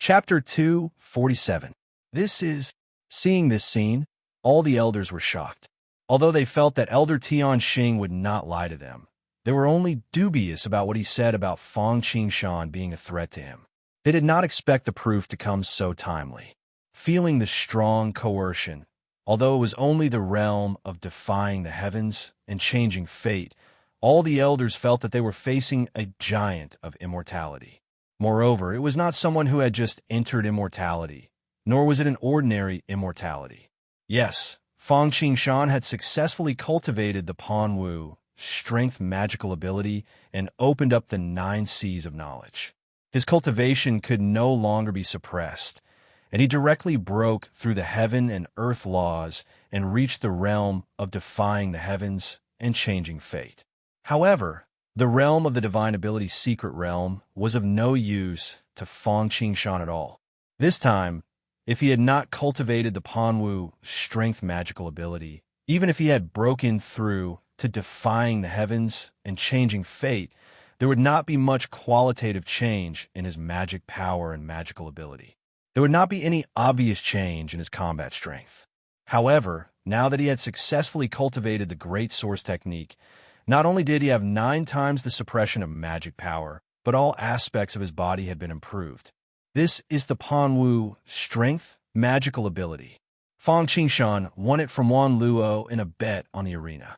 Chapter 247. Seeing this scene, all the elders were shocked. Although they felt that Elder Tian Xing would not lie to them, they were only dubious about what he said about Fang Qingshan being a threat to him. They did not expect the proof to come so timely. Feeling the strong coercion, although it was only the realm of defying the heavens and changing fate, all the elders felt that they were facing a giant of immortality. Moreover, it was not someone who had just entered immortality, nor was it an ordinary immortality. Yes, Fang Qingshan had successfully cultivated the Panwu, strength magical ability, and opened up the 9 seas of knowledge. His cultivation could no longer be suppressed, and he directly broke through the heaven and earth laws and reached the realm of defying the heavens and changing fate. However, the realm of the divine ability secret realm was of no use to Fang Qingshan at all. This time, if he had not cultivated the Panwu strength magical ability, even if he had broken through to defying the heavens and changing fate, there would not be much qualitative change in his magic power and magical ability. There would not be any obvious change in his combat strength. However, now that he had successfully cultivated the Great Source technique, not only did he have 9 times the suppression of magic power, but all aspects of his body had been improved. This is the Panwu strength magical ability. Fang Qingshan won it from Wan Luo in a bet on the arena.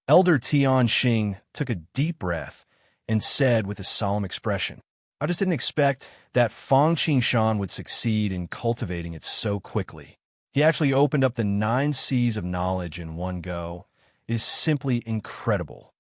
Elder Tian Xing took a deep breath and said with a solemn expression, "I just didn't expect that Fang Qingshan would succeed in cultivating it so quickly. He actually opened up the 9 seas of knowledge in one go. It is simply incredible."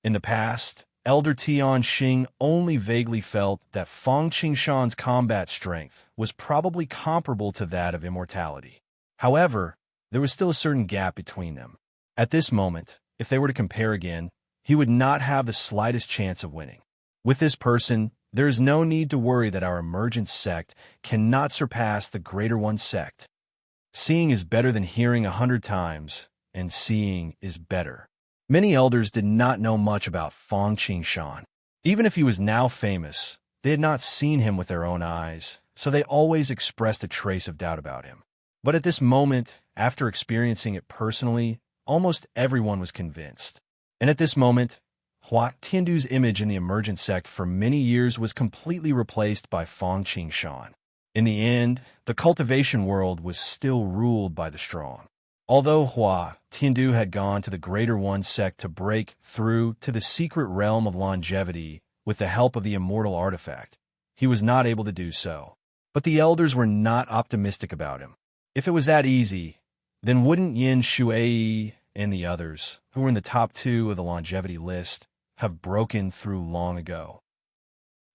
In the past, Elder Tian Xing only vaguely felt that Fang Qingshan's combat strength was probably comparable to that of immortality. However, there was still a certain gap between them. At this moment, if they were to compare again, he would not have the slightest chance of winning. With this person, there is no need to worry that our emergent sect cannot surpass the Greater One sect. Seeing is better than hearing 100 times, and seeing is better. Many elders did not know much about Fang Qingshan. Even if he was now famous, they had not seen him with their own eyes, so they always expressed a trace of doubt about him. But at this moment, after experiencing it personally, almost everyone was convinced. And at this moment, Hua Tiandu's image in the emergent sect for many years was completely replaced by Fang Qingshan. In the end, the cultivation world was still ruled by the strong. Although Hua Tiandu had gone to the Greater One sect to break through to the secret realm of longevity with the help of the immortal artifact, he was not able to do so. But the elders were not optimistic about him. If it was that easy, then wouldn't Yin Shuai and the others, who were in the top 2 of the longevity list, have broken through long ago?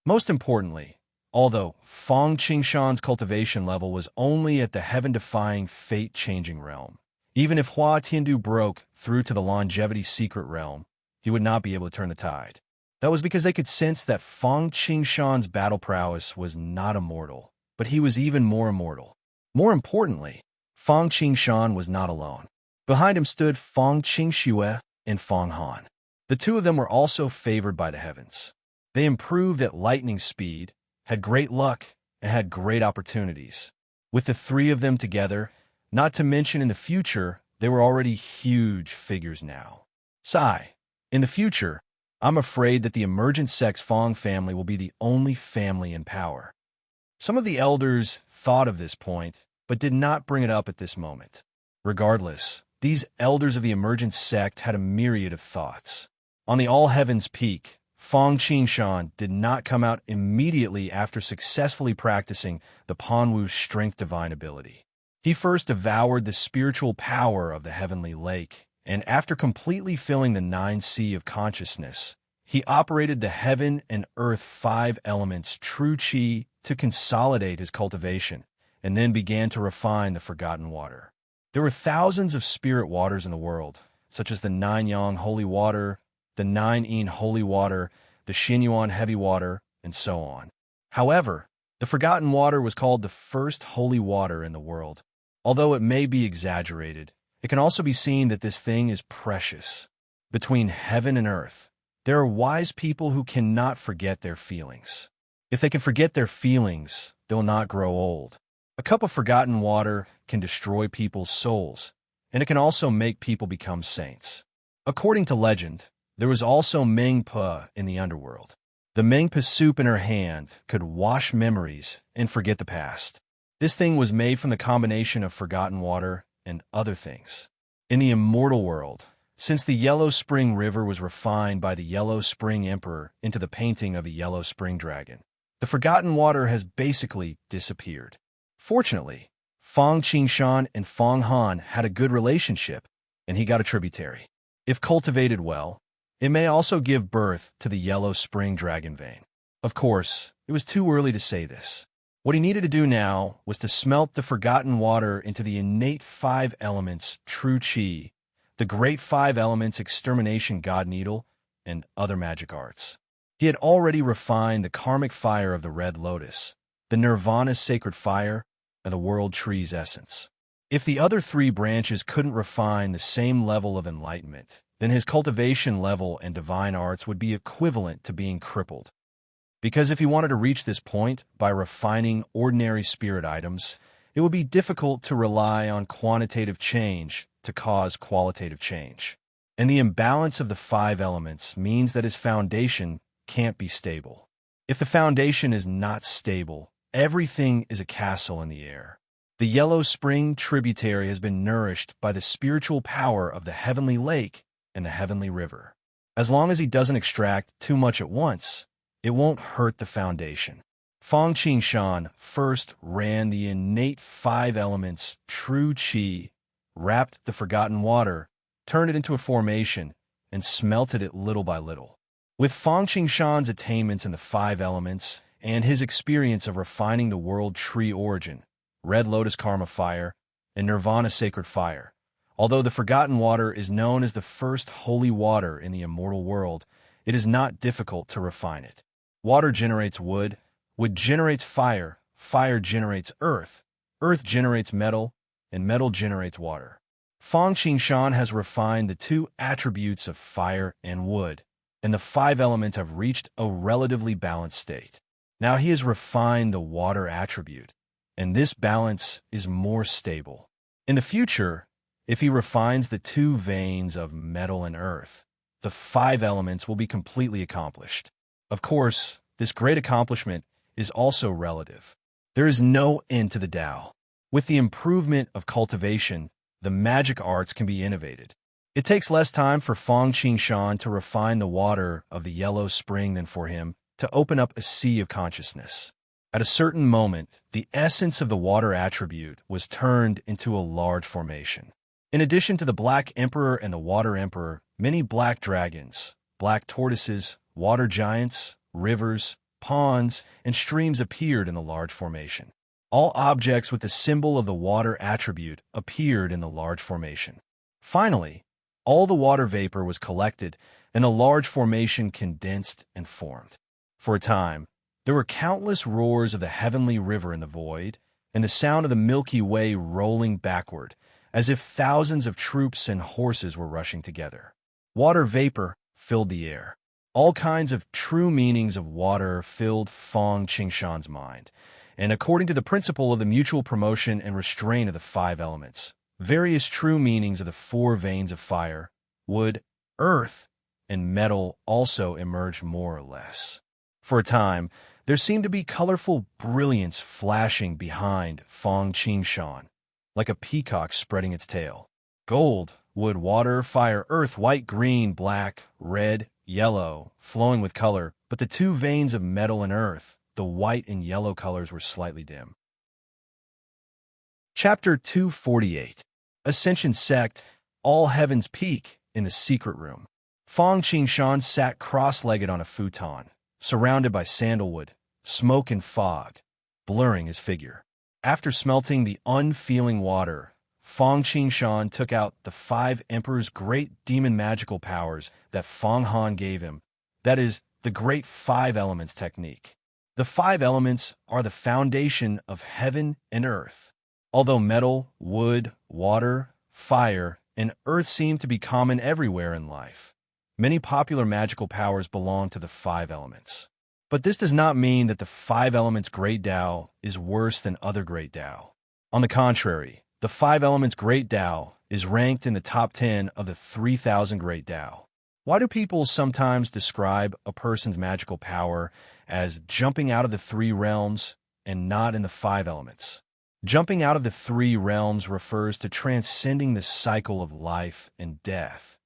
Most importantly, although Fang Qingshan's cultivation level was only at the heaven-defying, fate-changing realm, even if Hua Tiandu broke through to the longevity secret realm, he would not be able to turn the tide. That was because they could sense that Fang Qingshan's battle prowess was not immortal, but he was even more immortal. More importantly, Fang Qingshan was not alone. Behind him stood Fang Qingxue and Fang Han. The 2 of them were also favored by the heavens. They improved at lightning speed, had great luck, and had great opportunities. With the 3 of them together, not to mention in the future, they were already huge figures now. Sigh. In the future, I'm afraid that the emergent sect's Fang family will be the only family in power. Some of the elders thought of this point, but did not bring it up at this moment. Regardless, these elders of the emergent sect had a myriad of thoughts. On the All Heavens Peak, Fang Qingshan did not come out immediately after successfully practicing the Panwu strength divine ability. He first devoured the spiritual power of the heavenly lake, and after completely filling the 9 sea of consciousness, he operated the heaven and earth 5 elements true qi to consolidate his cultivation, and then began to refine the forgotten water. There were thousands of spirit waters in the world, such as the 9 yang holy water, the 9 yin holy water, the Xinyuan heavy water, and so on. However, the forgotten water was called the first holy water in the world. Although it may be exaggerated, it can also be seen that this thing is precious. Between heaven and earth, there are wise people who cannot forget their feelings. If they can forget their feelings, they'll not grow old. A cup of forgotten water can destroy people's souls, and it can also make people become saints. According to legend, there was also Mengpa in the underworld. The Mengpa soup in her hand could wash memories and forget the past. This thing was made from the combination of forgotten water and other things. In the immortal world, since the Yellow Spring River was refined by the Yellow Spring Emperor into the painting of the Yellow Spring Dragon, the forgotten water has basically disappeared. Fortunately, Fang Qingshan and Fang Han had a good relationship, and he got a tributary. If cultivated well, it may also give birth to the Yellow Spring Dragon vein. Of course, it was too early to say this. What he needed to do now was to smelt the forgotten water into the innate 5 elements true Qi, the great 5 elements extermination god needle, and other magic arts. He had already refined the karmic fire of the red lotus, the nirvana's sacred fire, and the world tree's essence. If the other 3 branches couldn't refine the same level of enlightenment, then his cultivation level and divine arts would be equivalent to being crippled. Because if he wanted to reach this point by refining ordinary spirit items, it would be difficult to rely on quantitative change to cause qualitative change. And the imbalance of the 5 elements means that his foundation can't be stable. If the foundation is not stable, everything is a castle in the air. The Yellow Spring tributary has been nourished by the spiritual power of the heavenly lake and the heavenly river. As long as he doesn't extract too much at once, it won't hurt the foundation. Fang Qingshan first ran the innate 5 elements true Qi, wrapped the forgotten water, turned it into a formation, and smelted it little by little. With Fang Qingshan's attainments in the 5 elements and his experience of refining the world tree origin, Red Lotus Karma Fire, and Nirvana Sacred Fire, although the forgotten water is known as the first holy water in the immortal world, it is not difficult to refine it. Water generates wood, wood generates fire, fire generates earth, earth generates metal, and metal generates water. Fang Qingshan has refined the 2 attributes of fire and wood, and the 5 elements have reached a relatively balanced state. Now he has refined the water attribute, and this balance is more stable. In the future, if he refines the 2 veins of metal and earth, the 5 elements will be completely accomplished. Of course, this great accomplishment is also relative. There is no end to the Tao. With the improvement of cultivation, the magic arts can be innovated. It takes less time for Fang Qingshan to refine the water of the Yellow Spring than for him to open up a sea of consciousness. At a certain moment, the essence of the water attribute was turned into a large formation. In addition to the Black Emperor and the Water Emperor, many black dragons, black tortoises, water giants, rivers, ponds, and streams appeared in the large formation. All objects with the symbol of the water attribute appeared in the large formation. Finally, all the water vapor was collected, and a large formation condensed and formed. For a time, there were countless roars of the heavenly river in the void, and the sound of the Milky Way rolling backward, as if thousands of troops and horses were rushing together. Water vapor filled the air. All kinds of true meanings of water filled Fang Qingshan's mind, and according to the principle of the mutual promotion and restraint of the 5 elements, various true meanings of the 4 veins of fire, wood, earth, and metal also emerged more or less. For a time, there seemed to be colorful brilliance flashing behind Fang Qingshan, like a peacock spreading its tail. Gold, wood, water, fire, earth, white, green, black, red, yellow, flowing with color, but the 2 veins of metal and earth, the white and yellow colors were slightly dim. Chapter 248. Ascension Sect, All Heaven's Peak in the Secret Room. Fang Qingshan sat cross-legged on a futon, surrounded by sandalwood, smoke and fog, blurring his figure. After smelting the unfeeling water, Fang Qingshan took out the 5 Emperor's great demon magical powers that Fang Han gave him, that is, the great 5 elements technique. The 5 elements are the foundation of heaven and earth. Although metal, wood, water, fire, and earth seem to be common everywhere in life, many popular magical powers belong to the 5 elements. But this does not mean that the five elements great Tao is worse than other great Tao. On the contrary, the five elements great Tao is ranked in the top 10 of the 3,000 great Tao. Why do people sometimes describe a person's magical power as jumping out of the three realms and not in the five elements? Jumping out of the three realms refers to transcending the cycle of life and death.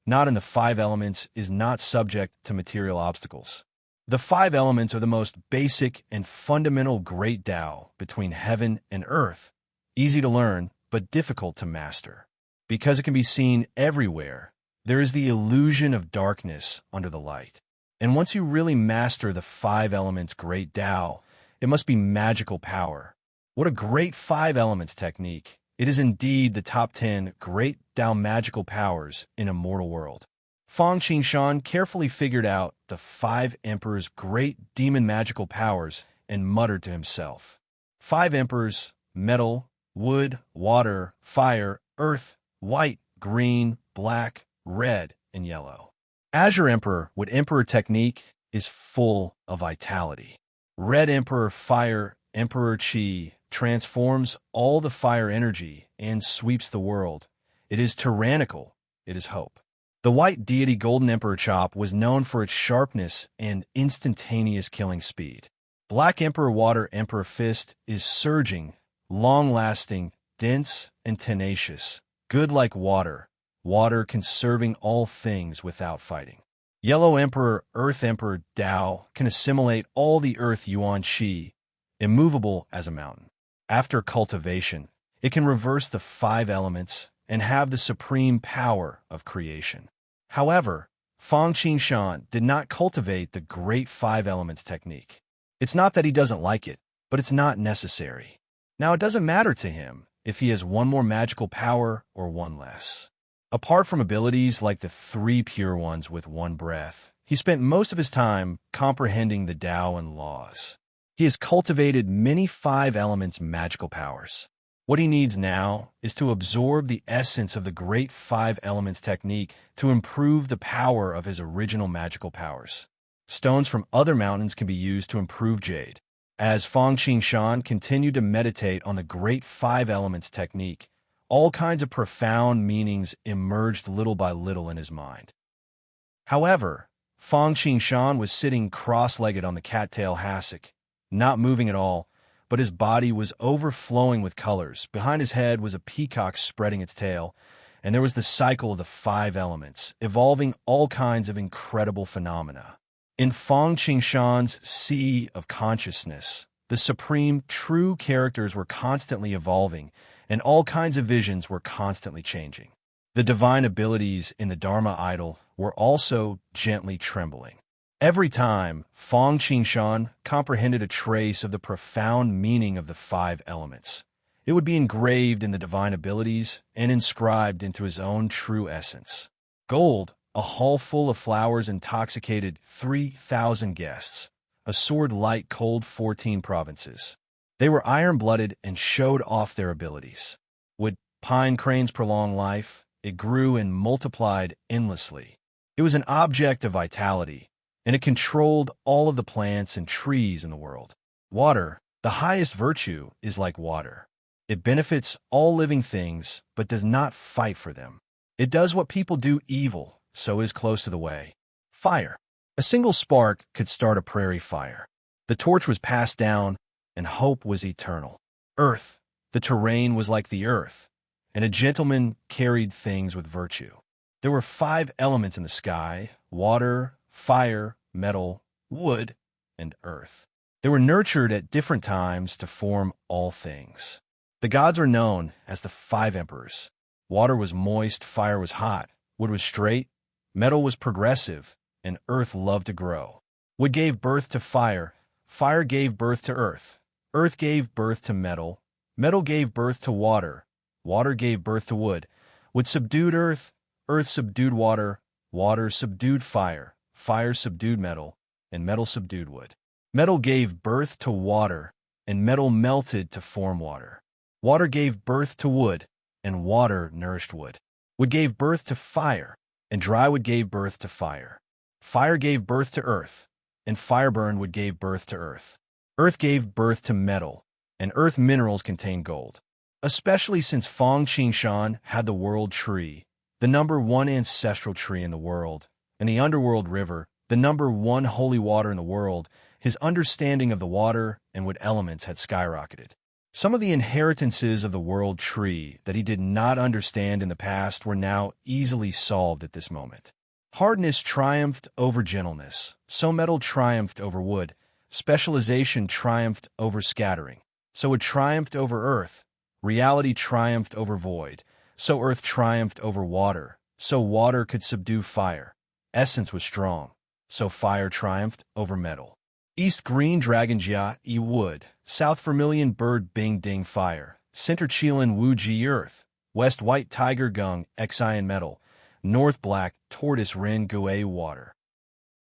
Not in the five elements is not subject to material obstacles. The five elements are the most basic and fundamental great Tao between heaven and earth, easy to learn but difficult to master. Because it can be seen everywhere, there is the illusion of darkness under the light. And once you really master the five elements great Tao, it must be magical power. What a great five elements technique! It is indeed the top 10 great Tao magical powers in a mortal world. Fang Qingshan carefully figured out the five emperors' great demon magical powers and muttered to himself. Five emperors: metal, wood, water, fire, earth, white, green, black, red, and yellow. Azure Emperor with Emperor technique is full of vitality. Red Emperor Fire Emperor Qi transforms all the fire energy and sweeps the world. It is tyrannical. It is hope. The white deity Golden Emperor Chop was known for its sharpness and instantaneous killing speed. Black Emperor Water Emperor Fist is surging, long-lasting, dense, and tenacious. Good like water, water conserving all things without fighting. Yellow Emperor Earth Emperor Dao can assimilate all the earth Yuan Qi, immovable as a mountain. After cultivation, it can reverse the five elements and have the supreme power of creation. However, Fang Qingshan did not cultivate the great five elements technique. It's not that he doesn't like it, but it's not necessary. Now, it doesn't matter to him if he has one more magical power or one less. Apart from abilities like the three pure ones with one breath, he spent most of his time comprehending the Tao and laws. He has cultivated many five elements magical powers. What he needs now is to absorb the essence of the great five elements technique to improve the power of his original magical powers. Stones from other mountains can be used to improve jade. As Fang Qingshan continued to meditate on the great five elements technique, all kinds of profound meanings emerged little by little in his mind. However, Fang Qingshan was sitting cross-legged on the cattail hassock, not moving at all, but his body was overflowing with colors. Behind his head was a peacock spreading its tail, and there was the cycle of the five elements, evolving all kinds of incredible phenomena. In Fang Qingshan's sea of consciousness, the supreme true characters were constantly evolving, and all kinds of visions were constantly changing. The divine abilities in the Dharma idol were also gently trembling. Every time Fang Qingshan comprehended a trace of the profound meaning of the five elements, it would be engraved in the divine abilities and inscribed into his own true essence. Gold, a hall full of flowers intoxicated 3,000 guests. A sword light cold 14 provinces. They were iron-blooded and showed off their abilities. Would pine cranes prolong life? It grew and multiplied endlessly. It was an object of vitality, and it controlled all of the plants and trees in the world. Water, the highest virtue, is like water. It benefits all living things, but does not fight for them. It does what people do evil, so is close to the way. Fire. A single spark could start a prairie fire. The torch was passed down, and hope was eternal. Earth. The terrain was like the earth, and a gentleman carried things with virtue. There were five elements in the sky: water, fire, metal, wood, and earth. They were nurtured at different times to form all things. The gods are known as the five emperors. Water was moist, fire was hot, wood was straight, metal was progressive, and earth loved to grow. Wood gave birth to fire, fire gave birth to earth, earth gave birth to metal, metal gave birth to water, water gave birth to wood, wood subdued earth, earth subdued water, water subdued fire, fire subdued metal, and metal subdued wood. Metal gave birth to water, and metal melted to form water. Water gave birth to wood, and water nourished wood. Wood gave birth to fire, and dry wood gave birth to fire. Fire gave birth to earth, and fire burned wood gave birth to earth. Earth gave birth to metal, and earth minerals contained gold. Especially since Feng Qingshan had the world tree, the number one ancestral tree in the world, and the underworld river, the number one holy water in the world, his understanding of the water and wood elements had skyrocketed. Some of the inheritances of the world tree that he did not understand in the past were now easily solved at this moment. Hardness triumphed over gentleness, so metal triumphed over wood. Specialization triumphed over scattering, so it triumphed over earth. Reality triumphed over void, so earth triumphed over water, so water could subdue fire. Essence was strong, so fire triumphed over metal. East green dragon jia e wood, south vermilion bird bing ding fire, center chilin wu ji earth, west white tiger gung xian metal, north black tortoise rin gui water.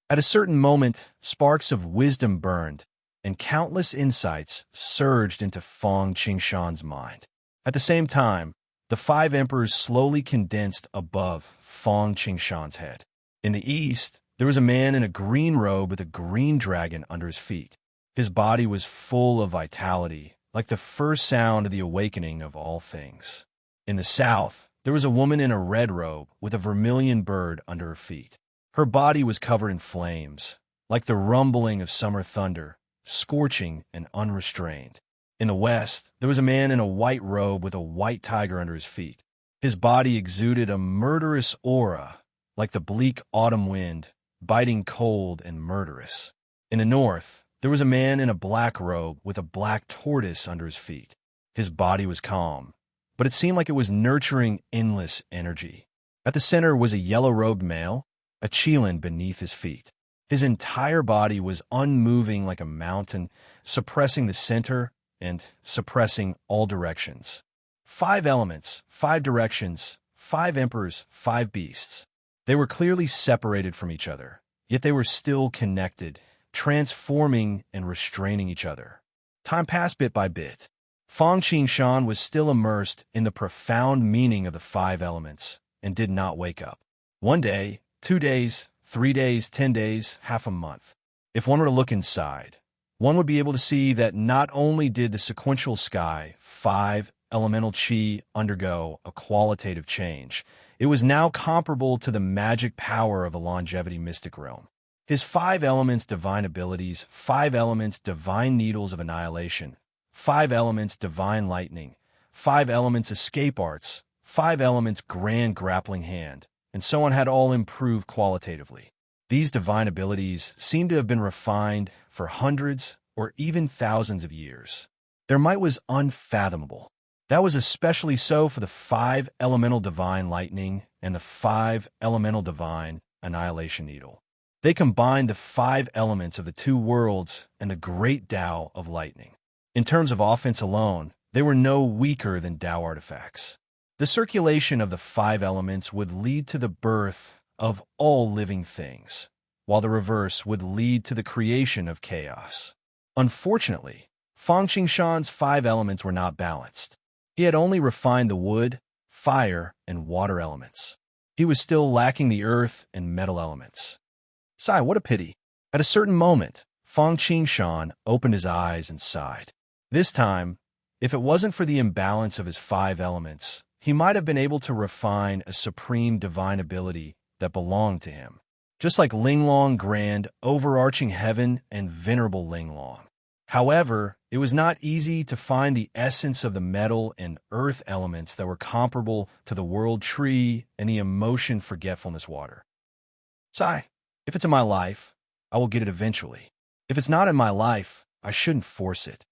At a certain moment, sparks of wisdom burned, and countless insights surged into Feng Qingshan's mind. At the same time, the five emperors slowly condensed above Feng Qingshan's head. In the east, there was a man in a green robe with a green dragon under his feet. His body was full of vitality, like the first sound of the awakening of all things. In the south, there was a woman in a red robe with a vermilion bird under her feet. Her body was covered in flames, like the rumbling of summer thunder, scorching and unrestrained. In the west, there was a man in a white robe with a white tiger under his feet. His body exuded a murderous aura, like the bleak autumn wind, biting cold and murderous. In the north, there was a man in a black robe with a black tortoise under his feet. His body was calm, but it seemed like it was nurturing endless energy. At the center was a yellow-robed male, a qilin beneath his feet. His entire body was unmoving like a mountain, suppressing the center and suppressing all directions. 5 elements, 5 directions, 5 emperors, 5 beasts. They were clearly separated from each other, yet they were still connected, transforming and restraining each other. Time passed bit by bit. Feng Qingshan was still immersed in the profound meaning of the 5 elements and did not wake up. 1 day, 2 days, 3 days, 10 days, half a month. If one were to look inside, one would be able to see that not only did the sequential sky, 5 elemental chi, undergo a qualitative change, it was now comparable to the magic power of a longevity mystic realm. His 5 elements divine abilities, 5 elements divine needles of annihilation, 5 elements divine lightning, 5 elements escape arts, 5 elements grand grappling hand, and so on had all improved qualitatively. These divine abilities seem to have been refined for hundreds or even thousands of years. Their might was unfathomable. That was especially so for the 5 elemental divine lightning and the 5 elemental divine annihilation needle. They combined the 5 elements of the 2 worlds and the great Tao of lightning. In terms of offense alone, they were no weaker than Tao artifacts. The circulation of the 5 elements would lead to the birth of all living things, while the reverse would lead to the creation of chaos. Unfortunately, Feng Qingshan's 5 elements were not balanced. He had only refined the wood, fire, and water elements. He was still lacking the earth and metal elements. Sigh, what a pity. At a certain moment, Feng Qingshan opened his eyes and sighed. This time, if it wasn't for the imbalance of his 5 elements, he might have been able to refine a supreme divine ability that belonged to him, just like Linglong Grand, overarching heaven, and venerable Linglong. However, it was not easy to find the essence of the metal and earth elements that were comparable to the world tree and the emotion forgetfulness water. Sigh, if it's in my life, I will get it eventually. If it's not in my life, I shouldn't force it.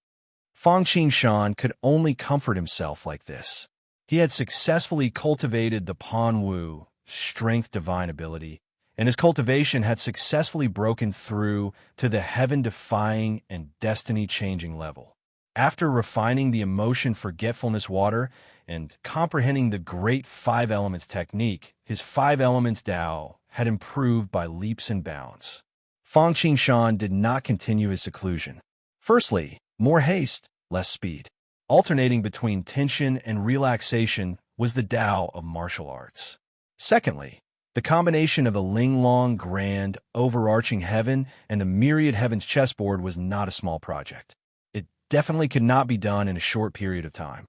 Feng Qingshan could only comfort himself like this. He had successfully cultivated the Panwu, strength divine ability, and his cultivation had successfully broken through to the heaven-defying and destiny-changing level. After refining the emotion forgetfulness water and comprehending the great 5 elements technique, his 5 elements Tao had improved by leaps and bounds. Feng Qingshan did not continue his seclusion. Firstly, more haste, less speed. Alternating between tension and relaxation was the Tao of martial arts. Secondly, The combination of the Linglong grand, overarching heaven and the myriad heavens chessboard was not a small project. It definitely could not be done in a short period of time.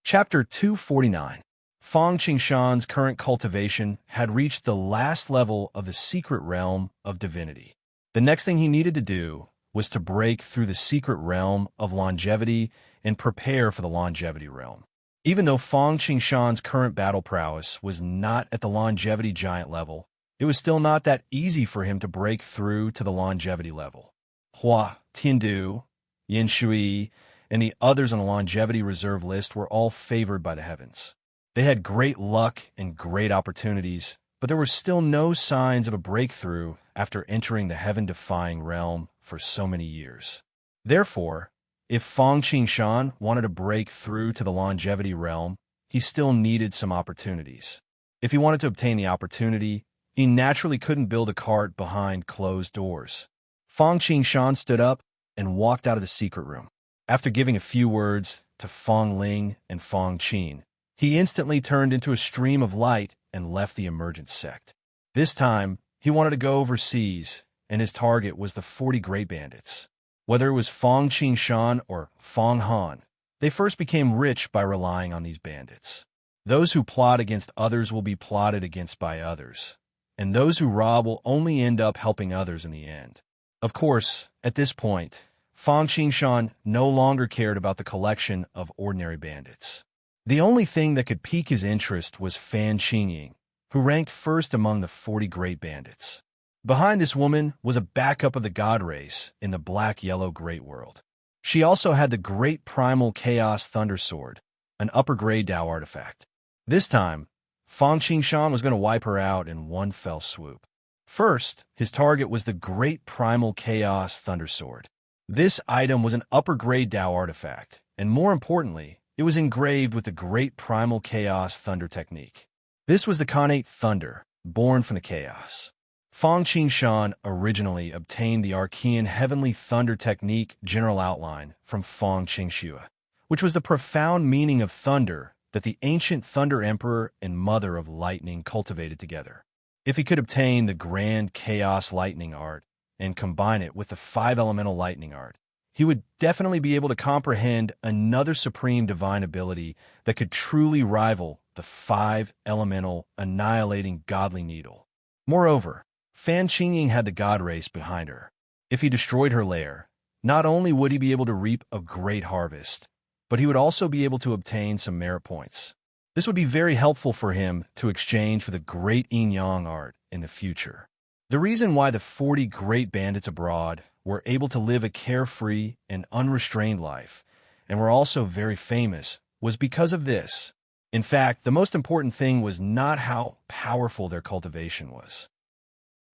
Chapter 249. Fang Qingshan's current cultivation had reached the last level of the secret realm of divinity. The next thing he needed to do was to break through the secret realm of longevity and prepare for the longevity realm. Even though Fang Qingshan's current battle prowess was not at the longevity giant level, it was still not that easy for him to break through to the longevity level. Hua, Tiandu, Yin Shui, and the others on the longevity reserve list were all favored by the heavens. They had great luck and great opportunities, but there were still no signs of a breakthrough after entering the heaven-defying realm for so many years. Therefore, if Fang Qingshan wanted to break through to the longevity realm, he still needed some opportunities. If he wanted to obtain the opportunity, he naturally couldn't build a cart behind closed doors. Fang Qingshan stood up and walked out of the secret room. After giving a few words to Fang Ling and Fang Qin, he instantly turned into a stream of light and left the emergent sect. This time, he wanted to go overseas, and his target was the 40 Great Bandits. Whether it was Fang Qingshan or Fang Han, they first became rich by relying on these bandits. Those who plot against others will be plotted against by others, and those who rob will only end up helping others in the end. Of course, at this point, Fang Qingshan no longer cared about the collection of ordinary bandits. The only thing that could pique his interest was Fan Qingying, who ranked first among the 40 Great Bandits. Behind this woman was a backup of the god race in the black-yellow Great World. She also had the Great Primal Chaos Thunder Sword, an upper-grade Dao artifact. This time, Fang Qingshan was going to wipe her out in one fell swoop. First, his target was the Great Primal Chaos Thunder Sword. This item was an upper-grade Dao artifact, and more importantly, it was engraved with the Great Primal Chaos Thunder technique. This was the Khanate Thunder, born from the chaos. Fang Qingshan originally obtained the Archean Heavenly Thunder technique general outline from Fang Qingxue, which was the profound meaning of thunder that the ancient Thunder Emperor and Mother of Lightning cultivated together. If he could obtain the Grand Chaos Lightning art and combine it with the 5 Elemental Lightning art, he would definitely be able to comprehend another supreme divine ability that could truly rival the 5 Elemental Annihilating Godly Needle. Moreover, Fan Qingying had the god race behind her. If he destroyed her lair, not only would he be able to reap a great harvest, but he would also be able to obtain some merit points. This would be very helpful for him to exchange for the Great Yin Yang art in the future. The reason why the 40 Great Bandits abroad were able to live a carefree and unrestrained life, and were also very famous, was because of this. In fact, the most important thing was not how powerful their cultivation was.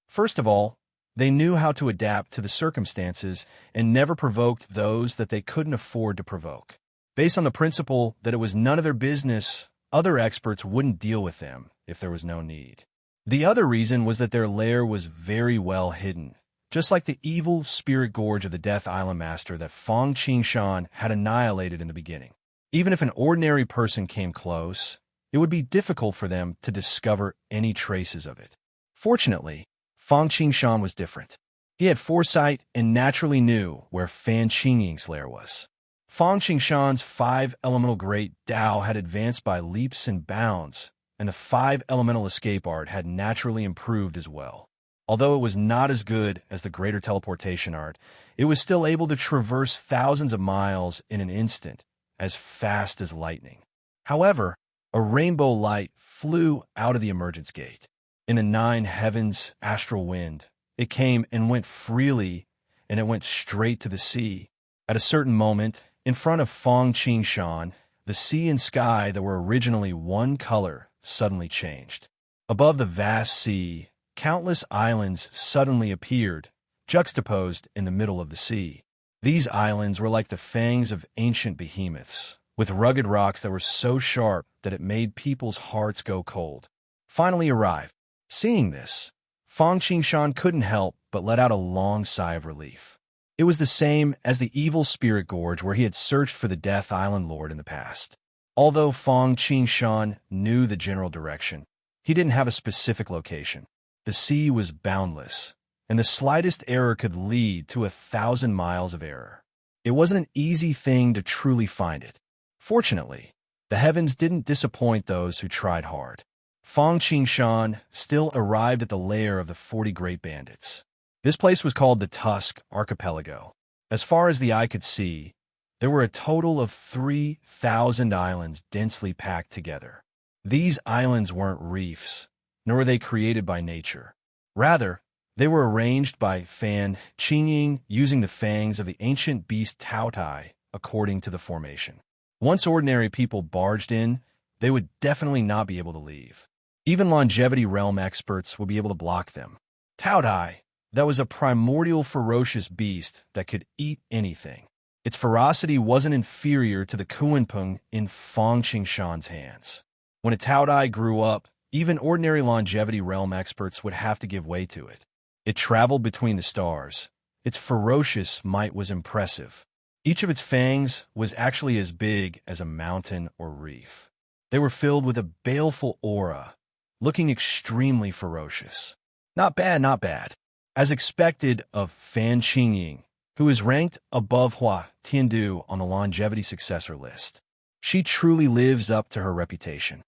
First of all, they knew how to adapt to the circumstances and never provoked those that they couldn't afford to provoke. Based on the principle that it was none of their business, other experts wouldn't deal with them if there was no need. The other reason was that their lair was very well hidden, just like the evil spirit gorge of the Death Island Master that Fang Qingshan had annihilated in the beginning. Even if an ordinary person came close, it would be difficult for them to discover any traces of it. Fortunately, Fang Qingshan was different. He had foresight and naturally knew where Fan Qingying's lair was. Fang Qingshan's 5 Elemental Great Dao had advanced by leaps and bounds, and the 5 Elemental Escape art had naturally improved as well. Although it was not as good as the Greater Teleportation art, it was still able to traverse thousands of miles in an instant, as fast as lightning. However, a rainbow light flew out of the emergence gate. In the 9 heavens astral wind, it came and went freely, and it went straight to the sea. At a certain moment, in front of Fang Qingshan, the sea and sky that were originally one color suddenly changed. Above the vast sea, countless islands suddenly appeared, juxtaposed in the middle of the sea. These islands were like the fangs of ancient behemoths, with rugged rocks that were so sharp that it made people's hearts go cold. Finally arrived. Seeing this, Fang Qingshan couldn't help but let out a long sigh of relief. It was the same as the evil spirit gorge where he had searched for the Death Island Lord in the past. Although Fang Qingshan knew the general direction, he didn't have a specific location. The sea was boundless, and the slightest error could lead to 1,000 miles of error. It wasn't an easy thing to truly find it. Fortunately, the heavens didn't disappoint those who tried hard. Fang Qingshan still arrived at the lair of the 40 Great Bandits. This place was called the Tusk Archipelago. As far as the eye could see, there were a total of 3,000 islands densely packed together. These islands weren't reefs, nor were they created by nature. Rather, they were arranged by Fan Qingying using the fangs of the ancient beast Taotai according to the formation. Once ordinary people barged in, they would definitely not be able to leave. Even longevity realm experts would be able to block them. Taotai, that was a primordial ferocious beast that could eat anything. Its ferocity wasn't inferior to the Kuanpeng in Fang Qingshan's hands. When a Taotai grew up, even ordinary longevity realm experts would have to give way to it. It traveled between the stars. Its ferocious might was impressive. Each of its fangs was actually as big as a mountain or reef. They were filled with a baleful aura, looking extremely ferocious. Not bad, not bad. As expected of Fan Qingying, who is ranked above Hua Tiandu on the longevity successor list. She truly lives up to her reputation.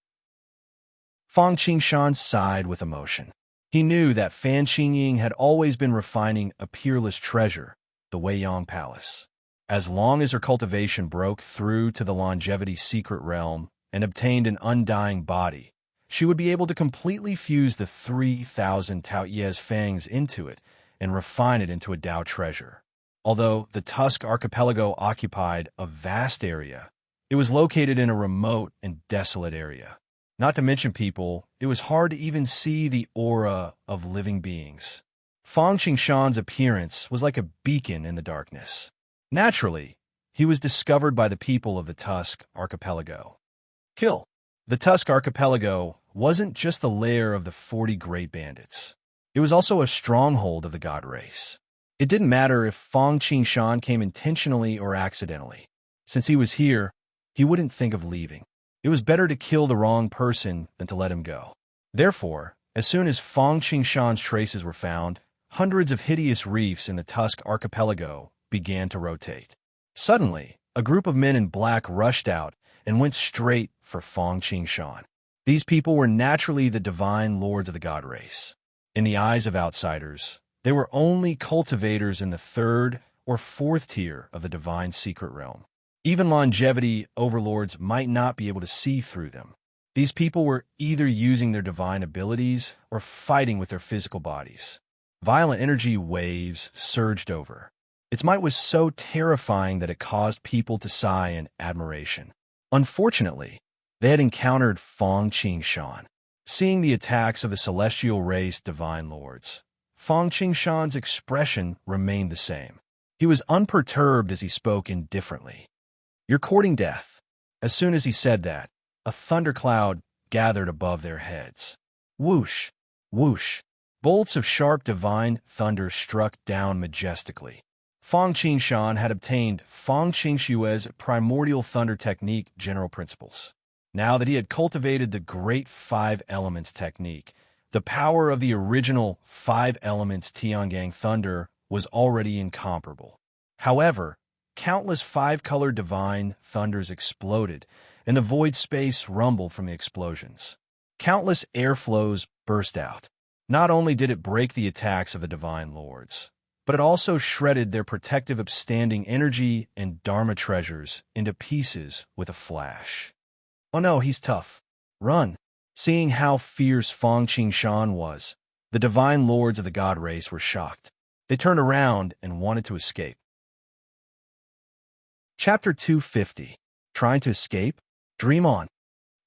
Fang Qingshan sighed with emotion. He knew that Fan Qingying had always been refining a peerless treasure, the Weiyang Palace. As long as her cultivation broke through to the longevity secret realm and obtained an undying body, she would be able to completely fuse the 3,000 Taoyes fangs into it and refine it into a Dao treasure. Although the Tusk Archipelago occupied a vast area, it was located in a remote and desolate area. Not to mention people, it was hard to even see the aura of living beings. Fang Qingshan's appearance was like a beacon in the darkness. Naturally, he was discovered by the people of the Tusk Archipelago. Kill. The Tusk Archipelago wasn't just the lair of the 40 Great Bandits. It was also a stronghold of the god race. It didn't matter if Fang Qingshan came intentionally or accidentally. Since he was here, he wouldn't think of leaving. It was better to kill the wrong person than to let him go. Therefore, as soon as Fang Qingshan's traces were found, hundreds of hideous reefs in the Tusk Archipelago began to rotate. Suddenly, a group of men in black rushed out and went straight for Fang Qingshan. These people were naturally the divine lords of the god race. In the eyes of outsiders, they were only cultivators in the 3rd or 4th tier of the divine secret realm. Even longevity overlords might not be able to see through them. These people were either using their divine abilities or fighting with their physical bodies. Violent energy waves surged over. Its might was so terrifying that it caused people to sigh in admiration. Unfortunately, they had encountered Fang Qingshan. Seeing the attacks of the celestial race divine lords, Fang Qingshan's expression remained the same. He was unperturbed as he spoke indifferently. "You're courting death." As soon as he said that, a thundercloud gathered above their heads. Whoosh, whoosh. Bolts of sharp divine thunder struck down majestically. Fang Qingshan had obtained Fang Qingshue's primordial thunder technique general principles. Now that he had cultivated the great 5 elements technique, the power of the original 5 elements Tiangang thunder was already incomparable. However, countless 5-colored divine thunders exploded, and the void space rumbled from the explosions. Countless airflows burst out. Not only did it break the attacks of the divine lords, but it also shredded their protective upstanding energy and dharma treasures into pieces with a flash. "Oh no, he's tough. Run." Seeing how fierce Fang Qingshan was, the divine lords of the god race were shocked. They turned around and wanted to escape. Chapter 250. Trying to escape? Dream on.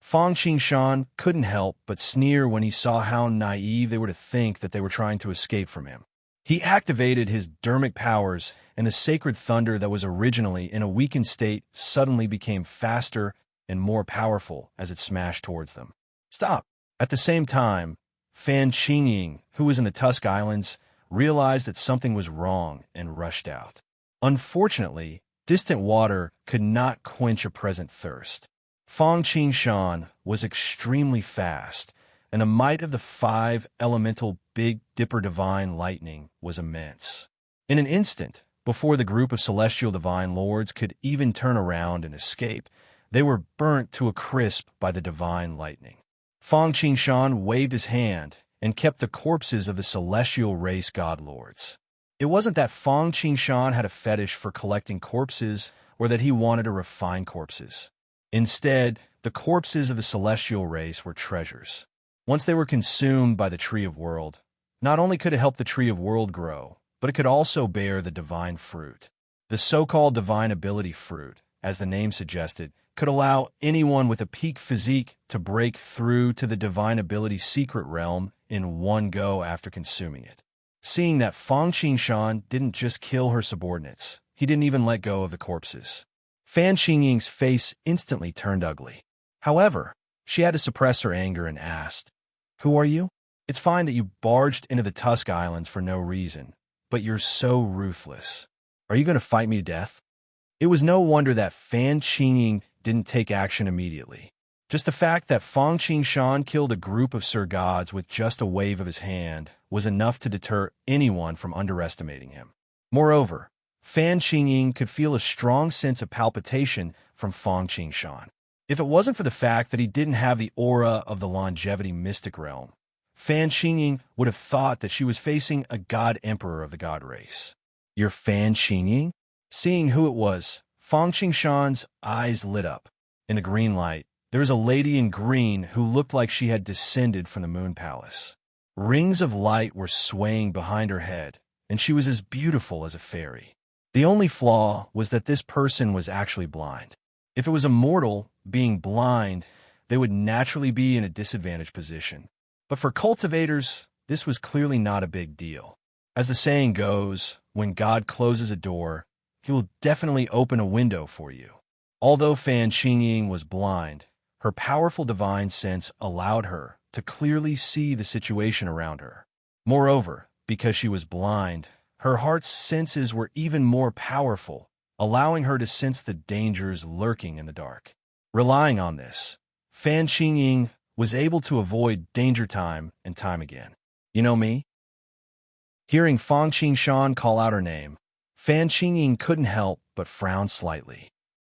Fang Qingshan couldn't help but sneer when he saw how naive they were to think that they were trying to escape from him. He activated his dermic powers, and the sacred thunder that was originally in a weakened state suddenly became faster and more powerful as it smashed towards them. "Stop!" At the same time, Fan Qingying, who was in the Tusk Islands, realized that something was wrong and rushed out. Unfortunately, distant water could not quench a present thirst. Fang Qingshan was extremely fast, and the might of the five elemental Big Dipper divine lightning was immense. In an instant, before the group of celestial divine lords could even turn around and escape, they were burnt to a crisp by the divine lightning. Fang Qingshan waved his hand and kept the corpses of the celestial race god lords. It wasn't that Fang Qingshan had a fetish for collecting corpses or that he wanted to refine corpses. Instead, the corpses of the celestial race were treasures. Once they were consumed by the Tree of World, not only could it help the Tree of World grow, but it could also bear the divine fruit. The so-called divine ability fruit, as the name suggested, could allow anyone with a peak physique to break through to the divine ability secret realm in one go after consuming it. Seeing that Fang Qingshan didn't just kill her subordinates, he didn't even let go of the corpses. Fan Qingying's face instantly turned ugly. However, she had to suppress her anger and asked, "Who are you? It's fine that you barged into the Tusk Islands for no reason, but you're so ruthless. Are you going to fight me to death?" It was no wonder that Fan Qingying didn't take action immediately. Just the fact that Fang Qingshan killed a group of Sir Gods with just a wave of his hand was enough to deter anyone from underestimating him. Moreover, Fan Qingying could feel a strong sense of palpitation from Fang Qingshan. If it wasn't for the fact that he didn't have the aura of the longevity mystic realm, Fan Qingying would have thought that she was facing a god emperor of the god race. "You're Fan Qingying?" Seeing who it was, Fang Qingshan's eyes lit up. In the green light, there was a lady in green who looked like she had descended from the Moon Palace. Rings of light were swaying behind her head, and she was as beautiful as a fairy. The only flaw was that this person was actually blind. If it was a mortal being blind, they would naturally be in a disadvantaged position. But for cultivators, this was clearly not a big deal. As the saying goes, when God closes a door, he will definitely open a window for you. Although Fan Qingying was blind, her powerful divine sense allowed her to clearly see the situation around her. Moreover, because she was blind, her heart's senses were even more powerful, allowing her to sense the dangers lurking in the dark. Relying on this, Fan Qingying was able to avoid danger time and time again. "You know me?" Hearing Fang Qingshan call out her name, Fan Qingying couldn't help but frown slightly.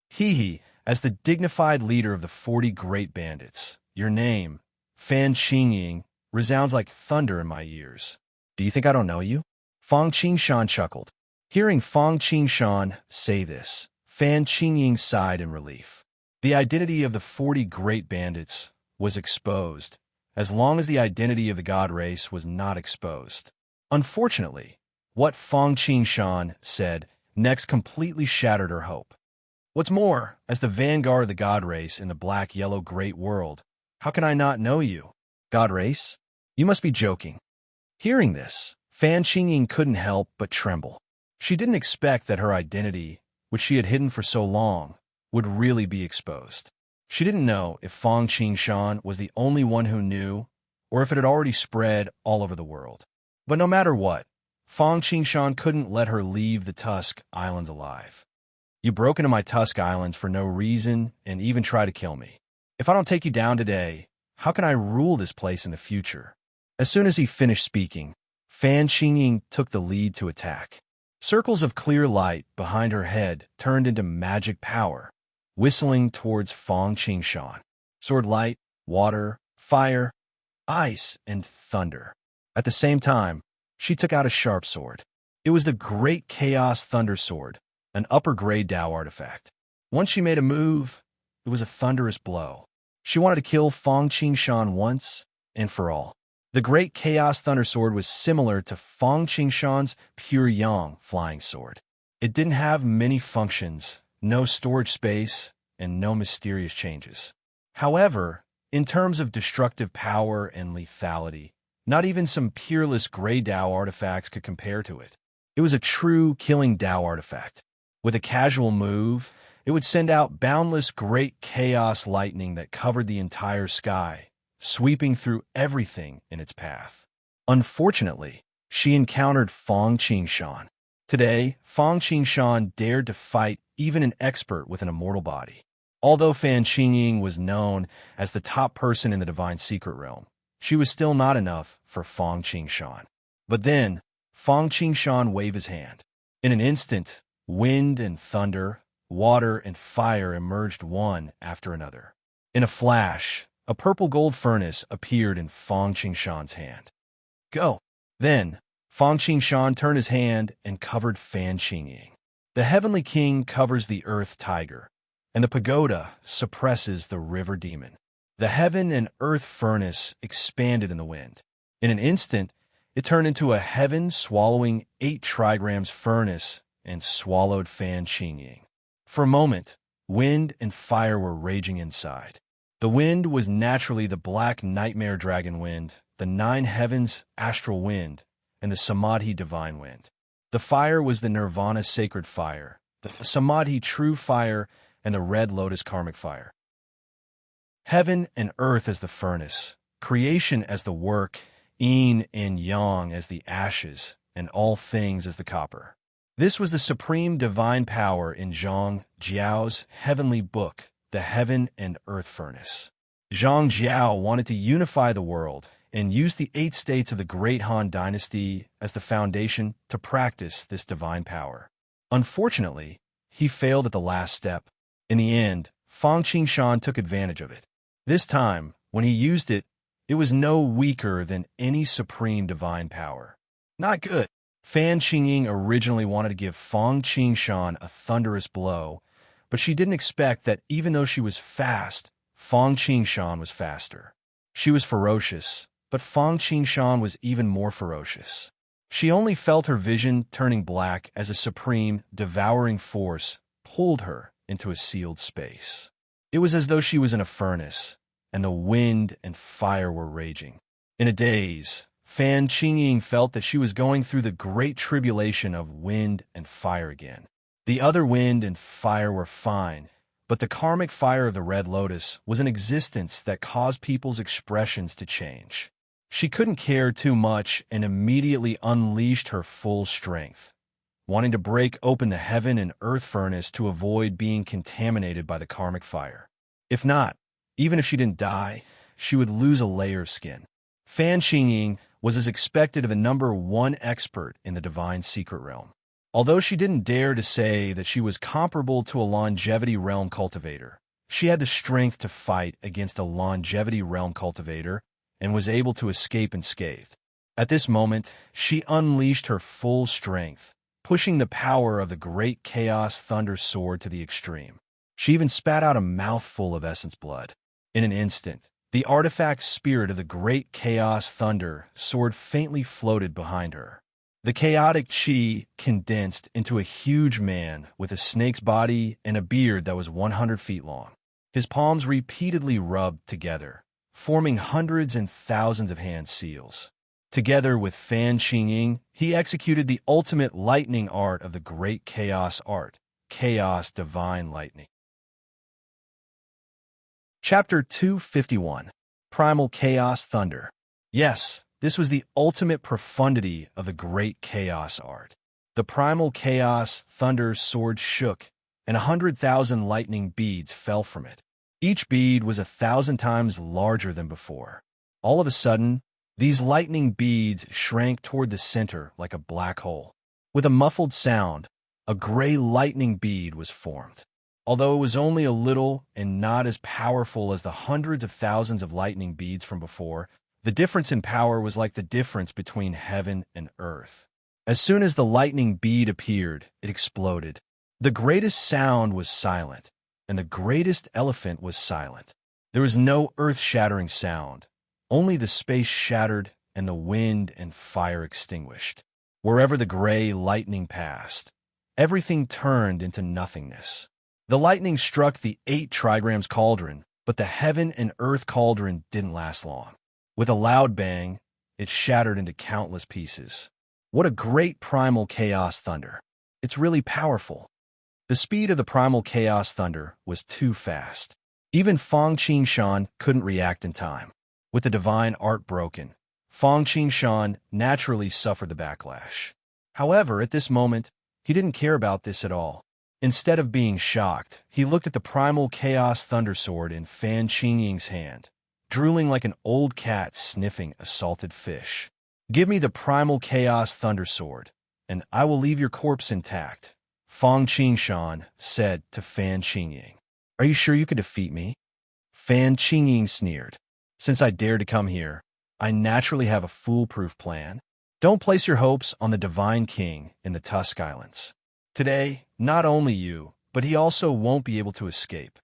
He, as the dignified leader of the 40 Great Bandits, your name, Fan Qingying, resounds like thunder in my ears. "Do you think I don't know you?" Fang Qingshan chuckled. Hearing Fang Qingshan say this, Fan Qingying sighed in relief. The identity of the 40 Great Bandits was exposed, as long as the identity of the god race was not exposed. Unfortunately, what Fang Qingshan said next completely shattered her hope. What's more, as the vanguard of the god race in the black-yellow great world, how can I not know you? God race? You must be joking. Hearing this, Fan Qingying couldn't help but tremble. She didn't expect that her identity, which she had hidden for so long, would really be exposed. She didn't know if Fang Qingshan was the only one who knew, or if it had already spread all over the world. But no matter what, Fang Qingshan couldn't let her leave the Tusk Islands alive. "You broke into my Tusk Islands for no reason and even try to kill me. If I don't take you down today, how can I rule this place in the future?" As soon as he finished speaking, Fan Qingying took the lead to attack. Circles of clear light behind her head turned into magic power, whistling towards Fang Qingshan. Sword light, water, fire, ice, and thunder. At the same time, she took out a sharp sword. It was the Great Chaos Thunder Sword, an upper-grade Dao artifact. Once she made a move, it was a thunderous blow. She wanted to kill Fang Qingshan once and for all. The Great Chaos Thunder Sword was similar to Fang Qingshan's Pure Yang flying sword. It didn't have many functions, no storage space, and no mysterious changes. However, in terms of destructive power and lethality, not even some peerless Grey Dao artifacts could compare to it. It was a true killing Dao artifact. With a casual move, it would send out boundless great chaos lightning that covered the entire sky, sweeping through everything in its path. Unfortunately, she encountered Fang Qingshan. Today, Fang Qingshan dared to fight even an expert with an immortal body. Although Fan Qingying was known as the top person in the divine secret realm, she was still not enough for Fang Qingshan. But then, Fang Qingshan waved his hand. In an instant, wind and thunder, water and fire emerged one after another. In a flash, a purple gold furnace appeared in Fang Qingshan's hand. Go! Then, Fang Qingshan turned his hand and covered Fan Qingying. The heavenly king covers the earth tiger, and the pagoda suppresses the river demon. The heaven and earth furnace expanded in the wind. In an instant, it turned into a heaven-swallowing 8 trigrams furnace and swallowed Fan Qingying. For a moment, wind and fire were raging inside. The wind was naturally the black nightmare dragon wind, the 9 heavens astral wind, and the Samadhi divine wind. The fire was the nirvana sacred fire, the Samadhi true fire, and the red lotus karmic fire. Heaven and earth as the furnace, creation as the work, yin and yang as the ashes, and all things as the copper. This was the supreme divine power in Zhang Jiao's heavenly book, the Heaven and Earth Furnace. Zhang Jiao wanted to unify the world and use the 8 states of the Great Han Dynasty as the foundation to practice this divine power. Unfortunately, he failed at the last step. In the end, Fang Qingshan took advantage of it. This time, when he used it, it was no weaker than any supreme divine power. Not good. Fan Qingying originally wanted to give Fang Qingshan a thunderous blow, but she didn't expect that even though she was fast, Fang Qingshan was faster. She was ferocious, but Fang Qingshan was even more ferocious. She only felt her vision turning black as a supreme, devouring force pulled her into a sealed space. It was as though she was in a furnace, and the wind and fire were raging. In a daze, Fan Qingying felt that she was going through the great tribulation of wind and fire again. The other wind and fire were fine, but the karmic fire of the Red Lotus was an existence that caused people's expressions to change. She couldn't care too much and immediately unleashed her full strength, wanting to break open the heaven and earth furnace to avoid being contaminated by the karmic fire. If not, even if she didn't die, she would lose a layer of skin. Fan Qingying was as expected of the #1 expert in the divine secret realm. Although she didn't dare to say that she was comparable to a longevity realm cultivator, she had the strength to fight against a longevity realm cultivator and was able to escape unscathed. At this moment, she unleashed her full strength, pushing the power of the great chaos thunder sword to the extreme. She even spat out a mouthful of essence blood. In an instant, the artifact spirit of the great chaos thunder sword faintly floated behind her. The chaotic chi condensed into a huge man with a snake's body and a beard that was 100 feet long. His palms repeatedly rubbed together, forming hundreds and thousands of hand seals. Together with Fan Qingying, he executed the ultimate lightning art of the great chaos art, chaos divine lightning. Chapter 251, Primal Chaos Thunder. Yes, this was the ultimate profundity of the great chaos art. The primal chaos thunder sword shook, and 100,000 lightning beads fell from it. Each bead was 1,000 times larger than before. All of a sudden, these lightning beads shrank toward the center like a black hole. With a muffled sound, a gray lightning bead was formed. Although it was only a little and not as powerful as the hundreds of thousands of lightning beads from before, the difference in power was like the difference between heaven and earth. As soon as the lightning bead appeared, it exploded. The greatest sound was silent, and the greatest elephant was silent. There was no earth-shattering sound, only the space shattered and the wind and fire extinguished. Wherever the gray lightning passed, everything turned into nothingness. The lightning struck the 8 trigrams cauldron, but the heaven and earth cauldron didn't last long. With a loud bang, it shattered into countless pieces. What a great primal chaos thunder. It's really powerful. The speed of the primal chaos thunder was too fast. Even Fang Qingshan couldn't react in time. With the divine art broken, Fang Qingshan naturally suffered the backlash. However, at this moment, he didn't care about this at all. Instead of being shocked, he looked at the primal chaos thunder sword in Fan Qingying's hand, drooling like an old cat sniffing a salted fish. "Give me the primal chaos thunder sword, and I will leave your corpse intact," Fang Qingshan said to Fan Qingying. "Are you sure you could defeat me?" Fan Qingying sneered. "Since I dared to come here, I naturally have a foolproof plan. Don't place your hopes on the Divine King in the Tusk Islands. Today, not only you, but he also won't be able to escape."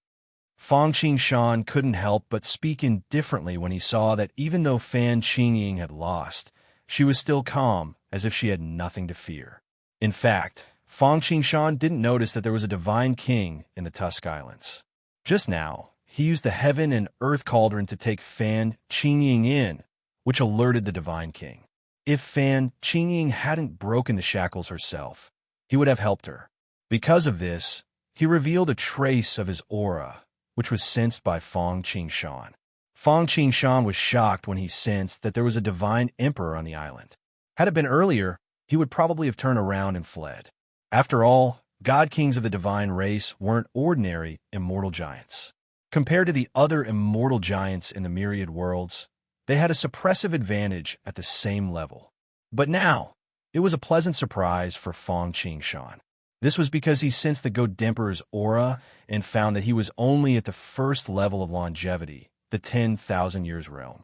Fang Qingshan couldn't help but speak indifferently when he saw that even though Fan Qingying had lost, she was still calm, as if she had nothing to fear. In fact, Fang Qingshan didn't notice that there was a Divine King in the Tusk Islands. Just now, he used the Heaven and Earth Cauldron to take Fan Qingying in, which alerted the Divine King. If Fan Qingying hadn't broken the shackles herself, he would have helped her. Because of this, he revealed a trace of his aura, which was sensed by Fang Qingshan. Fang Qingshan was shocked when he sensed that there was a divine emperor on the island. Had it been earlier, he would probably have turned around and fled. After all, god kings of the divine race weren't ordinary immortal giants. Compared to the other immortal giants in the myriad worlds, they had a suppressive advantage at the same level. But now, it was a pleasant surprise for Fang Qingshan. This was because he sensed the God Emperor's aura and found that he was only at the first level of longevity, the 10,000 years realm.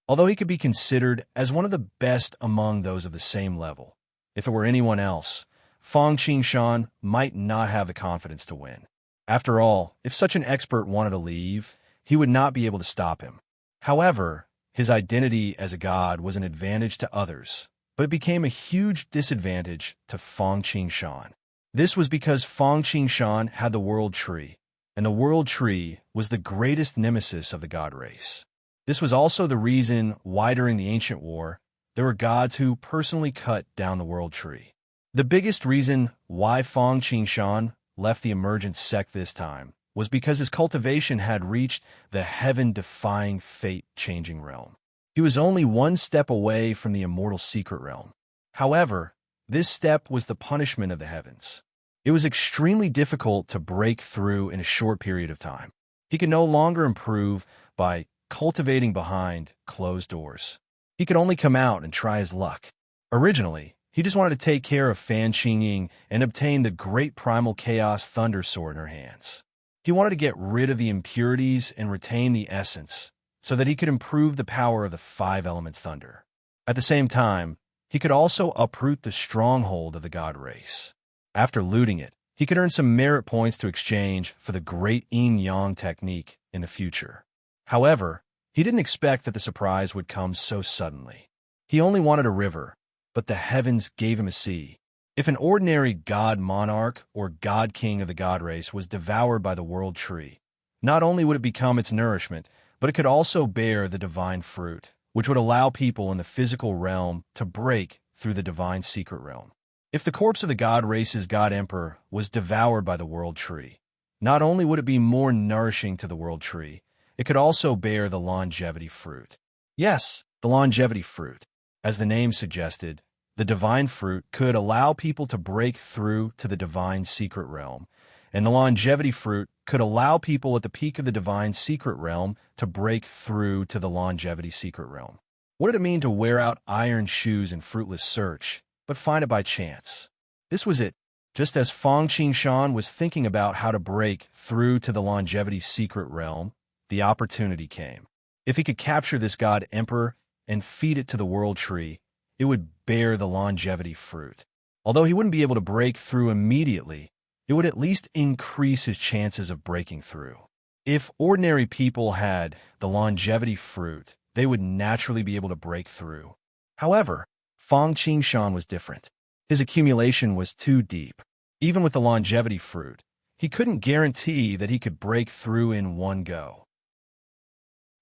Although he could be considered as one of the best among those of the same level, if it were anyone else, Fang Qingshan might not have the confidence to win. After all, if such an expert wanted to leave, he would not be able to stop him. However, his identity as a god was an advantage to others, but it became a huge disadvantage to Fang Qingshan. This was because Fang Qingshan had the World Tree, and the World Tree was the greatest nemesis of the god race. This was also the reason why during the Ancient War, there were gods who personally cut down the World Tree. The biggest reason why Fang Qingshan left the emergent sect this time was because his cultivation had reached the heaven-defying, fate-changing realm. He was only one step away from the immortal secret realm. However, this step was the punishment of the heavens. It was extremely difficult to break through in a short period of time. He could no longer improve by cultivating behind closed doors. He could only come out and try his luck. Originally, he just wanted to take care of Fan Qingying and obtain the great primal chaos thunder sword in her hands. He wanted to get rid of the impurities and retain the essence, so that he could improve the power of the 5 elements thunder. At the same time, he could also uproot the stronghold of the god race. After looting it, he could earn some merit points to exchange for the great yin-yang technique in the future. However, he didn't expect that the surprise would come so suddenly. He only wanted a river, but the heavens gave him a sea. If an ordinary god monarch or god king of the god race was devoured by the World Tree, not only would it become its nourishment, but it could also bear the divine fruit, which would allow people in the physical realm to break through the divine secret realm. If the corpse of the god race's god emperor was devoured by the World Tree, not only would it be more nourishing to the World Tree, it could also bear the longevity fruit. Yes, the longevity fruit. As the name suggested, the divine fruit could allow people to break through to the divine secret realm, and the longevity fruit could allow people at the peak of the divine secret realm to break through to the longevity secret realm. What did it mean to wear out iron shoes in fruitless search, but find it by chance? This was it. Just as Fang Qingshan was thinking about how to break through to the longevity secret realm, the opportunity came. If he could capture this god emperor and feed it to the World Tree, it would bear the longevity fruit. Although he wouldn't be able to break through immediately, it would at least increase his chances of breaking through. If ordinary people had the longevity fruit, they would naturally be able to break through. However, Fang Qingshan was different. His accumulation was too deep. Even with the longevity fruit, he couldn't guarantee that he could break through in one go.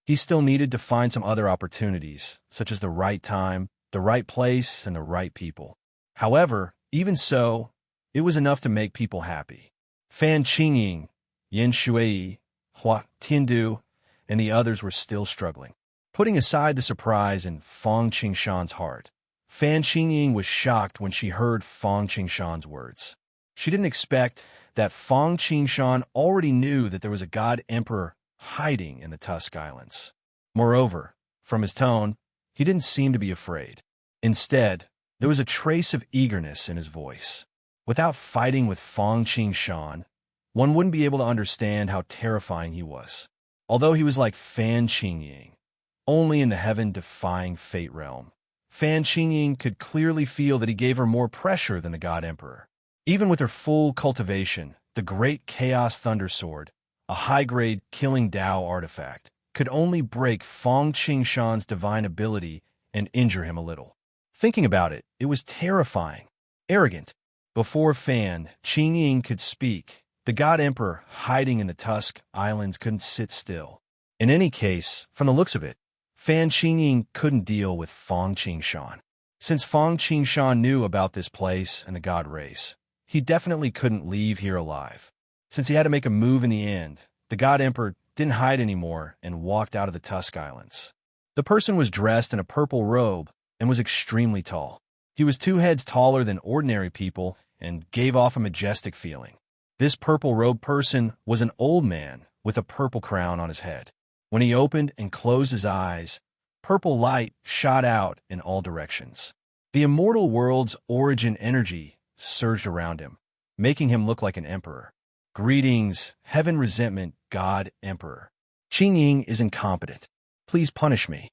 He still needed to find some other opportunities, such as the right time, the right place, and the right people. However, even so, it was enough to make people happy. Fan Qingying, Yan Shui, Hua Tiandu, and the others were still struggling. Putting aside the surprise in Fang Qingshan's heart, Fan Qingying was shocked when she heard Fang Qingshan's words. She didn't expect that Fong Qingshan already knew that there was a god emperor hiding in the Tusk Islands. Moreover, from his tone, he didn't seem to be afraid. Instead, there was a trace of eagerness in his voice. Without fighting with Fong Qingshan, one wouldn't be able to understand how terrifying he was. Although he was like Fan Qingying, only in the heaven-defying fate realm, Fan Qingying could clearly feel that he gave her more pressure than the God Emperor. Even with her full cultivation, the Great Chaos Thunder Sword, a high-grade killing Dao artifact, could only break Fong Qingshan's divine ability and injure him a little. Thinking about it, it was terrifying, arrogant. Before Fan Qingying could speak, the God Emperor hiding in the Tusk Islands couldn't sit still. In any case, from the looks of it, Fan Qingying couldn't deal with Fong Qingshan. Since Fong Qingshan knew about this place and the god race, he definitely couldn't leave here alive. Since he had to make a move in the end, the God Emperor didn't hide anymore and walked out of the Tusk Islands. The person was dressed in a purple robe and was extremely tall. He was 2 heads taller than ordinary people and gave off a majestic feeling. This purple-robed person was an old man with a purple crown on his head. When he opened and closed his eyes, purple light shot out in all directions. The immortal world's origin energy surged around him, making him look like an emperor. Greetings, Heaven Resentment God Emperor. Qingying is incompetent. Please punish me.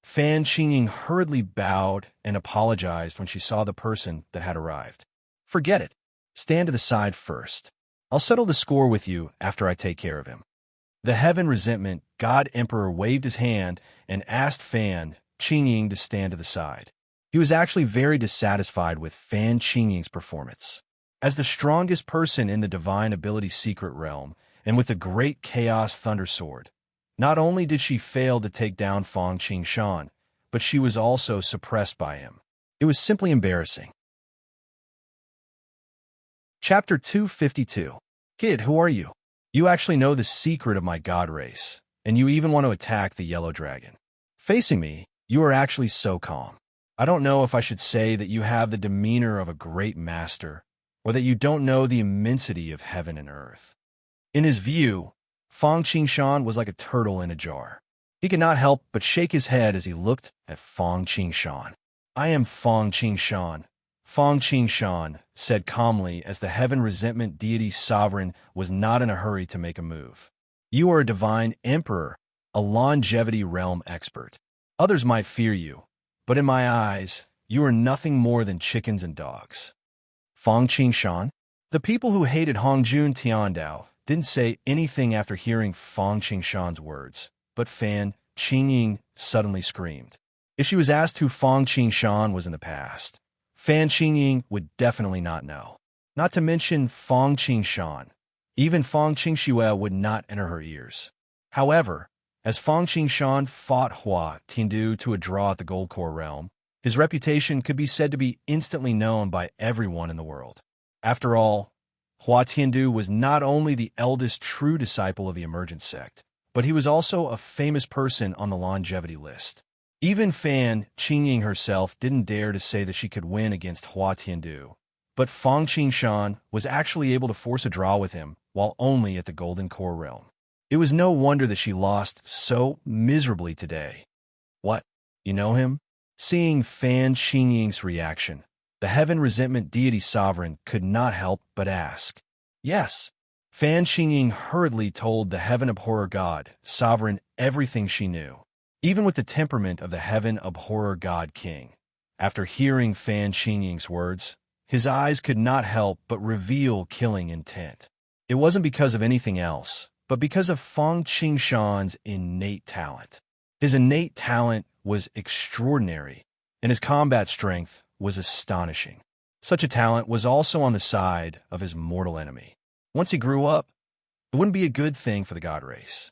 Fan Qingying hurriedly bowed and apologized when she saw the person that had arrived. Forget it. Stand to the side first. I'll settle the score with you after I take care of him. The Heaven Resentment God Emperor waved his hand and asked Fan Qingying to stand to the side. He was actually very dissatisfied with Fan Qingying's performance. As the strongest person in the Divine Ability Secret Realm, and with the Great Chaos Thunder Sword, not only did she fail to take down Fong Qingshan, but she was also suppressed by him. It was simply embarrassing. Chapter 252. Kid, who are you? You actually know the secret of my god race, and you even want to attack the yellow dragon. Facing me, you are actually so calm. I don't know if I should say that you have the demeanor of a great master, or that you don't know the immensity of heaven and earth. In his view, Fong Qingshan was like a turtle in a jar. He could not help but shake his head as he looked at Fong Qingshan. I am Fong Qingshan. Fong Qingshan said calmly as the Heaven Resentment Deity's sovereign was not in a hurry to make a move. You are a divine emperor, a longevity realm expert. Others might fear you, but in my eyes, you are nothing more than chickens and dogs. Fong Qingshan? The people who hated Hongjun Tiandao didn't say anything after hearing Fong Qingshan's words, but Fan Qingying suddenly screamed. If she was asked who Fong Qingshan was in the past, Fan Qingying would definitely not know. Not to mention Fong Qingshan. Even Fong Qingxue would not enter her ears. However, as Fong Qingshan fought Hua Tiandu to a draw at the Gold Core realm, his reputation could be said to be instantly known by everyone in the world. After all, Hua Tiandu was not only the eldest true disciple of the Emergent Sect, but he was also a famous person on the longevity list. Even Fan Qingying herself didn't dare to say that she could win against Hua Tiandu, but Fong Qingshan was actually able to force a draw with him while only at the Golden Core realm. It was no wonder that she lost so miserably today. What? You know him? Seeing Fan Qingying's reaction, the Heaven Resentment Deity Sovereign could not help but ask. Yes. Fan Qingying hurriedly told the Heaven Abhorrer God Sovereign everything she knew. Even with the temperament of the Heaven Abhorrer God King, after hearing Fan Qingying's words, his eyes could not help but reveal killing intent. It wasn't because of anything else, but because of Fong Qingshan's innate talent. His innate talent was extraordinary, and his combat strength was astonishing. Such a talent was also on the side of his mortal enemy. Once he grew up, it wouldn't be a good thing for the god race.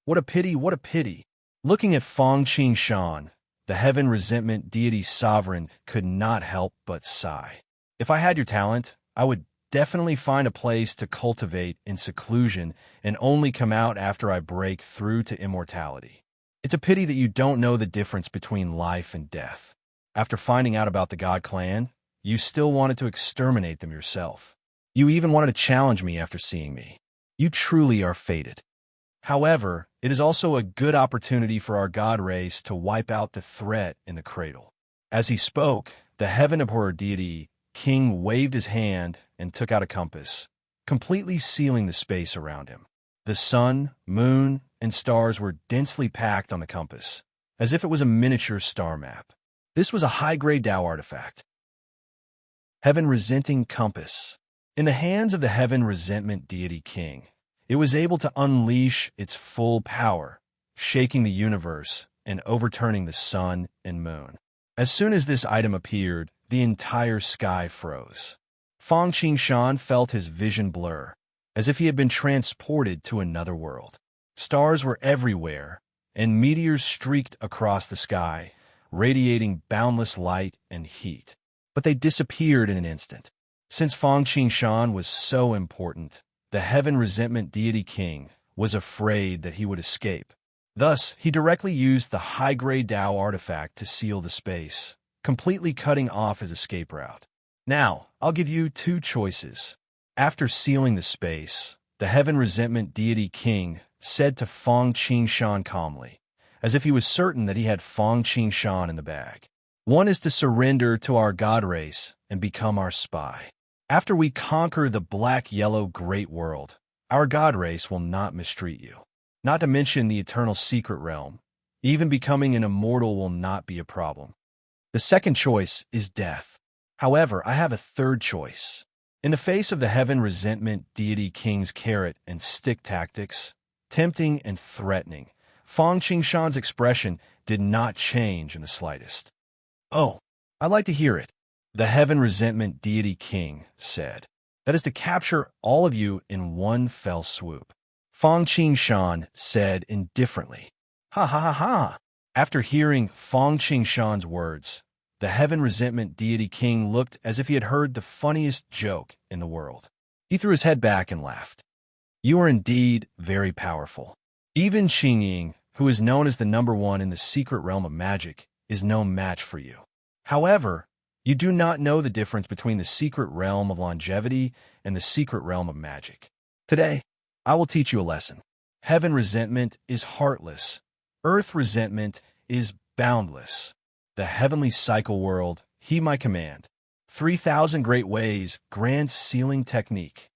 What a pity, what a pity. Looking at Fong Qingshan, the Heaven Resentment Deity Sovereign could not help but sigh. If I had your talent, I would definitely find a place to cultivate in seclusion and only come out after I break through to immortality. It's a pity that you don't know the difference between life and death. After finding out about the God Clan, you still wanted to exterminate them yourself. You even wanted to challenge me after seeing me. You truly are fated. However, it is also a good opportunity for our god race to wipe out the threat in the cradle. As he spoke, the heaven abhorrer deity king waved his hand and took out a compass, completely sealing the space around him. The sun, moon, and stars were densely packed on the compass, as if it was a miniature star map. This was a high-grade Tao artifact. Heaven Resenting Compass. In the hands of the Heaven Resentment Deity King, it was able to unleash its full power, shaking the universe and overturning the sun and moon. As soon as this item appeared, the entire sky froze. Fang Qingshan felt his vision blur, as if he had been transported to another world. Stars were everywhere, and meteors streaked across the sky, radiating boundless light and heat. But they disappeared in an instant. Since Fang Qingshan was so important, the Heaven Resentment Deity King was afraid that he would escape. Thus, he directly used the high-grade Tao artifact to seal the space, completely cutting off his escape route. Now, I'll give you two choices. After sealing the space, the Heaven Resentment Deity King said to Fang Qingshan calmly, as if he was certain that he had Fang Qingshan in the bag. One is to surrender to our god race and become our spy. After we conquer the black-yellow great world, our god race will not mistreat you. Not to mention the eternal secret realm. Even becoming an immortal will not be a problem. The second choice is death. However, I have a third choice. In the face of the Heaven Resentment Deity King's carrot and stick tactics, tempting and threatening, Fang Qingshan's expression did not change in the slightest. "Oh, I'd like to hear it," the Heaven Resentment Deity King said. "That is to capture all of you in one fell swoop." Fang Qingshan said indifferently, "Ha ha ha ha." After hearing Fang Qingshan's words, the Heaven Resentment Deity King looked as if he had heard the funniest joke in the world. He threw his head back and laughed. "You are indeed very powerful. Even Qingying, who is known as the #1 in the secret realm of magic, is no match for you. However, you do not know the difference between the secret realm of longevity and the secret realm of magic. Today, I will teach you a lesson. Heaven resentment is heartless. Earth resentment is boundless. The heavenly cycle world, heed my command. 3,000 great ways, grand sealing technique."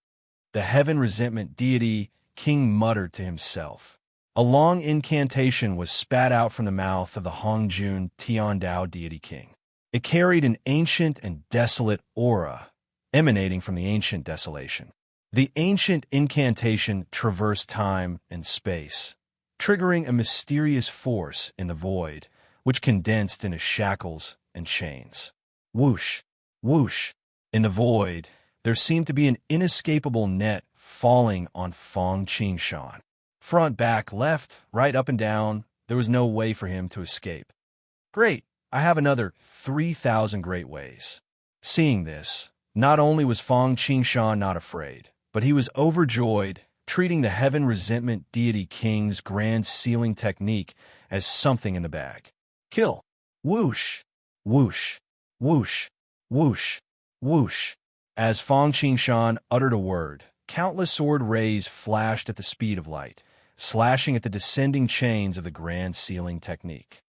The Heaven Resentment Deity King muttered to himself. A long incantation was spat out from the mouth of the Hongjun Tiandao Deity King. It carried an ancient and desolate aura, emanating from the ancient desolation. The ancient incantation traversed time and space, triggering a mysterious force in the void, which condensed into shackles and chains. Whoosh, whoosh. In the void, there seemed to be an inescapable net falling on Fang Qingshan. Front, back, left, right, up and down, there was no way for him to escape. "Great, I have another 3,000 great ways." Seeing this, not only was Fang Qingshan not afraid, but he was overjoyed, treating the Heaven Resentment Deity King's grand sealing technique as something in the bag. Kill. Whoosh, whoosh, whoosh, whoosh, whoosh. As Fang Qingshan uttered a word, countless sword rays flashed at the speed of light, slashing at the descending chains of the grand sealing technique.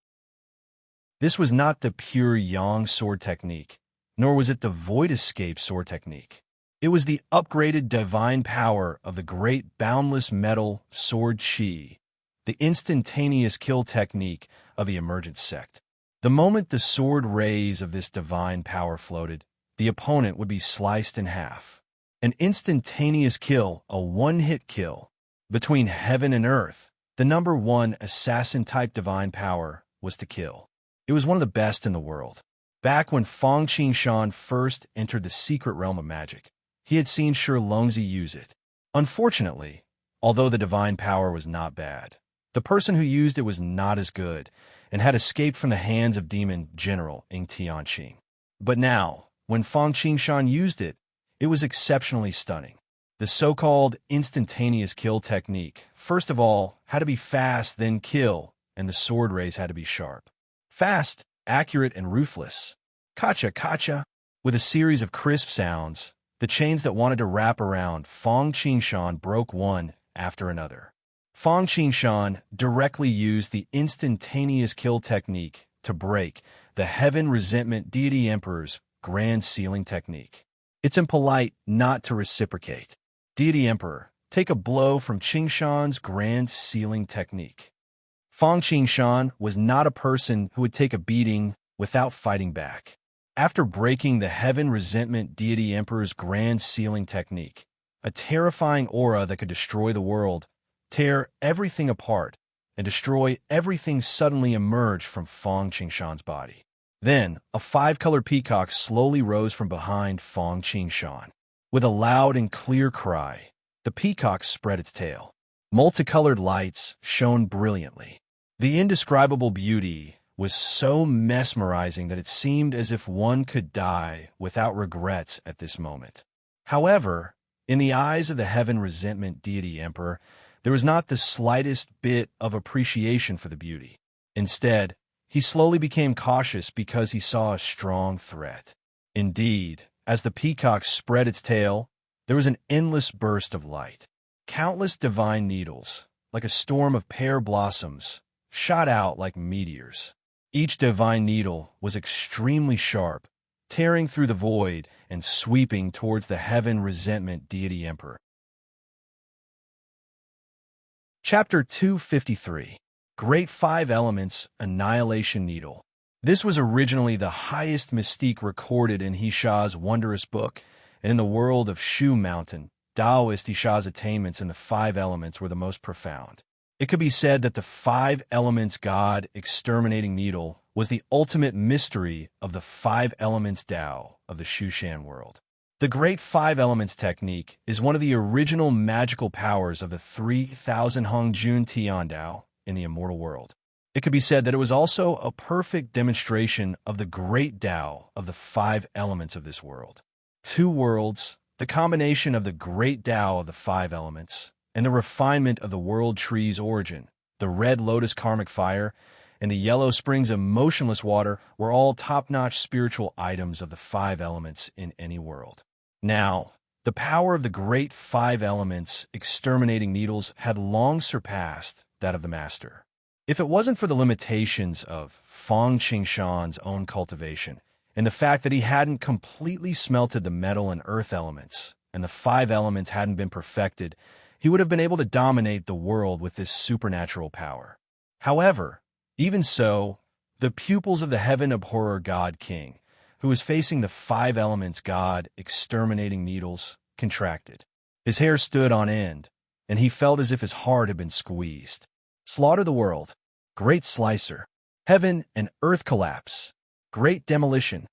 This was not the pure Yang sword technique, nor was it the void escape sword technique. It was the upgraded divine power of the great boundless metal sword Qi, the instantaneous kill technique of the emergent sect. The moment the sword rays of this divine power floated, the opponent would be sliced in half. An instantaneous kill, a one-hit kill. Between heaven and earth, the #1 assassin-type divine power was to kill. It was one of the best in the world. Back when Fang Qingshan first entered the secret realm of magic, he had seen Shi Longzi use it. Unfortunately, although the divine power was not bad, the person who used it was not as good and had escaped from the hands of demon general Ing Tianqing. But now, when Fang Qingshan used it, it was exceptionally stunning. The so-called instantaneous kill technique, first of all, had to be fast, then kill, and the sword rays had to be sharp. Fast, accurate, and ruthless. Kacha, kacha. With a series of crisp sounds, The chains that wanted to wrap around Fong Qingshan broke one after another. Fong Qingshan directly used the instantaneous kill technique to break the Heaven Resentment Deity Emperor's Grand Sealing technique. It's impolite not to reciprocate. Deity Emperor, take a blow from Qingshan's Grand Sealing technique. Fong Qingshan was not a person who would take a beating without fighting back. After breaking the Heaven Resentment Deity Emperor's Grand Sealing technique, a terrifying aura that could destroy the world, tear everything apart, and destroy everything suddenly emerged from Fong Qingshan's body. Then, a five-colored peacock slowly rose from behind Fong Qingshan. With a loud and clear cry, the peacock spread its tail. Multicolored lights shone brilliantly. The indescribable beauty was so mesmerizing that it seemed as if one could die without regrets at this moment. However, in the eyes of the Heaven Resentment Deity Emperor, there was not the slightest bit of appreciation for the beauty. Instead, he slowly became cautious because he saw a strong threat. Indeed, as the peacock spread its tail, there was an endless burst of light. Countless divine needles, like a storm of pear blossoms, shot out like meteors. Each divine needle was extremely sharp, tearing through the void and sweeping towards the Heaven Resentment Deity Emperor. Chapter 253. Great Five Elements Annihilation Needle. This was originally the highest mystique recorded in Hexia's wondrous book, and in the world of Shu Mountain, Taoist Hexia's attainments in the five elements were the most profound. It could be said that the five elements God exterminating needle was the ultimate mystery of the five elements Tao of the Shushan world. The Great Five Elements technique is one of the original magical powers of the 3,000 Hongjun Tian Tao in the immortal world. It could be said that it was also a perfect demonstration of the great Tao of the five elements of this world. Two worlds, the combination of the great Tao of the five elements, and the refinement of the world tree's origin, the red lotus karmic fire, and the yellow springs of motionless water were all top-notch spiritual items of the five elements in any world. Now, the power of the great five elements exterminating needles had long surpassed that of the master. If it wasn't for the limitations of Fong Qingshan's own cultivation, and the fact that he hadn't completely smelted the metal and earth elements, and the five elements hadn't been perfected, he would have been able to dominate the world with this supernatural power. However, even so, the pupils of the Heaven Abhorrer God King, who was facing the five elements God exterminating needles, contracted. His hair stood on end, and he felt as if his heart had been squeezed. Slaughter the world. Great slicer. Heaven and earth collapse. Great demolition.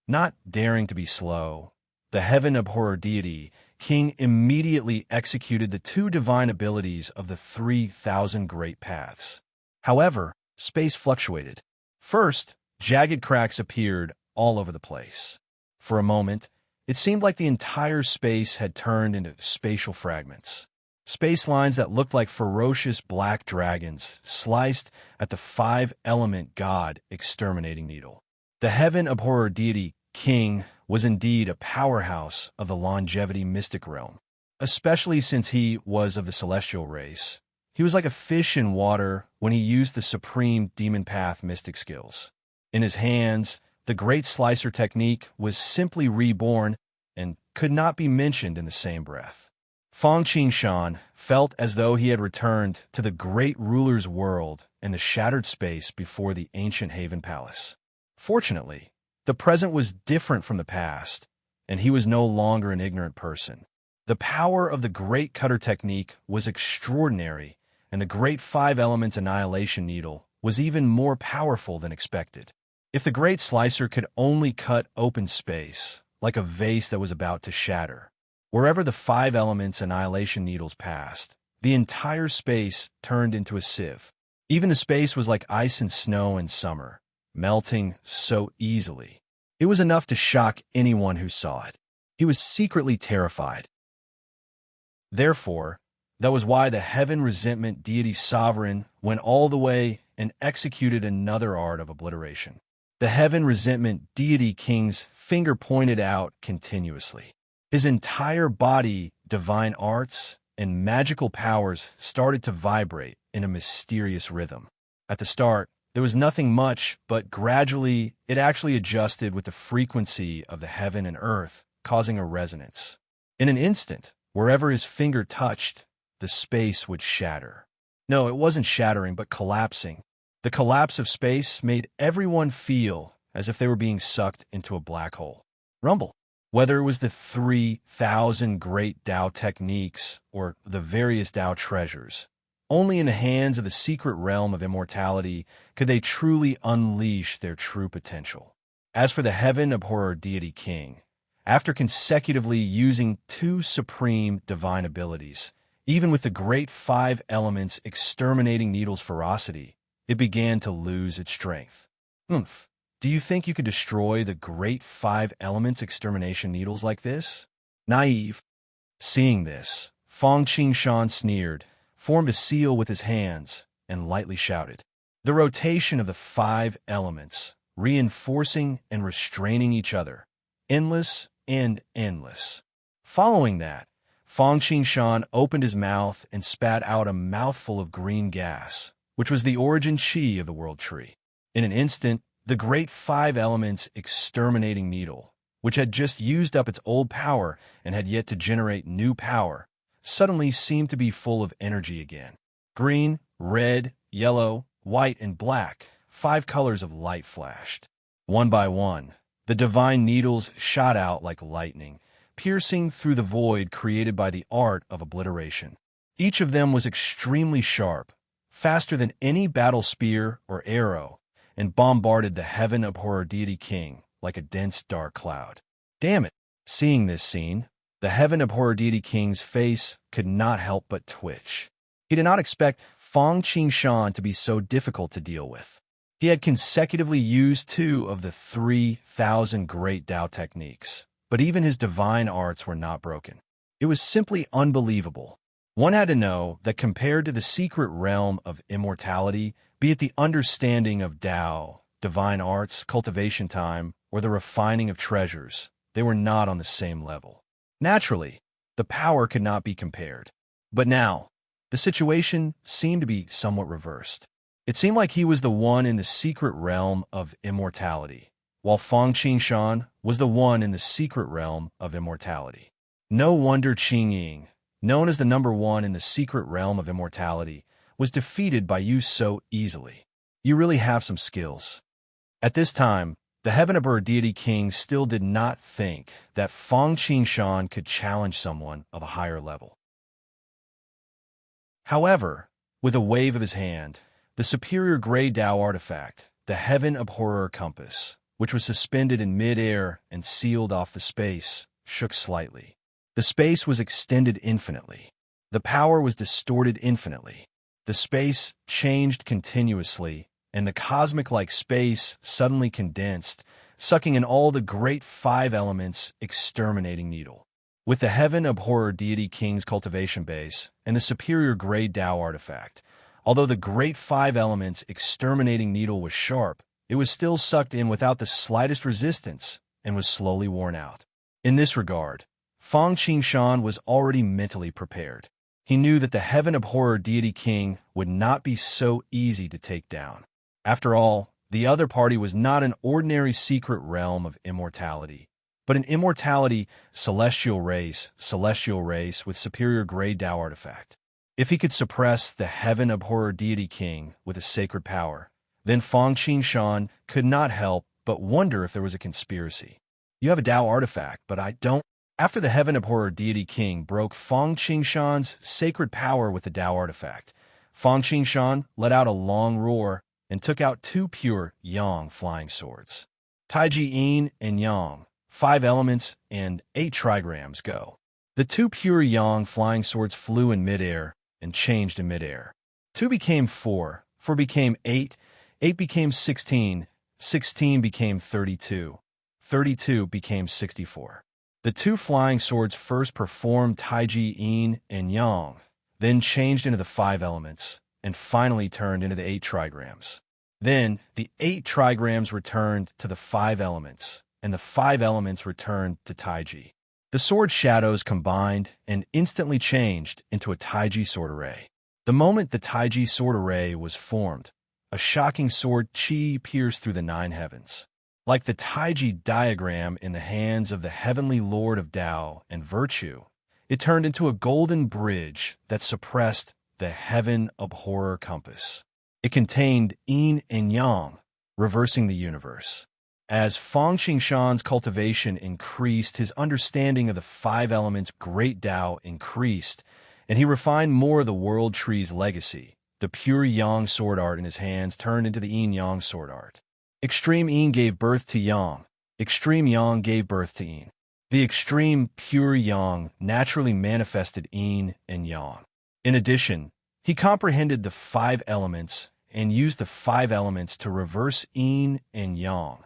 Not daring to be slow, the Heaven Abhorrer deity King immediately executed the two divine abilities of the 3,000 great paths. However, space fluctuated. First, jagged cracks appeared all over the place. For a moment, it seemed like the entire space had turned into spatial fragments. Space lines that looked like ferocious black dragons sliced at the five-element god exterminating needle. The Heaven Abhorrer deity King was indeed a powerhouse of the longevity mystic realm, especially since he was of the celestial race. He was like a fish in water when he used the supreme demon path mystic skills. In his hands, the great slicer technique was simply reborn and could not be mentioned in the same breath. Fong Qingshan felt as though he had returned to the great ruler's world and the shattered space before the ancient Haven Palace. Fortunately, the present was different from the past, and he was no longer an ignorant person. The power of the Great Cutter technique was extraordinary, and the Great Five Elements Annihilation Needle was even more powerful than expected. If the Great Slicer could only cut open space, like a vase that was about to shatter, wherever the Five Elements Annihilation Needles passed, the entire space turned into a sieve. Even the space was like ice and snow in summer, melting so easily. It was enough to shock anyone who saw it. He was secretly terrified. Therefore, that was why the Heaven Resentment Deity Sovereign went all the way and executed another art of obliteration. The Heaven Resentment Deity King's finger pointed out continuously. His entire body, divine arts, and magical powers started to vibrate in a mysterious rhythm. At the start, there was nothing much, but gradually it actually adjusted with the frequency of the heaven and earth, causing a resonance. In an instant, wherever his finger touched, the space would shatter. No, it wasn't shattering, but collapsing. The collapse of space made everyone feel as if they were being sucked into a black hole. Rumble. Whether it was the 3,000 great Tao techniques or the various Tao treasures, only in the hands of the secret realm of immortality could they truly unleash their true potential. As for the heaven abhorrer deity king, after consecutively using two supreme divine abilities, even with the great five elements exterminating Needle's ferocity, it began to lose its strength. Oomph. Do you think you could destroy the great five elements extermination needles like this? Naive. Seeing this, Fong Qingshan sneered, formed a seal with his hands, and lightly shouted. The rotation of the five elements, reinforcing and restraining each other, endless and endless. Following that, Fong Qingshan opened his mouth and spat out a mouthful of green gas, which was the origin chi of the world tree. In an instant, the great five elements exterminating needle, which had just used up its old power and had yet to generate new power, suddenly seemed to be full of energy again. Green, red, yellow, white, and black, five colors of light flashed. One by one, the divine needles shot out like lightning, piercing through the void created by the art of obliteration. Each of them was extremely sharp, faster than any battle spear or arrow, and bombarded the heaven abhorrer deity king like a dense dark cloud. Damn it! Seeing this scene, the heaven abhorrer deity king's face could not help but twitch. He did not expect Fong Qingshan to be so difficult to deal with. He had consecutively used two of the 3,000 great Tao techniques, but even his divine arts were not broken. It was simply unbelievable. One had to know that compared to the secret realm of immortality, be it the understanding of Tao, divine arts, cultivation time, or the refining of treasures, they were not on the same level. Naturally, the power could not be compared. But now, the situation seemed to be somewhat reversed. It seemed like he was the one in the secret realm of immortality, while Fong Qingshan was the one in the secret realm of immortality. No wonder Qing Ying, known as the number one in the secret realm of immortality, was defeated by you so easily. You really have some skills. At this time, the heaven abhorrer deity king still did not think that Fong Qingshan could challenge someone of a higher level. However, with a wave of his hand, the superior gray Tao artifact, the heaven abhorrer compass, which was suspended in mid-air and sealed off the space, shook slightly. The space was extended infinitely. The power was distorted infinitely. The space changed continuously, and the cosmic-like space suddenly condensed, sucking in all the great five elements exterminating needle. With the heaven abhorrer deity king's cultivation base and the superior gray Tao artifact, although the great five elements exterminating needle was sharp, it was still sucked in without the slightest resistance and was slowly worn out. In this regard, Fong Qingshan was already mentally prepared. He knew that the heaven abhorrer deity king would not be so easy to take down. After all, the other party was not an ordinary secret realm of immortality, but an immortality celestial race with superior gray Tao artifact. If he could suppress the heaven abhorrer deity king with a sacred power, then Fong Qingshan could not help but wonder if there was a conspiracy. You have a Tao artifact, but I don't. After the heaven abhorrer deity king broke Fong Qingshan's sacred power with the Tao artifact, Fong Qingshan let out a long roar and took out two pure yang flying swords. Taiji yin and yang, 5 elements and 8 trigrams go. The two pure yang flying swords flew in midair and changed in midair. 2 became 4, 4 became 8, 8 became 16, 16 became 32, 32 became 64. The two flying swords first performed Taiji yin and yang, then changed into the 5 elements, and finally turned into the 8 trigrams. Then the 8 trigrams returned to the 5 elements, and the 5 elements returned to Taiji. The sword shadows combined and instantly changed into a Taiji sword array. The moment the Taiji sword array was formed, a shocking sword chi pierced through the nine heavens. Like the Taiji diagram in the hands of the heavenly lord of Tao and virtue, it turned into a golden bridge that suppressed the heaven abhorrer compass. It contained yin and yang, reversing the universe. As Feng Qingshan's cultivation increased, his understanding of the five elements' great Tao increased, and he refined more of the world tree's legacy. The pure yang sword art in his hands turned into the yin-yang sword art. Extreme yin gave birth to yang. Extreme yang gave birth to yin. The extreme pure yang naturally manifested yin and yang. In addition, he comprehended the five elements and used the five elements to reverse yin and yang,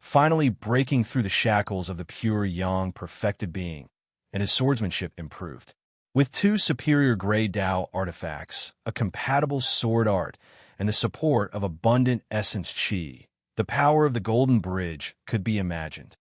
finally breaking through the shackles of the pure yang perfected being, and his swordsmanship improved. With two superior gray Tao artifacts, a compatible sword art, and the support of abundant essence chi, the power of the Golden Bridge could be imagined.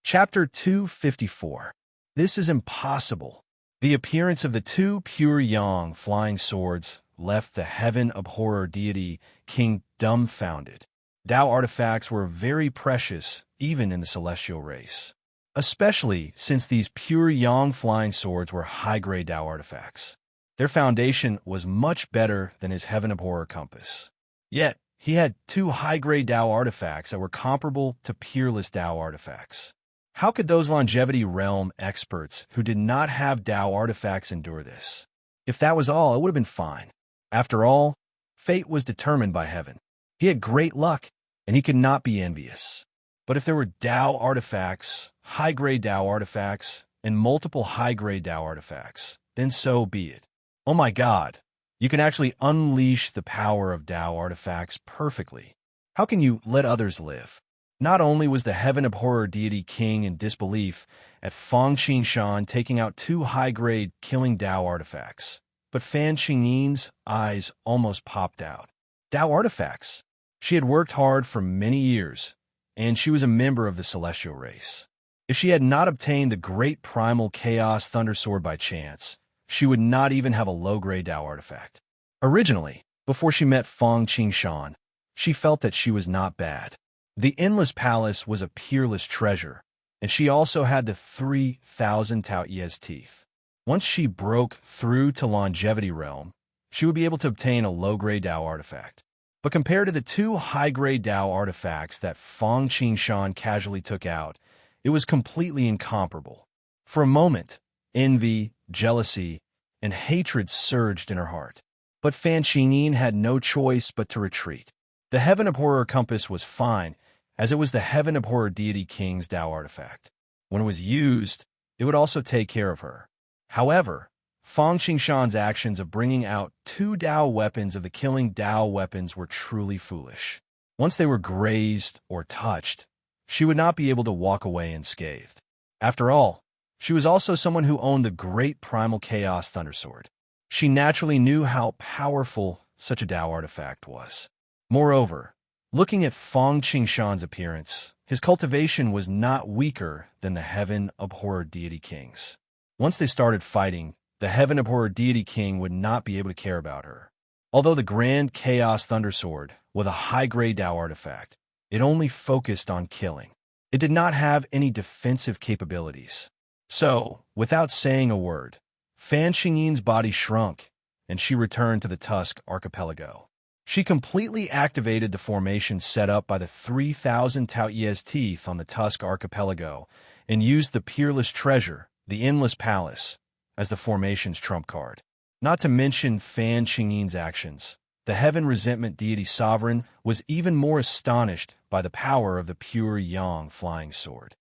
Chapter 254. This is impossible. The appearance of the two pure yang flying swords left the heaven abhorrer deity king dumbfounded. Tao artifacts were very precious even in the celestial race, especially since these pure yang flying swords were high-grade Tao artifacts. Their foundation was much better than his heaven abhorrer compass. Yet, he had two high-grade Tao artifacts that were comparable to peerless Tao artifacts. How could those longevity realm experts who did not have Tao artifacts endure this? If that was all, it would have been fine. After all, fate was determined by heaven. He had great luck, and he could not be envious. But if there were Tao artifacts, high-grade Tao artifacts, and multiple high-grade Tao artifacts, then so be it. Oh my God, you can actually unleash the power of Tao artifacts perfectly. How can you let others live? Not only was the heaven abhorrer deity king in disbelief at Feng Qingshan taking out two high-grade killing Tao artifacts, but Fan Qingyin's eyes almost popped out. Tao artifacts! She had worked hard for many years, and she was a member of the celestial race. If she had not obtained the great primal chaos thunder sword by chance, she would not even have a low-grade Tao artifact. Originally, before she met Feng Qingshan, she felt that she was not bad. The Endless Palace was a peerless treasure, and she also had the 3,000 Tao Ye's teeth. Once she broke through to Longevity Realm, she would be able to obtain a low-grade Tao artifact. But compared to the two high-grade Tao artifacts that Feng Qingshan casually took out, it was completely incomparable. For a moment, envy, jealousy, and hatred surged in her heart. But Fan Qingying had no choice but to retreat. The heaven abhorrer compass was fine, as it was the heaven abhorrer deity king's Tao artifact. When it was used, it would also take care of her. However, Feng Qingshan's actions of bringing out two Tao weapons of the killing Tao weapons were truly foolish. Once they were grazed or touched, she would not be able to walk away unscathed. After all, she was also someone who owned the great primal chaos thundersword. She naturally knew how powerful such a Tao artifact was. Moreover, looking at Feng Qingshan's appearance, his cultivation was not weaker than the heaven abhorrer deity king's. Once they started fighting, the heaven abhorrer deity king would not be able to care about her. Although the grand chaos thundersword was a high-grade Tao artifact, it only focused on killing. It did not have any defensive capabilities. So, without saying a word, Fan Qingyin's body shrunk, and she returned to the Tusk Archipelago. She completely activated the formation set up by the 3,000 Tao Ye's teeth on the Tusk Archipelago and used the peerless treasure, the Endless Palace, as the formation's trump card. Not to mention Fan Qingyin's actions, the Heaven Resentment Deity Sovereign was even more astonished by the power of the pure yang flying sword.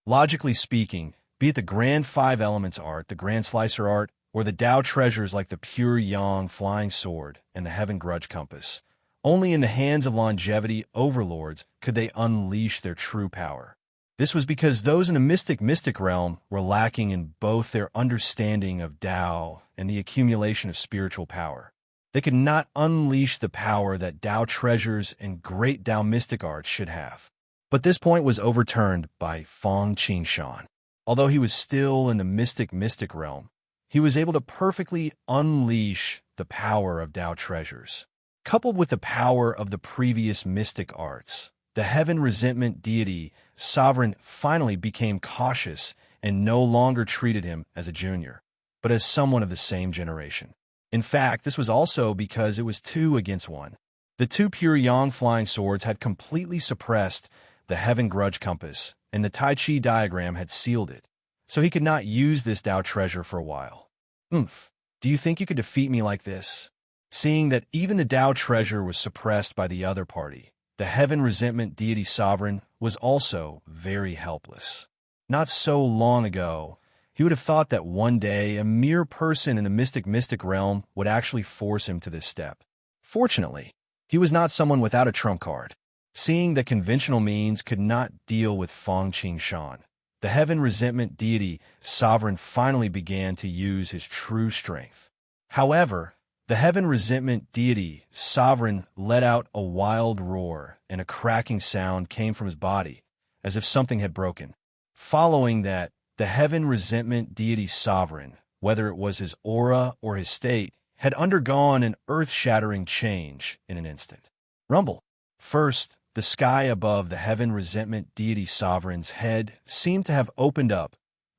Logically speaking, be it the Grand Five Elements art, the Grand Slicer art, or the Tao treasures like the pure yang flying sword and the Heaven Grudge Compass, only in the hands of longevity overlords could they unleash their true power. This was because those in the mystic realm were lacking in both their understanding of Tao and the accumulation of spiritual power. They could not unleash the power that Tao treasures and great Tao mystic arts should have. But this point was overturned by Fang Qingshan. Although he was still in the mystic realm, he was able to perfectly unleash the power of Tao treasures. Coupled with the power of the previous mystic arts, the heaven resentment deity sovereign finally became cautious and no longer treated him as a junior, but as someone of the same generation. In fact, this was also because it was 2 against 1. The 2 pure yang flying swords had completely suppressed the heaven grudge compass, and the Tai Chi diagram had sealed it, so he could not use this Tao treasure for a while. Do you think you could defeat me like this? Seeing that even the Tao treasure was suppressed by the other party, the heaven resentment deity sovereign was also very helpless. Not so long ago, he would have thought that one day a mere person in the mystic realm would actually force him to this step. Fortunately, he was not someone without a trump card. Seeing that conventional means could not deal with Fang Qingshan, the heaven resentment deity sovereign finally began to use his true strength. However, the heaven resentment deity sovereign let out a wild roar, and a cracking sound came from his body, as if something had broken. Following that, the heaven resentment deity sovereign, whether it was his aura or his state, had undergone an earth-shattering change in an instant. Rumble. First, the sky above the heaven resentment deity sovereign's head seemed to have opened up,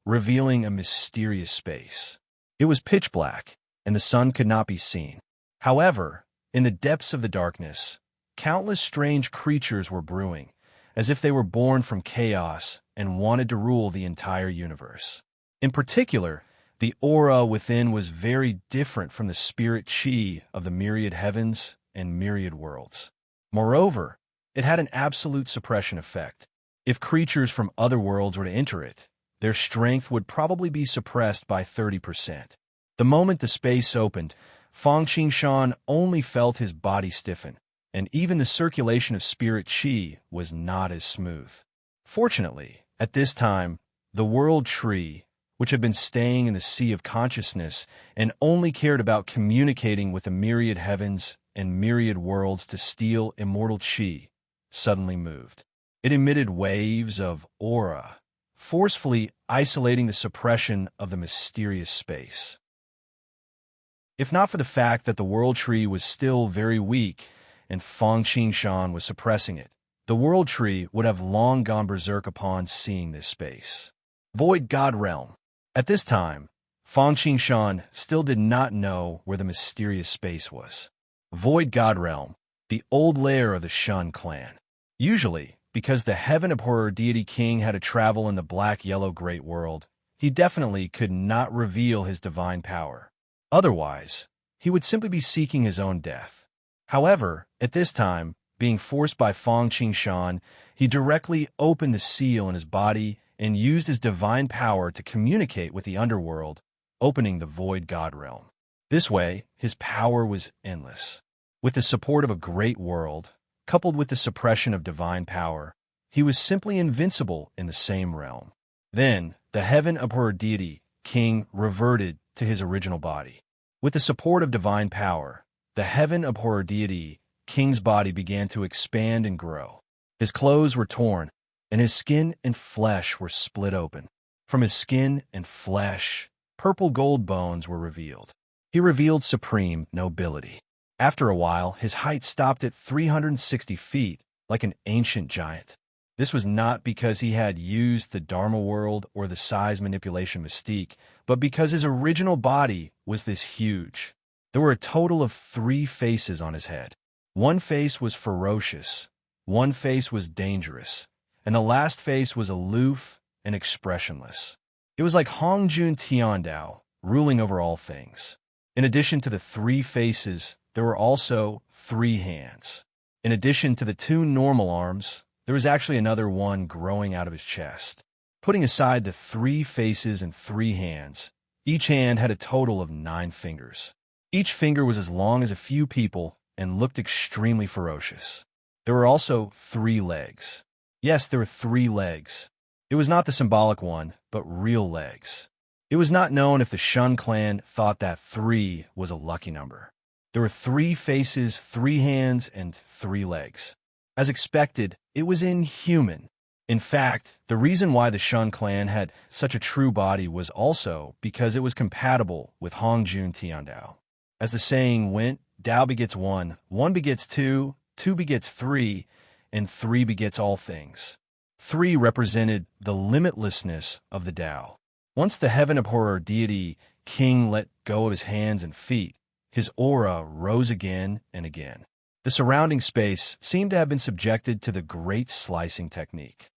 revealing a mysterious space. It was pitch black, and the sun could not be seen. However, in the depths of the darkness, countless strange creatures were brewing, as if they were born from chaos and wanted to rule the entire universe. In particular, the aura within was very different from the spirit chi of the myriad heavens and myriad worlds. Moreover, it had an absolute suppression effect. If creatures from other worlds were to enter it, their strength would probably be suppressed by 30%. The moment the space opened, Fang Qingshan only felt his body stiffen, and even the circulation of spirit chi was not as smooth. Fortunately, at this time, the world tree, which had been staying in the sea of consciousness and only cared about communicating with the myriad heavens and myriad worlds to steal immortal chi, suddenly moved. It emitted waves of aura, forcefully isolating the suppression of the mysterious space. If not for the fact that the world tree was still very weak and Fang Qingshan was suppressing it, the world tree would have long gone berserk upon seeing this space. Void God Realm. At this time, Fang Qingshan still did not know where the mysterious space was. Void God Realm, the old lair of the Shun clan. Usually, because the heaven abhorrer deity king had to travel in the black-yellow great world, he definitely could not reveal his divine power. Otherwise, he would simply be seeking his own death. However, at this time, being forced by Fang Qingshan, he directly opened the seal in his body and used his divine power to communicate with the underworld, opening the Void God Realm. This way, his power was endless. With the support of a great world, coupled with the suppression of divine power, he was simply invincible in the same realm. Then, the heaven abhorrer deity, king, reverted to his original body. With the support of divine power, the heaven abhorrer deity, king's body began to expand and grow. His clothes were torn, and his skin and flesh were split open. From his skin and flesh, purple gold bones were revealed. He revealed supreme nobility. After a while, his height stopped at 360 feet, like an ancient giant. This was not because he had used the Dharma world or the size manipulation mystique, but because his original body was this huge. There were a total of 3 faces on his head. One face was ferocious, one face was dangerous, and the last face was aloof and expressionless. It was like Hongjun Tiandao, ruling over all things. In addition to the 3 faces, there were also 3 hands. In addition to the 2 normal arms, there was actually another one growing out of his chest. Putting aside the 3 faces and 3 hands, each hand had a total of 9 fingers. Each finger was as long as a few people and looked extremely ferocious. There were also 3 legs. Yes, there were 3 legs. It was not the symbolic one, but real legs. It was not known if the Shun clan thought that 3 was a lucky number. There were 3 faces, 3 hands, and 3 legs. As expected, it was inhuman. In fact, the reason why the Shun clan had such a true body was also because it was compatible with Hongjun Tiandao. As the saying went, Tao begets one, one begets two, two begets three, and three begets all things. Three represented the limitlessness of the Tao. Once the heaven-abhorrer deity king let go of his hands and feet, his aura rose again and again. The surrounding space seemed to have been subjected to the great slicing technique.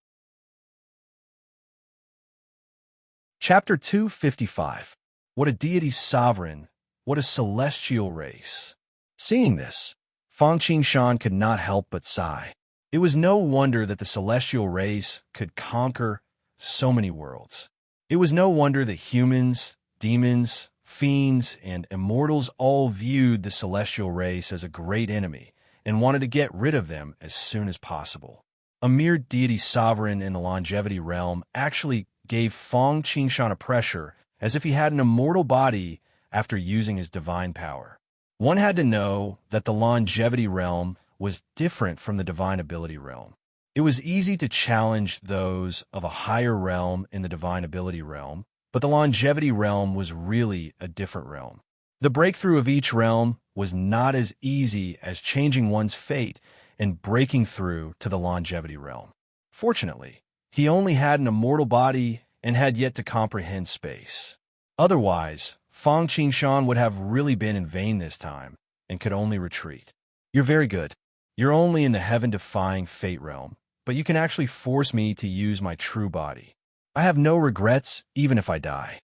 Chapter 255. What a deity's sovereign, what a celestial race. Seeing this, Fang Qingshan could not help but sigh. It was no wonder that the celestial race could conquer so many worlds. It was no wonder that humans, demons, fiends, and immortals all viewed the celestial race as a great enemy and wanted to get rid of them as soon as possible. A mere deity sovereign in the longevity realm actually gave Fang Qingshan a pressure as if he had an immortal body after using his divine power. One had to know that the longevity realm was different from the divine ability realm. It was easy to challenge those of a higher realm in the divine ability realm, but the longevity realm was really a different realm. The breakthrough of each realm was not as easy as changing one's fate and breaking through to the longevity realm. Fortunately, he only had an immortal body and had yet to comprehend space. Otherwise, Fang Qingshan would have really been in vain this time and could only retreat. You're very good. You're only in the heaven-defying fate realm, but you can actually force me to use my true body. I have no regrets, even if I die.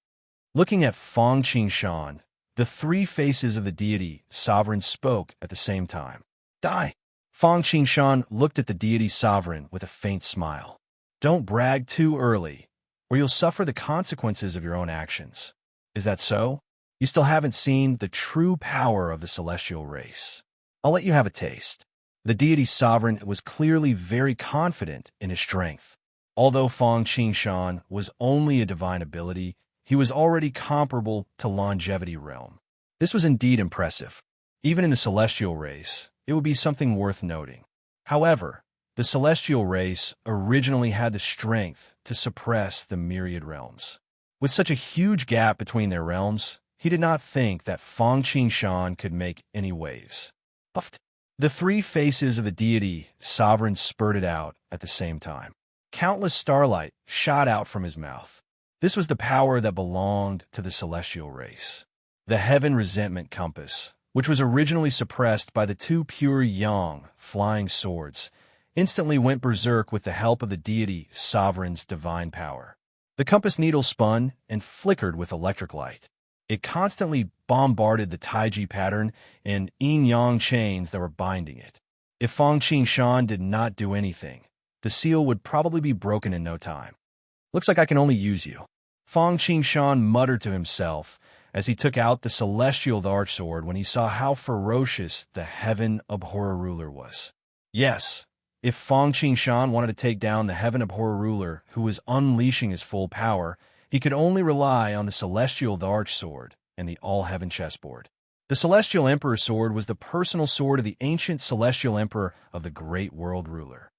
Looking at Fang Qingshan, the three faces of the deity sovereign spoke at the same time. Die! Fang Qingshan looked at the deity sovereign with a faint smile. Don't brag too early, or you'll suffer the consequences of your own actions. Is that so? You still haven't seen the true power of the celestial race. I'll let you have a taste. The deity sovereign was clearly very confident in his strength. Although Fang Qingshan was only a divine ability, he was already comparable to longevity realm. This was indeed impressive. Even in the celestial race, it would be something worth noting. However, the celestial race originally had the strength to suppress the myriad realms. With such a huge gap between their realms, he did not think that Fang Qingshan could make any waves. Puffed. The three faces of the deity sovereign spurted out at the same time. Countless starlight shot out from his mouth. This was the power that belonged to the celestial race. The heaven resentment compass, which was originally suppressed by the two pure yang flying swords, instantly went berserk with the help of the deity sovereign's divine power. The compass needle spun and flickered with electric light. It constantly bombarded the Taiji pattern and yin-yang chains that were binding it. If Fang Qingshan did not do anything, the seal would probably be broken in no time. Looks like I can only use you. Fang Qingshan muttered to himself as he took out the celestial large sword when he saw how ferocious the heaven-abhorrer ruler was. Yes, if Fang Qingshan wanted to take down the heaven-abhorrer ruler who was unleashing his full power, he could only rely on the celestial large sword and the all-heaven chessboard. The celestial emperor sword was the personal sword of the ancient celestial emperor of the great world ruler.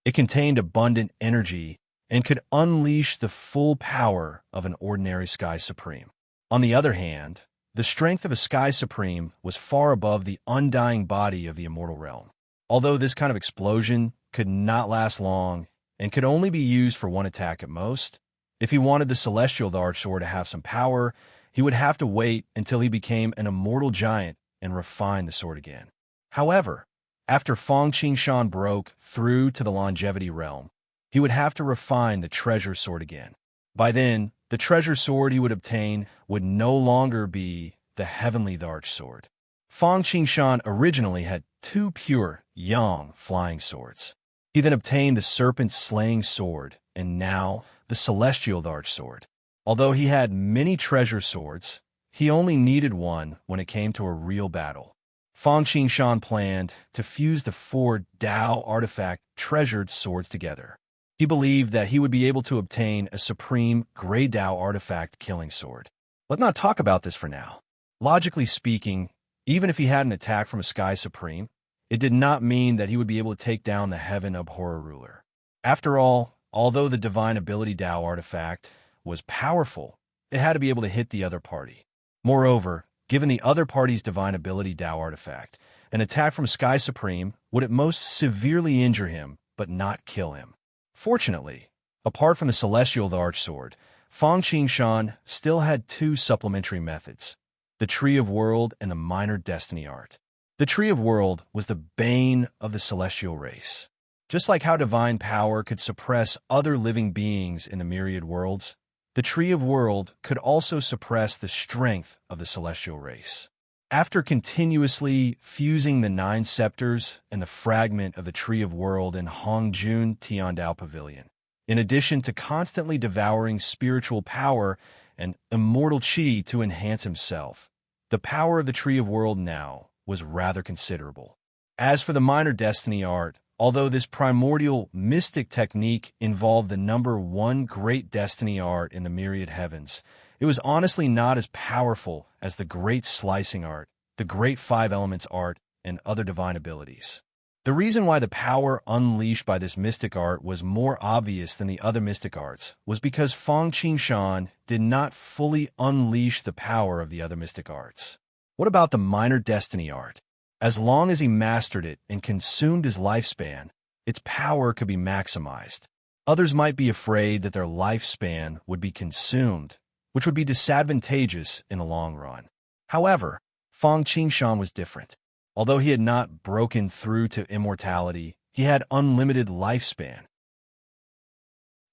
It contained abundant energy and could unleash the full power of an ordinary Sky Supreme. On the other hand, the strength of a Sky Supreme was far above the undying body of the immortal realm. Although this kind of explosion could not last long and could only be used for one attack at most, if he wanted the celestial large sword to have some power, he would have to wait until he became an immortal giant and refine the sword again. However, after Fang Qingshan broke through to the longevity realm, he would have to refine the treasure sword again. By then, the treasure sword he would obtain would no longer be the heavenly large sword. Fang Qingshan originally had two pure yang flying swords. He then obtained the serpent-slaying sword, and now the celestial large sword. Although he had many treasure swords, he only needed one when it came to a real battle. Fang Qingshan planned to fuse the four Tao artifact treasured swords together. He believed that he would be able to obtain a supreme Grey Tao artifact killing sword. Let's not talk about this for now. Logically speaking, even if he had an attack from a Sky Supreme, it did not mean that he would be able to take down the heaven abhorrer ruler. After all, although the divine ability Tao artifact was powerful, it had to be able to hit the other party. Moreover, given the other party's divine ability Tao artifact, an attack from Sky Supreme would at most severely injure him, but not kill him. Fortunately, apart from the Celestial Archsword, Fang Qingshan still had two supplementary methods: the Tree of World and the Minor Destiny Art. The Tree of World was the bane of the celestial race. Just like how divine power could suppress other living beings in the myriad worlds, the Tree of World could also suppress the strength of the celestial race. After continuously fusing the 9 scepters and the fragment of the Tree of World in Hongjun Tiandao Pavilion, in addition to constantly devouring spiritual power and immortal qi to enhance himself, the power of the Tree of World now was rather considerable. As for the Minor Destiny Art, although this primordial mystic technique involved the number 1 great destiny art in the myriad heavens, it was honestly not as powerful as the great slicing art, the great 5 elements art, and other divine abilities. The reason why the power unleashed by this mystic art was more obvious than the other mystic arts was because Fang Qingshan did not fully unleash the power of the other mystic arts. What about the Minor Destiny Art? As long as he mastered it and consumed his lifespan, its power could be maximized. Others might be afraid that their lifespan would be consumed, which would be disadvantageous in the long run. However, Fang Qingshan was different. Although he had not broken through to immortality, he had unlimited lifespan.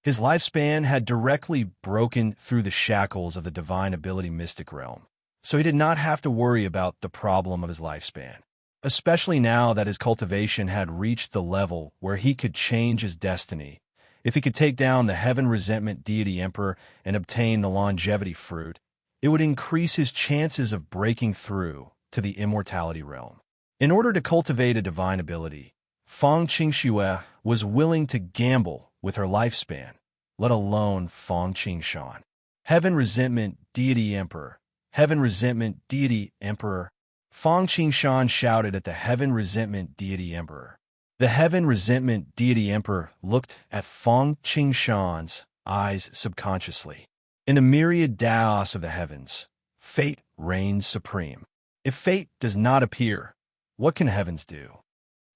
His lifespan had directly broken through the shackles of the divine ability mystic realm, so he did not have to worry about the problem of his lifespan, especially now that his cultivation had reached the level where he could change his destiny. If he could take down the Heaven Resentment Deity Emperor and obtain the longevity fruit, it would increase his chances of breaking through to the immortality realm. In order to cultivate a divine ability, Fang Qingxue was willing to gamble with her lifespan, let alone Fang Qingshan. Heaven Resentment Deity Emperor, Heaven Resentment Deity Emperor. Fang Qingshan shouted at the Heaven Resentment Deity Emperor. The Heaven Resentment Deity Emperor looked at Fang Qingshan's eyes subconsciously. In the myriad Daos of the heavens, fate reigns supreme. If fate does not appear, what can heavens do?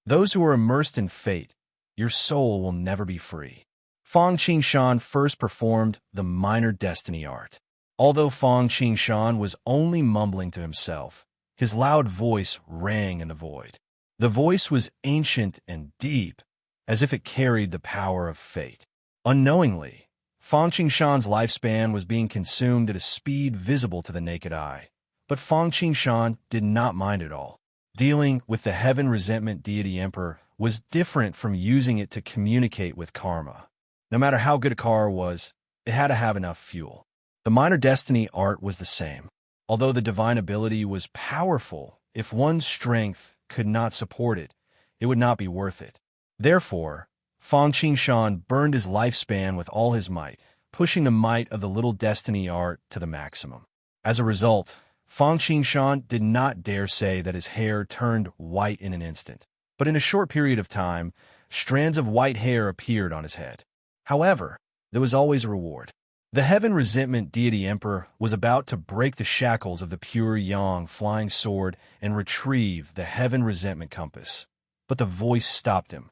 Those who are immersed in fate, your soul will never be free. Fang Qingshan first performed the Minor Destiny Art. Although Fang Qingshan was only mumbling to himself, his loud voice rang in the void. The voice was ancient and deep, as if it carried the power of fate. Unknowingly, Fang Qingshan's lifespan was being consumed at a speed visible to the naked eye, but Fang Qingshan did not mind at all. Dealing with the Heaven Resentment Deity Emperor was different from using it to communicate with karma. No matter how good a car was, it had to have enough fuel. The Minor Destiny Art was the same. Although the divine ability was powerful, if one's strength could not support it, it would not be worth it. Therefore, Fang Qingshan burned his lifespan with all his might, pushing the might of the Little Destiny Art to the maximum. As a result, Fang Qingshan did not dare say that his hair turned white in an instant, but in a short period of time, strands of white hair appeared on his head. However, there was always a reward. The Heaven Resentment Deity Emperor was about to break the shackles of the pure Yang flying sword and retrieve the Heaven Resentment compass, but the voice stopped him.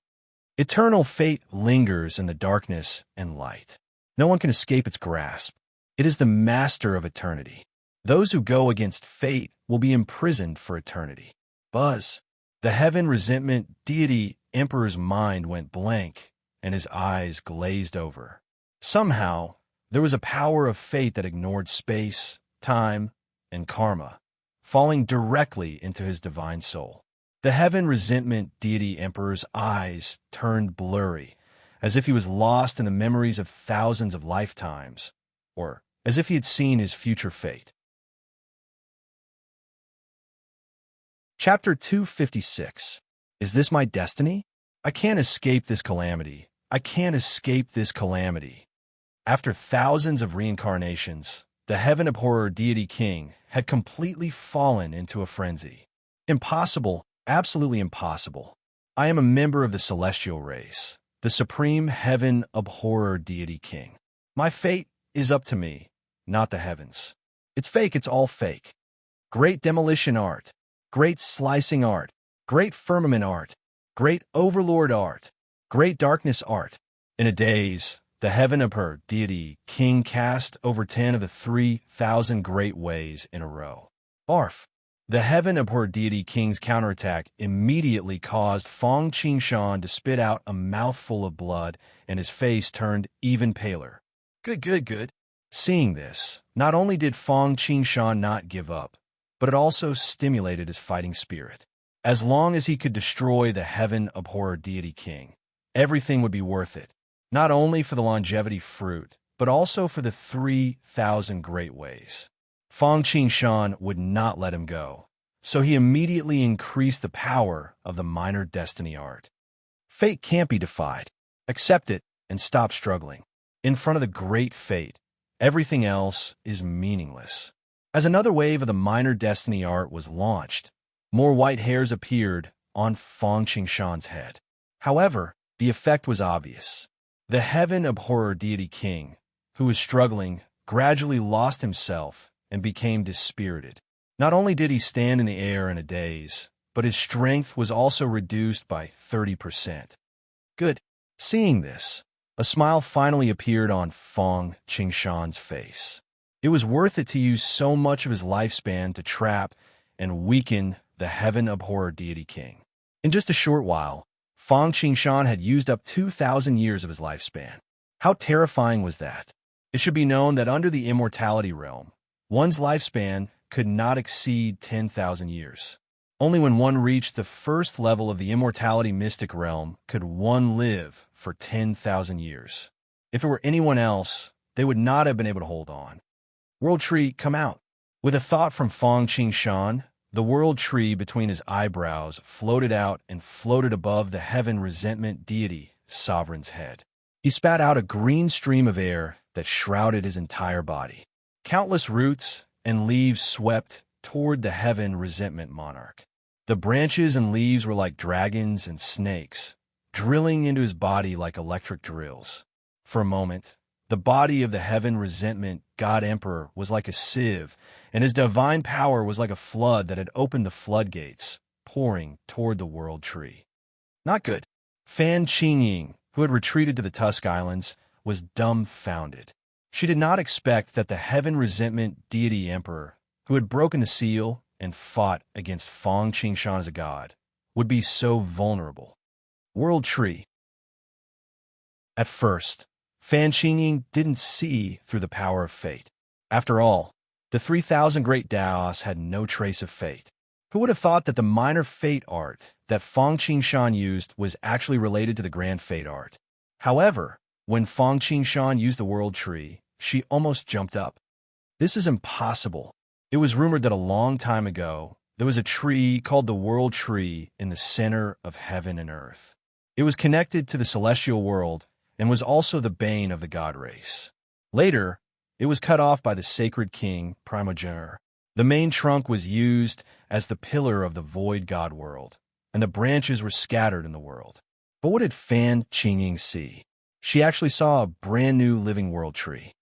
Eternal fate lingers in the darkness and light. No one can escape its grasp. It is the master of eternity. Those who go against fate will be imprisoned for eternity. Buzz. The Heaven Resentment Deity Emperor's mind went blank, and his eyes glazed over. Somehow, there was a power of fate that ignored space, time, and karma, falling directly into his divine soul. The Heaven Resentment Deity Emperor's eyes turned blurry, as if he was lost in the memories of thousands of lifetimes, or as if he had seen his future fate. Chapter 256. Is this my destiny? I can't escape this calamity. I can't escape this calamity. After thousands of reincarnations, the Heaven Abhorrer Deity King had completely fallen into a frenzy. Impossible, Absolutely impossible. I am a member of the celestial race, the supreme heaven abhorrer deity king. My fate is up to me, not the heavens. It's fake, it's all fake. Great demolition art, great slicing art, great firmament art, great overlord art, great darkness art. In a daze, the heaven abhorrer deity king cast over 10 of the 3,000 great ways in a row. Barf. The heaven abhorrer deity king's counterattack immediately caused Fong Qingshan to spit out a mouthful of blood, and his face turned even paler. Good. Seeing this, not only did Fong Qingshan not give up, but it also stimulated his fighting spirit. As long as he could destroy the heaven abhorrer deity king, everything would be worth it, not only for the longevity fruit, but also for the 3,000 great ways. Fong Qingshan would not let him go, so he immediately increased the power of the minor destiny art. Fate can't be defied. Accept it and stop struggling. In front of the great fate, everything else is meaningless. As another wave of the minor destiny art was launched, more white hairs appeared on Fong Qingshan's head. However, the effect was obvious. The heaven abhorrer deity king, who was struggling, gradually lost himself and became dispirited. Not only did he stand in the air in a daze, but his strength was also reduced by 30%. Good. Seeing this, a smile finally appeared on Fong Qingshan's face. It was worth it to use so much of his lifespan to trap and weaken the heaven abhorrer deity king. In just a short while, Fong Qingshan had used up 2,000 years of his lifespan. How terrifying was that? It should be known that under the immortality realm, one's lifespan could not exceed 10,000 years. Only when one reached the first level of the immortality mystic realm could one live for 10,000 years. If it were anyone else, they would not have been able to hold on. World Tree, come out. With a thought from Fong Qingshan, the world tree between his eyebrows floated out and floated above the heaven resentment deity sovereign's head. He spat out a green stream of air that shrouded his entire body. Countless roots and leaves swept toward the heaven resentment monarch. The branches and leaves were like dragons and snakes, drilling into his body like electric drills. For a moment, the body of the heaven resentment god emperor was like a sieve, and his divine power was like a flood that had opened the floodgates, pouring toward the world tree. Not good. Fan Qingying, who had retreated to the Tusk Islands, was dumbfounded. She did not expect that the heaven resentment deity emperor, who had broken the seal and fought against Fong Qingshan as a god, would be so vulnerable. World Tree. At first, Fan Qingying didn't see through the power of fate. After all, the 3,000 great Daos had no trace of fate. Who would have thought that the minor fate art that Fong Qingshan used was actually related to the grand fate art? However, when Fong Qingshan used the world tree, she almost jumped up. This is impossible. It was rumored that a long time ago, there was a tree called the world tree in the center of heaven and earth. It was connected to the celestial world and was also the bane of the god race. Later, it was cut off by the sacred king, Primogenitor. The main trunk was used as the pillar of the void god world, and the branches were scattered in the world. But what did Fan Qingying see? She actually saw a brand new living world tree.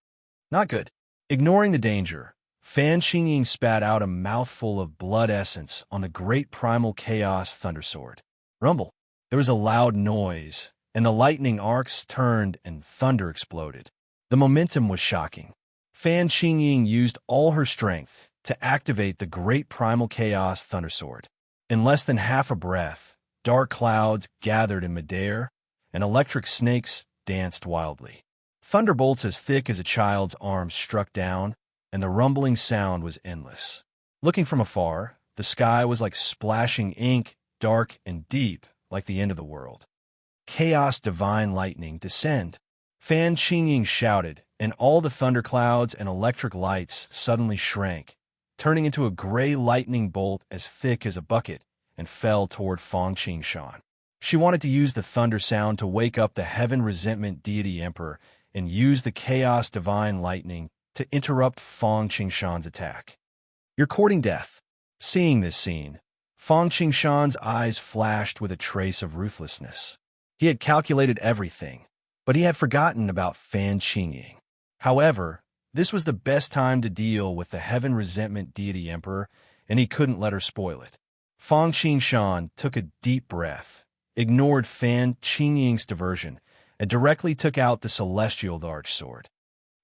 Not good. Ignoring the danger, Fan Qingying spat out a mouthful of blood essence on the great primal chaos thundersword. Rumble. There was a loud noise, and the lightning arcs turned and thunder exploded. The momentum was shocking. Fan Qingying used all her strength to activate the great primal chaos thundersword. In less than half a breath, dark clouds gathered in midair, and electric snakes danced wildly. Thunderbolts as thick as a child's arm struck down, and the rumbling sound was endless. Looking from afar, the sky was like splashing ink, dark and deep, like the end of the world. Chaos divine lightning descend. Fan Qingying shouted, and all the thunderclouds and electric lights suddenly shrank, turning into a gray lightning bolt as thick as a bucket, and fell toward Fong Qingshan. She wanted to use the thunder sound to wake up the heaven resentment deity emperor and use the chaos divine lightning to interrupt Fong Qingshan's attack. You're courting death. Seeing this scene, Fang Qingshan's eyes flashed with a trace of ruthlessness. He had calculated everything, but he had forgotten about Fan Qingying. However, this was the best time to deal with the heaven resentment deity emperor, and he couldn't let her spoil it. Fang Qingshan took a deep breath, ignored Fan Qingying's diversion, and directly took out the celestial large sword.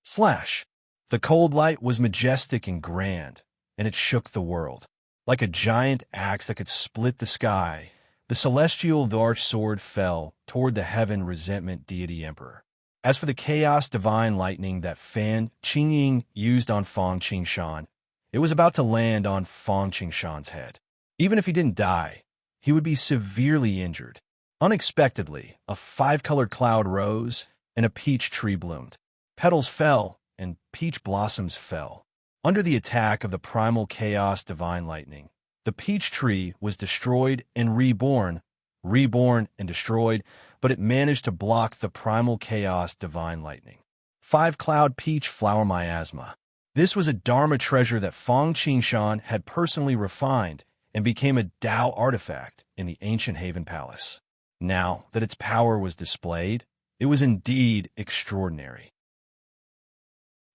Slash! The cold light was majestic and grand, and it shook the world. Like a giant axe that could split the sky, the celestial large sword fell toward the heaven resentment deity emperor. As for the chaos divine lightning that Fan Qingying used on Fang Qingshan, it was about to land on Fang Qingshan's head. Even if he didn't die, he would be severely injured. Unexpectedly, a five-colored cloud rose, and a peach tree bloomed. Petals fell, and peach blossoms fell. Under the attack of the primal chaos divine lightning, the peach tree was destroyed and reborn and destroyed, but it managed to block the primal chaos divine lightning. Five-cloud peach flower miasma. This was a Dharma treasure that Fang Qingshan had personally refined and became a Tao artifact in the ancient Haven Palace. Now that its power was displayed, it was indeed extraordinary.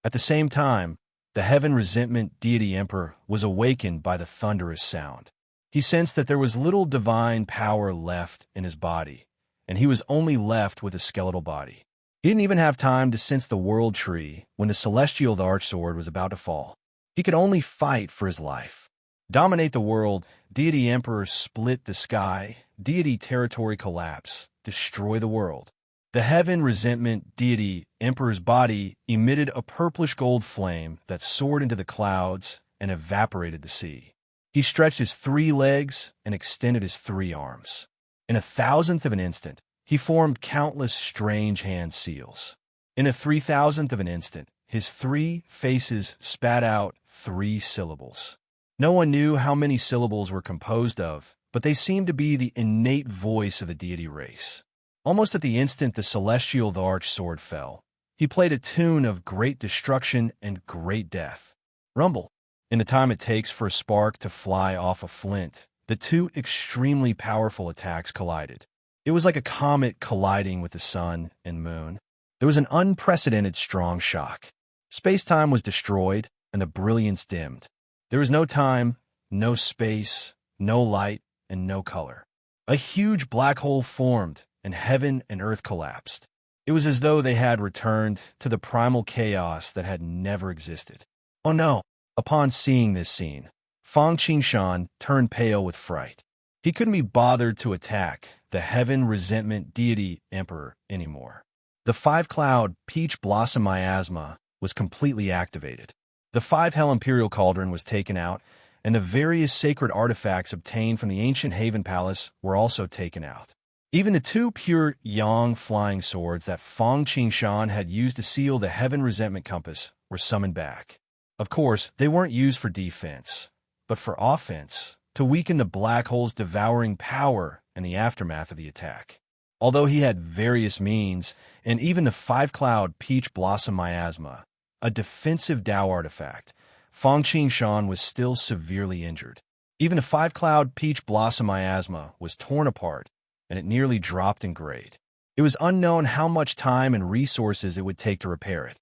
At the same time, the heaven resentment deity emperor was awakened by the thunderous sound. He sensed that there was little divine power left in his body, and he was only left with a skeletal body. He didn't even have time to sense the world tree when the celestial archsword was about to fall. He could only fight for his life. Dominate the world, deity emperor split the sky, deity territory collapse, destroy the world. The heaven resentment deity emperor's body emitted a purplish gold flame that soared into the clouds and evaporated the sea. He stretched his 3 legs and extended his 3 arms. In a thousandth of an instant, he formed countless strange hand seals. In a 3,000th of an instant, his 3 faces spat out 3 syllables. No one knew how many syllables were composed of, but they seemed to be the innate voice of the deity race. Almost at the instant the celestial large sword fell, he played a tune of great destruction and great death. Rumble. In the time it takes for a spark to fly off a flint, the 2 extremely powerful attacks collided. It was like a comet colliding with the sun and moon. There was an unprecedented strong shock. Space-time was destroyed, and the brilliance dimmed. There was no time, no space, no light, and no color. A huge black hole formed, and heaven and earth collapsed. It was as though they had returned to the primal chaos that had never existed. Oh no! Upon seeing this scene, Fang Qingshan turned pale with fright. He couldn't be bothered to attack the heaven resentment deity emperor anymore. The 5-cloud peach blossom miasma was completely activated. The 5-hell imperial cauldron was taken out, and the various sacred artifacts obtained from the ancient Haven Palace were also taken out. Even the 2 pure yang flying swords that Fang Qingshan had used to seal the heaven resentment compass were summoned back. Of course, they weren't used for defense, but for offense, to weaken the black hole's devouring power in the aftermath of the attack. Although he had various means, and even the 5-cloud peach blossom miasma, a defensive Tao artifact, Fang Qingshan was still severely injured. Even the 5-cloud peach blossom miasma was torn apart, and it nearly dropped in grade. It was unknown how much time and resources it would take to repair it.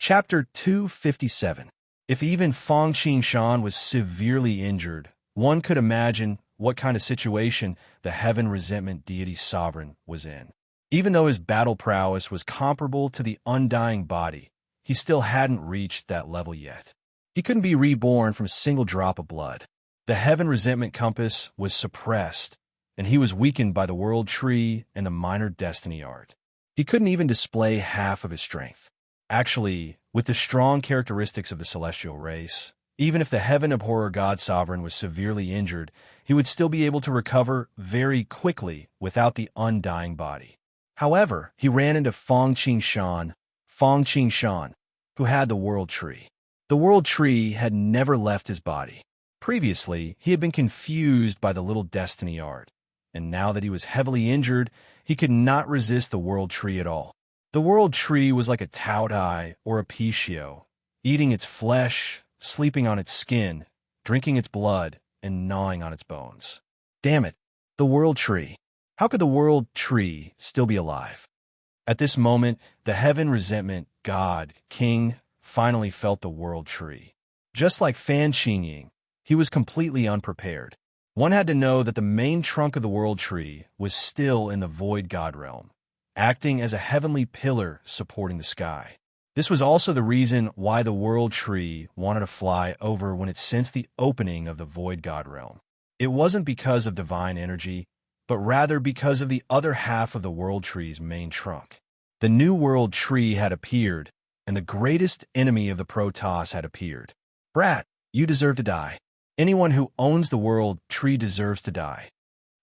Chapter 257. If even Fang Qingshan was severely injured, one could imagine what kind of situation the heaven resentment deity sovereign was in. Even though his battle prowess was comparable to the undying body, he still hadn't reached that level yet. He couldn't be reborn from a single drop of blood. The heaven resentment compass was suppressed, and he was weakened by the world tree and the minor destiny art. He couldn't even display half of his strength. Actually, with the strong characteristics of the celestial race, even if the heaven abhorrer god sovereign was severely injured, he would still be able to recover very quickly without the undying body. However, he ran into Fang Qingshan, who had the world tree. The world tree had never left his body. Previously, he had been confused by the little destiny art, and now that he was heavily injured, he could not resist the world tree at all. The world tree was like a Taodai or a Pishio, eating its flesh, sleeping on its skin, drinking its blood, and gnawing on its bones. Damn it, the world tree. How could the world tree still be alive? At this moment, the heaven resentment god, king, finally felt the world tree. Just like Fan Qingying, he was completely unprepared. One had to know that the main trunk of the world tree was still in the void god realm, acting as a heavenly pillar supporting the sky. This was also the reason why the world tree wanted to fly over when it sensed the opening of the void god realm. It wasn't because of divine energy, but rather because of the other half of the world tree's main trunk. The new world tree had appeared, and the greatest enemy of the Protoss had appeared. Brat, you deserve to die. Anyone who owns the world tree deserves to die.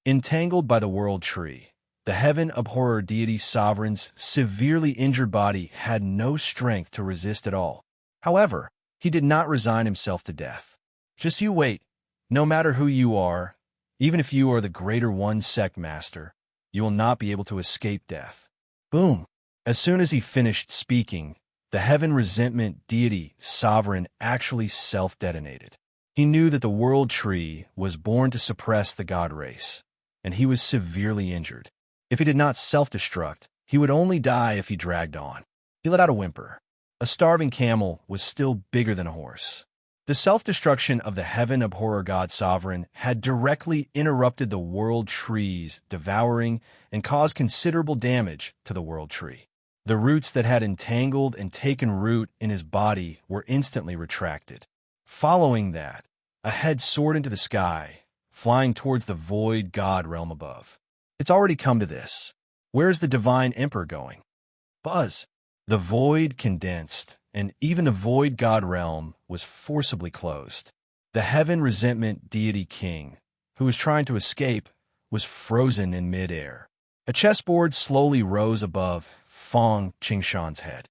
Entangled by the world tree, the heaven abhorrer deity sovereign's severely injured body had no strength to resist at all. However, he did not resign himself to death. Just you wait. No matter who you are, even if you are the greater one sect master, you will not be able to escape death. Boom! As soon as he finished speaking, the heaven resentment deity sovereign actually self-detonated. He knew that the world tree was born to suppress the god race, and he was severely injured. If he did not self-destruct, he would only die if he dragged on. He let out a whimper. A starving camel was still bigger than a horse. The self-destruction of the heaven abhorrer god sovereign had directly interrupted the world tree's devouring and caused considerable damage to the world tree. The roots that had entangled and taken root in his body were instantly retracted. Following that, a head soared into the sky, flying towards the void god realm above. It's already come to this. Where's the divine emperor going? Buzz. The void condensed, and even the void god realm was forcibly closed. The heaven resentment deity king, who was trying to escape, was frozen in midair. A chessboard slowly rose above Fang Qingshan's head.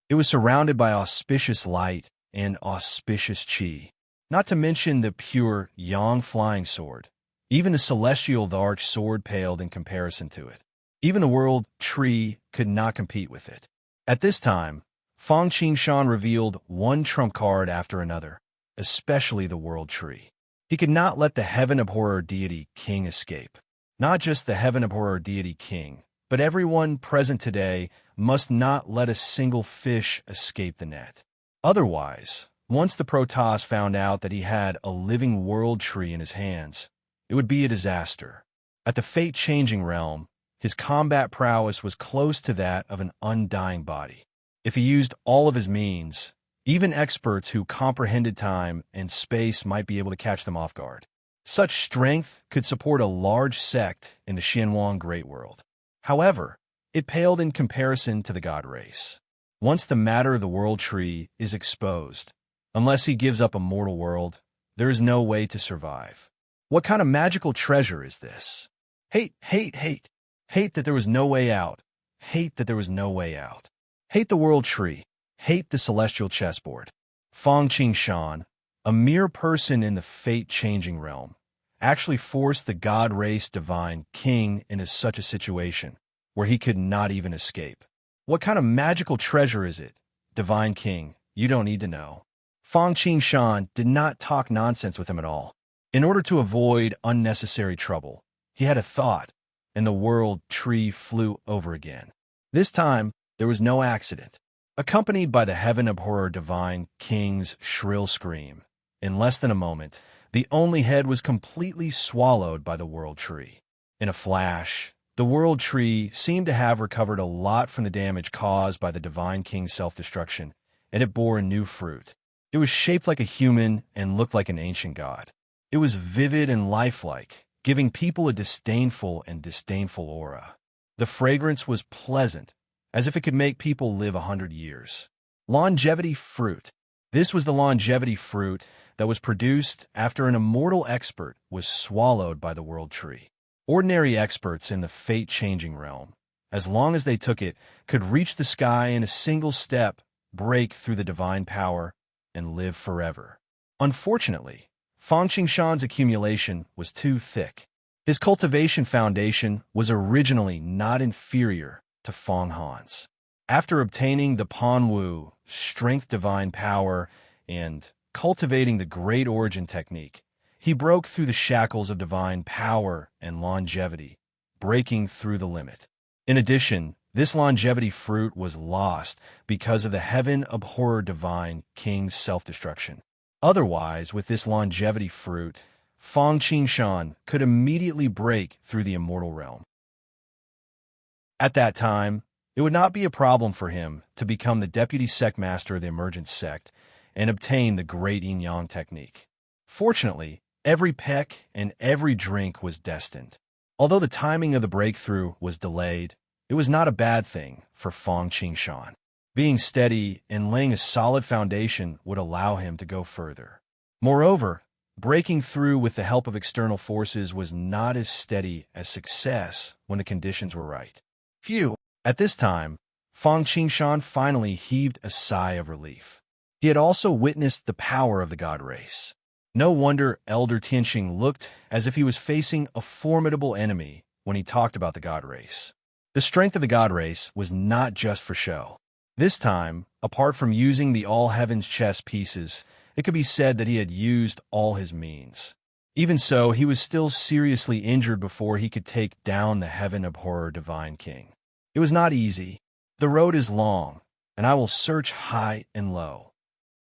It was surrounded by auspicious light and auspicious qi, not to mention the pure yang flying sword. Even the celestial arch sword paled in comparison to it. Even the world tree could not compete with it. At this time, Fang Qingshan revealed one trump card after another, especially the world tree. He could not let the heaven abhorrer deity king escape. Not just the heaven abhorrer deity king, but everyone present today must not let a single fish escape the net. Otherwise, once the Protoss found out that he had a living world tree in his hands, it would be a disaster. At the fate-changing realm, his combat prowess was close to that of an undying body. If he used all of his means, even experts who comprehended time and space might be able to catch them off guard. Such strength could support a large sect in the Xianwang Great World. However, it paled in comparison to the god race. Once the matter of the world tree is exposed, unless he gives up a mortal world, there is no way to survive. What kind of magical treasure is this? Hate, hate, hate. Hate that there was no way out. Hate that there was no way out. Hate the world tree. Hate the celestial chessboard. Fang Qingshan, a mere person in the fate-changing realm, actually forced the god race divine king into such a situation where he could not even escape. What kind of magical treasure is it, divine king? You don't need to know. Fang Qingshan did not talk nonsense with him at all. In order to avoid unnecessary trouble, he had a thought, and the world tree flew over again. This time, there was no accident. Accompanied by the heaven abhorrer divine king's shrill scream, in less than a moment, the only head was completely swallowed by the world tree. In a flash, the world tree seemed to have recovered a lot from the damage caused by the divine king's self-destruction, and it bore a new fruit. It was shaped like a human and looked like an ancient god. It was vivid and lifelike, giving people a disdainful aura. The fragrance was pleasant, as if it could make people live 100 years. Longevity fruit. This was the longevity fruit that was produced after an immortal expert was swallowed by the world tree. Ordinary experts in the fate-changing realm, as long as they took it, could reach the sky in a single step, break through the divine power, and live forever. Unfortunately, Fang Qingshan's accumulation was too thick. His cultivation foundation was originally not inferior to Fang Han's. After obtaining the Panwu, strength divine power, and cultivating the great origin technique, he broke through the shackles of divine power and longevity, breaking through the limit. In addition, this longevity fruit was lost because of the heaven abhorrer divine king's self-destruction. Otherwise, with this longevity fruit, Fang Qingshan could immediately break through the immortal realm. At that time, it would not be a problem for him to become the deputy sect master of the emergent sect and obtain the great yin-yang technique. Fortunately, every peck and every drink was destined. Although the timing of the breakthrough was delayed, it was not a bad thing for Fang Qingshan. Being steady and laying a solid foundation would allow him to go further. Moreover, breaking through with the help of external forces was not as steady as success when the conditions were right. Phew! At this time, Fang Qingshan finally heaved a sigh of relief. He had also witnessed the power of the god race. No wonder Elder Tianxing looked as if he was facing a formidable enemy when he talked about the god race. The strength of the god race was not just for show. This time, apart from using the all-heavens chess pieces, it could be said that he had used all his means. Even so, he was still seriously injured before he could take down the heaven abhorrer divine king. It was not easy. The road is long, and I will search high and low.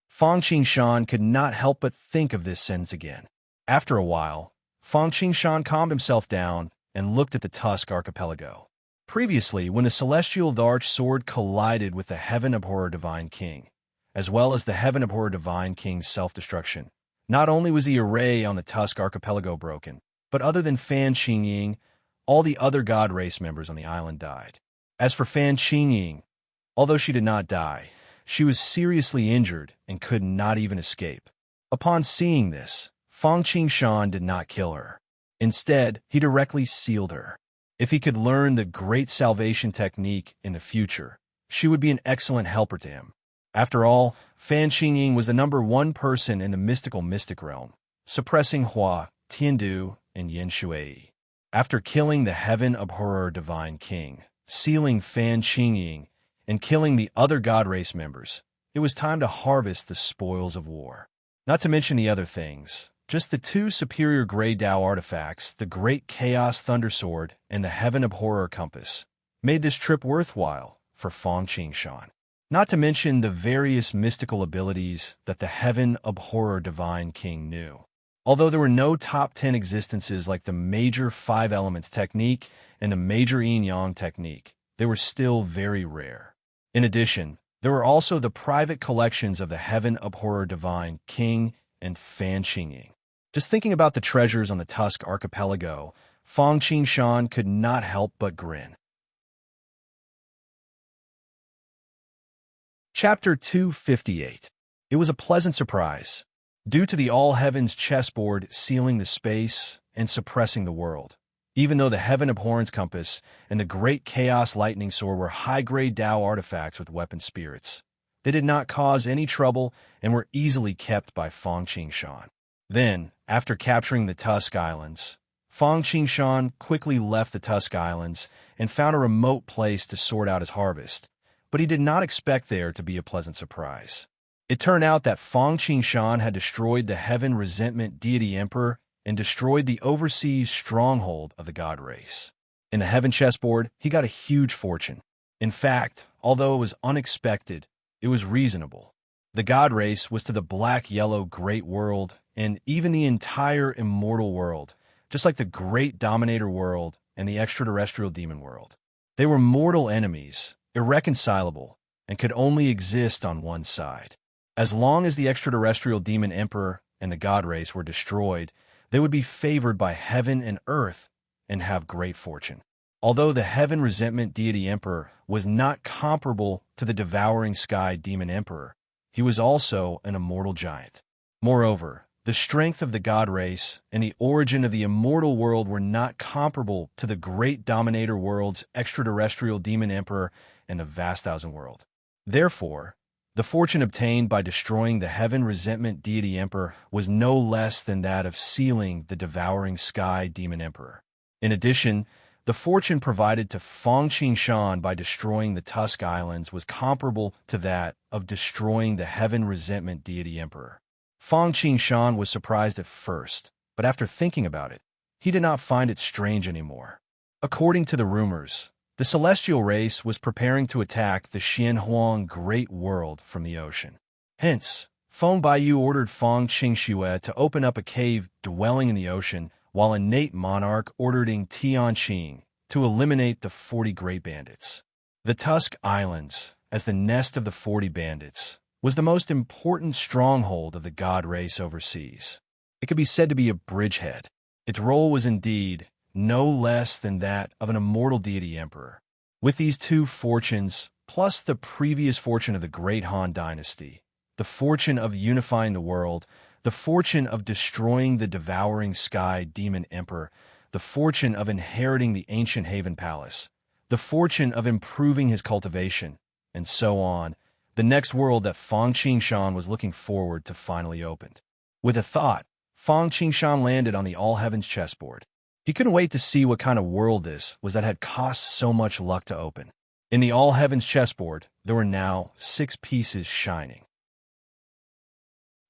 Fang Qingshan could not help but think of this sentence again. After a while, Fang Qingshan calmed himself down and looked at the Tusk archipelago. Previously, when the celestial Darch sword collided with the heaven abhorrer divine king, as well as the heaven abhorrer divine king's self-destruction, not only was the array on the Tusk archipelago broken, but other than Fan Qingying, all the other god race members on the island died. As for Fan Qingying, although she did not die, she was seriously injured and could not even escape. Upon seeing this, Fang Qingshan did not kill her. Instead, he directly sealed her. If he could learn the great salvation technique in the future, she would be an excellent helper to him. After all, Fan Qingying was the #1 person in the mystical mystic realm, suppressing Hua, Tiandu, and Yin Shui. After killing the heaven abhorrer divine king, sealing Fan Qingying, and killing the other god race members, it was time to harvest the spoils of war. Not to mention the other things, just the 2 superior Grey Dao artifacts, the Great Chaos Thundersword and the Heaven Abhorrer Compass, made this trip worthwhile for Fang Qingshan. Not to mention the various mystical abilities that the Heaven Abhorrer Divine King knew. Although there were no top 10 existences like the major 5 elements technique and the major yin-yang technique, they were still very rare. In addition, there were also the private collections of the Heaven Abhorrer Divine King and Fan Qingying. Just thinking about the treasures on the Tusk archipelago, Fang Qingshan could not help but grin. Chapter 258. It was a pleasant surprise. Due to the all-heavens chessboard sealing the space and suppressing the world, even though the Heaven Abhorrence Compass and the Great Chaos Lightning Sword were high-grade Dao artifacts with weapon spirits, they did not cause any trouble and were easily kept by Fang Qingshan. Then, after capturing the Tusk Islands, Fang Qingshan quickly left the Tusk Islands and found a remote place to sort out his harvest, but he did not expect there to be a pleasant surprise. It turned out that Fang Qingshan had destroyed the Heaven Resentment Deity Emperor and destroyed the overseas stronghold of the god race. In the Heaven chessboard, he got a huge fortune. In fact, although it was unexpected, it was reasonable. The god race was to the black-yellow great world and even the entire immortal world, just like the great dominator world and the extraterrestrial demon world. They were mortal enemies, irreconcilable, and could only exist on one side. As long as the extraterrestrial demon emperor and the god race were destroyed, they would be favored by heaven and earth and have great fortune. Although the Heaven Resentment Deity Emperor was not comparable to the Devouring Sky Demon Emperor, he was also an immortal giant. Moreover, the strength of the god race and the origin of the immortal world were not comparable to the great dominator world's extraterrestrial demon emperor and the vast thousand world. Therefore, the fortune obtained by destroying the Heaven Resentment Deity Emperor was no less than that of sealing the Devouring Sky Demon Emperor. In addition, The fortune provided to Fang Qingshan by destroying the Tusk Islands was comparable to that of destroying the Heaven Resentment Deity Emperor. Fang Qingshan was surprised at first, but after thinking about it, he did not find it strange anymore. According to the rumors, the celestial race was preparing to attack the Xianhuang Great World from the ocean. Hence, Feng Baiyu ordered Fang Qingxue to open up a cave dwelling in the ocean, while a Nate monarch ordered Ing Tianqing to eliminate the 40 great bandits. The Tusk Islands, as the nest of the 40 bandits, was the most important stronghold of the god race overseas. It could be said to be a bridgehead. Its role was indeed no less than that of an immortal deity emperor. With these two fortunes, plus the previous fortune of the Great Han Dynasty, the fortune of unifying the world, the fortune of destroying the devouring sky demon emperor, the fortune of inheriting the ancient Haven Palace, the fortune of improving his cultivation, and so on, the next world that Fang Qingshan was looking forward to finally opened. With a thought, Fang Qingshan landed on the All-Heavens chessboard. He couldn't wait to see what kind of world this was that had cost so much luck to open. In the All-Heavens chessboard, there were now 6 pieces shining.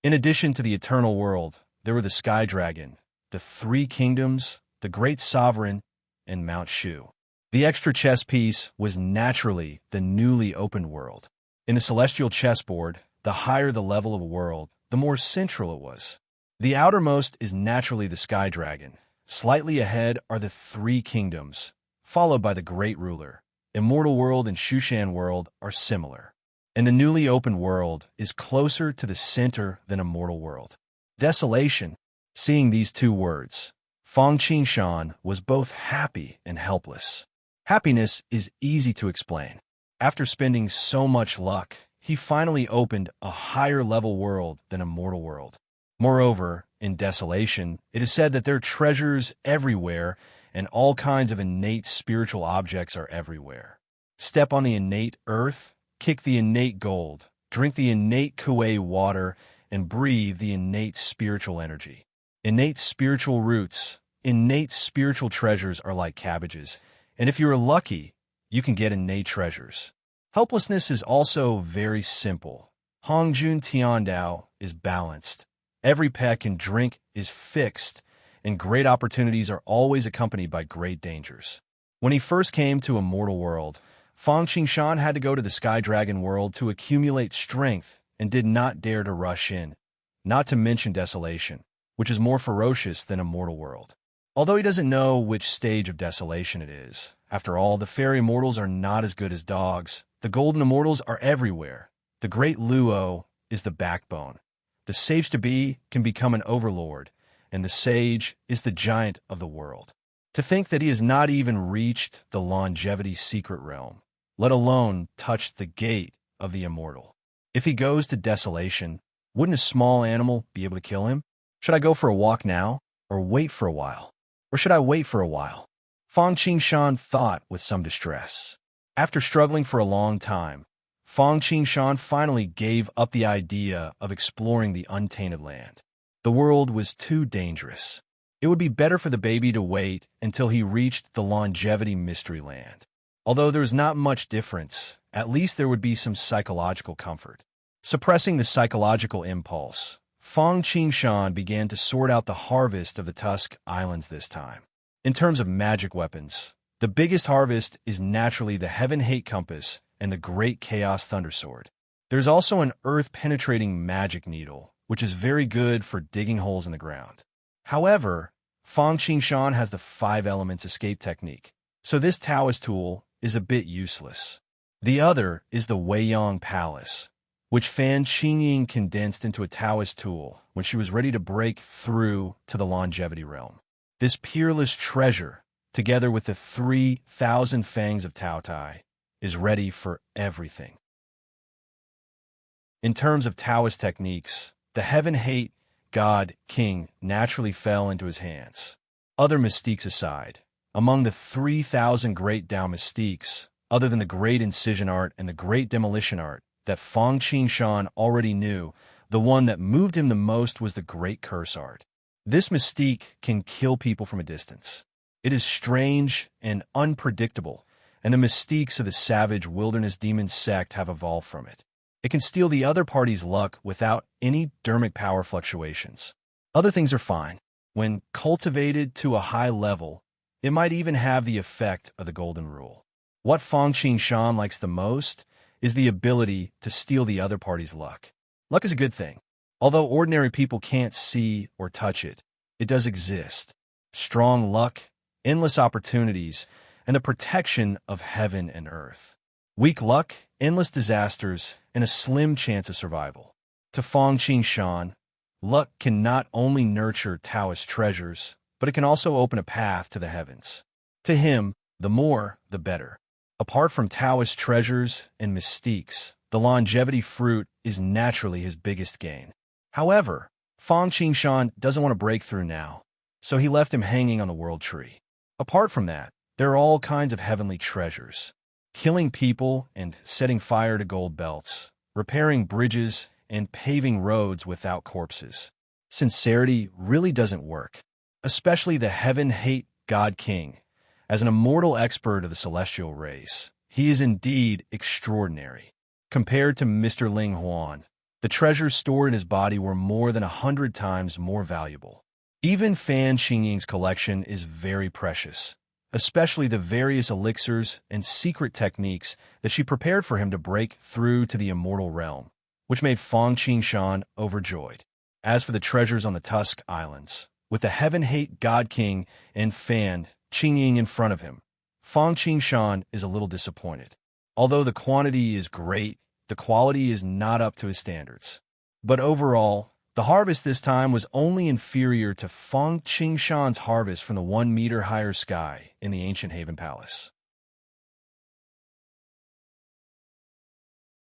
In addition to the Eternal World, there were the Sky Dragon, the 3 Kingdoms, the Great Sovereign, and Mount Shu. The extra chess piece was naturally the newly opened world. In a celestial chessboard, the higher the level of a world, the more central it was. The outermost is naturally the Sky Dragon. Slightly ahead are the 3 Kingdoms, followed by the Great Ruler. Immortal World and Shushan World are similar. And the newly opened world is closer to the center than Immortal World. Desolation. Seeing these 2 words, Fang Qingshan was both happy and helpless. Happiness is easy to explain. After spending so much luck, he finally opened a higher-level world than Immortal World. Moreover, in Desolation, it is said that there are treasures everywhere and all kinds of innate spiritual objects are everywhere. Step on the innate earth, kick the innate gold, drink the innate Kuei water, and breathe the innate spiritual energy. Innate spiritual roots, innate spiritual treasures are like cabbages, and if you are lucky, you can get innate treasures. Helplessness is also very simple. Hongjun Tiandao is balanced. Every peck and drink is fixed, and great opportunities are always accompanied by great dangers. When he first came to Immortal World, Fang Qingshan had to go to the Sky Dragon world to accumulate strength and did not dare to rush in, not to mention Desolation, which is more ferocious than Immortal World. Although he doesn't know which stage of Desolation it is. After all, the fairy immortals are not as good as dogs. The golden immortals are everywhere. The great Luo is the backbone. The sage-to-be can become an overlord, and the sage is the giant of the world. To think that he has not even reached the longevity secret realm, let alone touched the gate of the immortal. If he goes to Desolation, wouldn't a small animal be able to kill him? Should I go for a walk now, or wait for a while? Or should I wait for a while? Fang Qingshan thought with some distress. After struggling for a long time, Fang Qingshan finally gave up the idea of exploring the untainted land. The world was too dangerous. It would be better for the baby to wait until he reached the longevity mystery land. Although there was not much difference, at least there would be some psychological comfort. Suppressing the psychological impulse, Fang Qingshan began to sort out the harvest of the Tusk Islands this time. In terms of magic weapons, the biggest harvest is naturally the Heaven Hate Compass and the Great Chaos Thundersword. There's also an earth-penetrating magic needle, which is very good for digging holes in the ground. However, Fang Qingshan has the 5 elements escape technique, so this Taoist tool is a bit useless. The other is the Weiyang Palace, which Fan Qingying condensed into a Taoist tool when she was ready to break through to the longevity realm. This peerless treasure, together with the 3,000 fangs of Tao Tai, is ready for everything. In terms of Taoist techniques, the Heaven Hate God King naturally fell into his hands. Other mystiques aside, among the 3,000 great Tao mystiques, other than the Great Incision Art and the Great Demolition Art that Fang Qingshan already knew, the one that moved him the most was the Great Curse Art. This mystique can kill people from a distance. It It is strange and unpredictable, and the mystiques of the savage wilderness demon sect have evolved from it. It can steal the other party's luck without any dermic power fluctuations. Other things are fine. When cultivated to a high level, it might even have the effect of the golden rule. What Fang Qingshan likes the most is the ability to steal the other party's luck. Luck is a good thing. Although ordinary people can't see or touch it, it does exist. Strong luck, endless opportunities, and the protection of heaven and earth. Weak luck, endless disasters, and a slim chance of survival. To Fang Qingshan, luck can not only nurture Taoist treasures, but it can also open a path to the heavens. To him, the more, the better. Apart from Taoist treasures and mystiques, the longevity fruit is naturally his biggest gain. However, Fang Qingshan doesn't want to break through now, so he left him hanging on the world tree. Apart from that, there are all kinds of heavenly treasures. Killing people and setting fire to gold belts, repairing bridges and paving roads without corpses. Sincerity really doesn't work, especially the heaven-hate God King. As an immortal expert of the celestial race, he is indeed extraordinary. Compared to Mr. Ling Huan, the treasures stored in his body were more than 100 times more valuable. Even Fan Xingying's collection is very precious, especially the various elixirs and secret techniques that she prepared for him to break through to the immortal realm, which made Fang Qingshan overjoyed. As for the treasures on the Tusk Islands, with the heaven-hate God King and Fan Xingying in front of him, Fang Qingshan is a little disappointed. Although the quantity is great, the quality is not up to his standards. But overall, the harvest this time was only inferior to Fang Qingshan's harvest from the 1 meter higher sky in the ancient Haven Palace.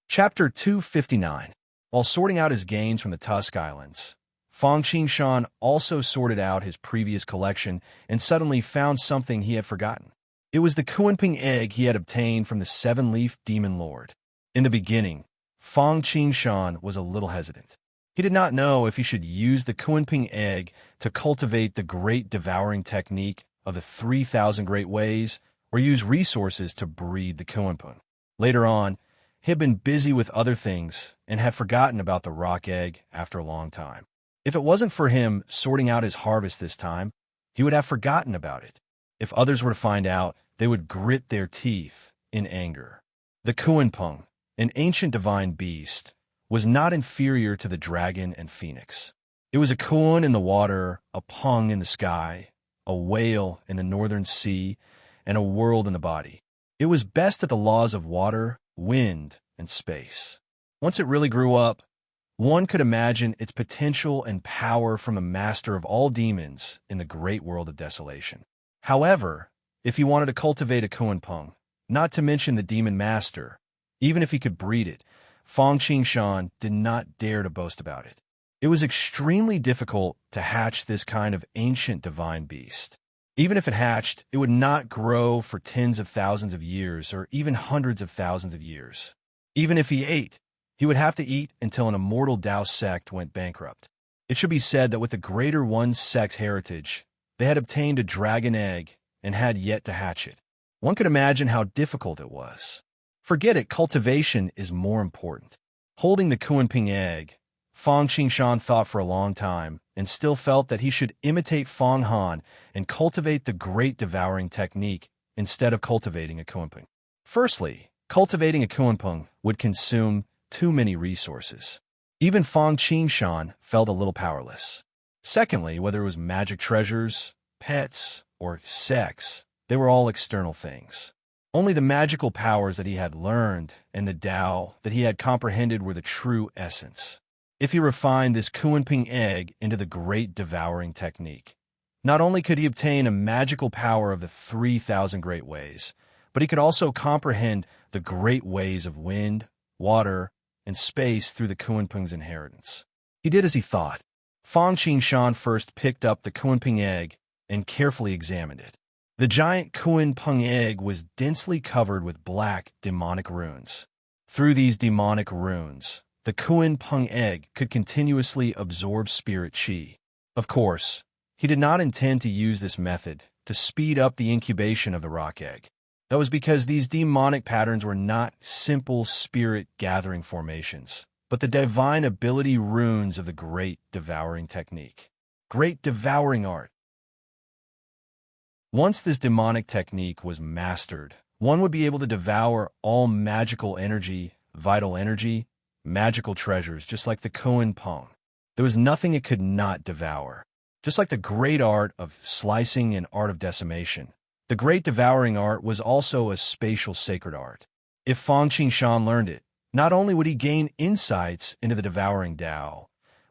Chapter 259. While sorting out his gains from the Tusk Islands, Fang Qingshan also sorted out his previous collection and suddenly found something he had forgotten. It was the Kunping egg he had obtained from the seven-leaf demon lord. In the beginning, Fang Qingshan was a little hesitant. He did not know if he should use the Kunping egg to cultivate the great devouring technique of the 3,000 great ways or use resources to breed the Kunping. Later on, he had been busy with other things and had forgotten about the rock egg after a long time. If it wasn't for him sorting out his harvest this time, he would have forgotten about it. If others were to find out, they would grit their teeth in anger. The Kunping, an ancient divine beast, was not inferior to the dragon and phoenix. It was a kun in the water, a pung in the sky, a whale in the northern sea, and a world in the body. It was best at the laws of water, wind, and space. Once it really grew up, one could imagine its potential and power from the master of all demons in the great world of desolation. However, if he wanted to cultivate a Kunping, not to mention the demon master, even if he could breed it, Fang Qingshan did not dare to boast about it. It was extremely difficult to hatch this kind of ancient divine beast. Even if it hatched, it would not grow for tens of thousands of years or even hundreds of thousands of years. Even if he ate, he would have to eat until an immortal Tao sect went bankrupt. It should be said that with the Greater One sect's heritage, they had obtained a dragon egg and had yet to hatch it. One could imagine how difficult it was. Forget it, cultivation is more important. Holding the Kunping egg, Fang Qingshan thought for a long time and still felt that he should imitate Fang Han and cultivate the great devouring technique instead of cultivating a Kunping. Firstly, cultivating a Kunping would consume too many resources. Even Fang Qingshan felt a little powerless. Secondly, whether it was magic treasures, pets, or sex, they were all external things. Only the magical powers that he had learned and the Tao that he had comprehended were the true essence. If he refined this Kunping egg into the great devouring technique, not only could he obtain a magical power of the 3,000 great ways, but he could also comprehend the great ways of wind, water, and space through the Kunping's inheritance. He did as he thought. Fang Qingshan first picked up the Kunping egg and carefully examined it. The giant Kunping egg was densely covered with black, demonic runes. Through these demonic runes, the Kunping egg could continuously absorb spirit qi. Of course, he did not intend to use this method to speed up the incubation of the rock egg. That was because these demonic patterns were not simple spirit-gathering formations, but the divine ability runes of the great devouring technique. Great devouring art. Once this demonic technique was mastered, one would be able to devour all magical energy, vital energy, magical treasures, just like the Koan Pong. There was nothing it could not devour. Just like the great art of slicing and art of decimation, the great devouring art was also a spatial sacred art. If Fang Qingshan learned it, not only would he gain insights into the devouring Tao,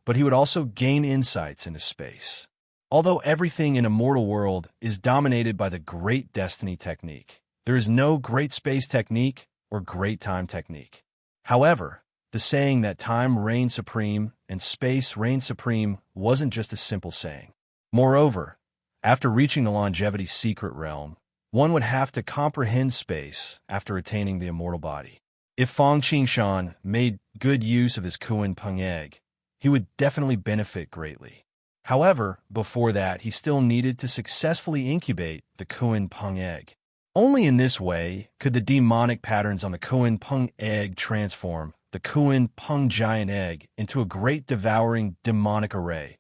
but he would also gain insights into space. Although everything in a mortal world is dominated by the great destiny technique, there is no great space technique or great time technique. However, the saying that time reigns supreme and space reigns supreme wasn't just a simple saying. Moreover, after reaching the longevity secret realm, one would have to comprehend space after attaining the immortal body. If Fang Qingshan made good use of his Kuan Peng egg, he would definitely benefit greatly. However, before that, he still needed to successfully incubate the Kuan Peng egg. Only in this way could the demonic patterns on the Kuan Peng egg transform the Kuan Peng giant egg into a great devouring demonic array,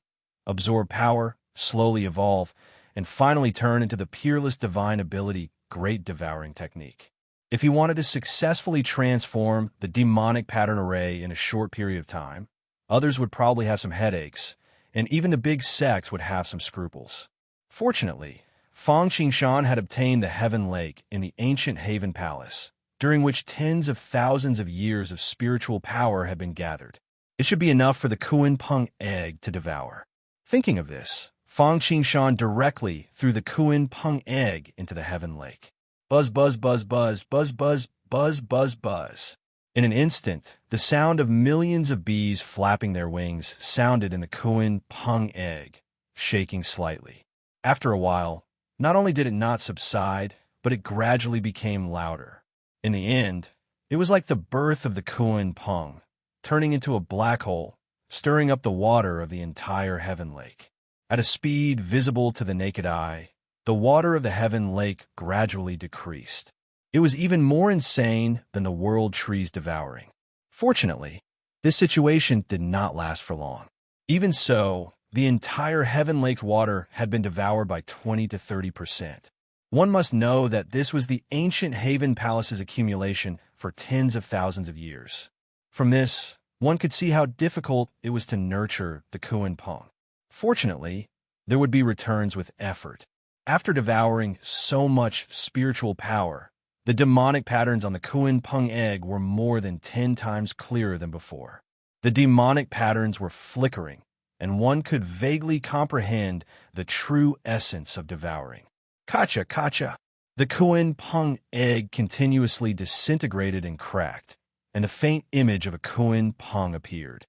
absorb power, slowly evolve, and finally turn into the peerless divine ability great devouring technique. If he wanted to successfully transform the demonic pattern array in a short period of time, others would probably have some headaches, and even the big sects would have some scruples. Fortunately, Fang Qingshan had obtained the Heaven Lake in the ancient Haven Palace, during which tens of thousands of years of spiritual power had been gathered. It should be enough for the Kuan Peng egg to devour. Thinking of this, Fang Qingshan directly threw the Kuan Peng egg into the Heaven Lake. Buzz, buzz, buzz, buzz, buzz, buzz, buzz, buzz, buzz. In an instant, the sound of millions of bees flapping their wings sounded in the Kuan Peng egg, shaking slightly. After a while, not only did it not subside, but it gradually became louder. In the end, it was like the birth of the Kuan Peng, turning into a black hole, stirring up the water of the entire Heaven Lake. At a speed visible to the naked eye, the water of the Heaven Lake gradually decreased. It was even more insane than the world trees devouring. Fortunately, this situation did not last for long. Even so, the entire Heaven Lake water had been devoured by 20 to 30%. One must know that this was the ancient Haven Palace's accumulation for tens of thousands of years. From this, one could see how difficult it was to nurture the Kuan Peng. Fortunately, there would be returns with effort. After devouring so much spiritual power, the demonic patterns on the Kuan Peng egg were more than 10 times clearer than before. The demonic patterns were flickering, and one could vaguely comprehend the true essence of devouring. Kacha, kacha! The Kuan Peng egg continuously disintegrated and cracked, and the faint image of a Kuan Peng appeared.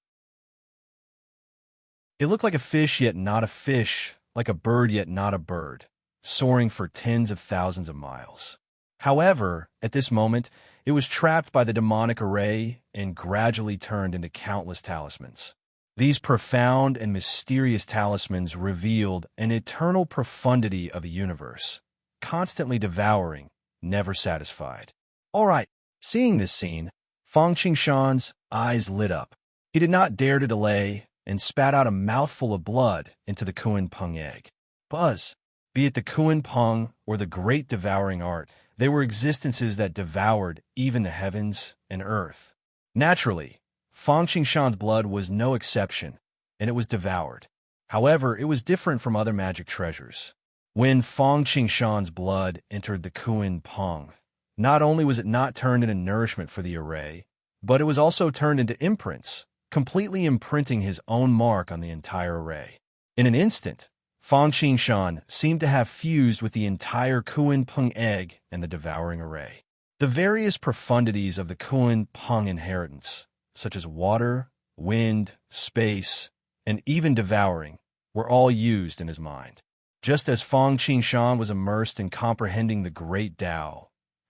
It looked like a fish yet not a fish, like a bird yet not a bird, soaring for tens of thousands of miles. However, at this moment, it was trapped by the demonic array and gradually turned into countless talismans. These profound and mysterious talismans revealed an eternal profundity of the universe, constantly devouring, never satisfied. All right, seeing this scene, Fang Qingshan's eyes lit up. He did not dare to delay and spat out a mouthful of blood into the Kuan Peng egg. Buzz! Be it the Kuan Peng or the great devouring art, they were existences that devoured even the heavens and earth. Naturally, Fang Qingshan's blood was no exception, and it was devoured. However, it was different from other magic treasures. When Fang Qingshan's blood entered the Kuan Peng, not only was it not turned into nourishment for the array, but it was also turned into imprints, completely imprinting his own mark on the entire array. In an instant, Fang Qingshan seemed to have fused with the entire Kuan Peng egg and the devouring array. The various profundities of the Kuan Peng inheritance, such as water, wind, space, and even devouring, were all used in his mind. Just as Fang Qingshan was immersed in comprehending the great Tao,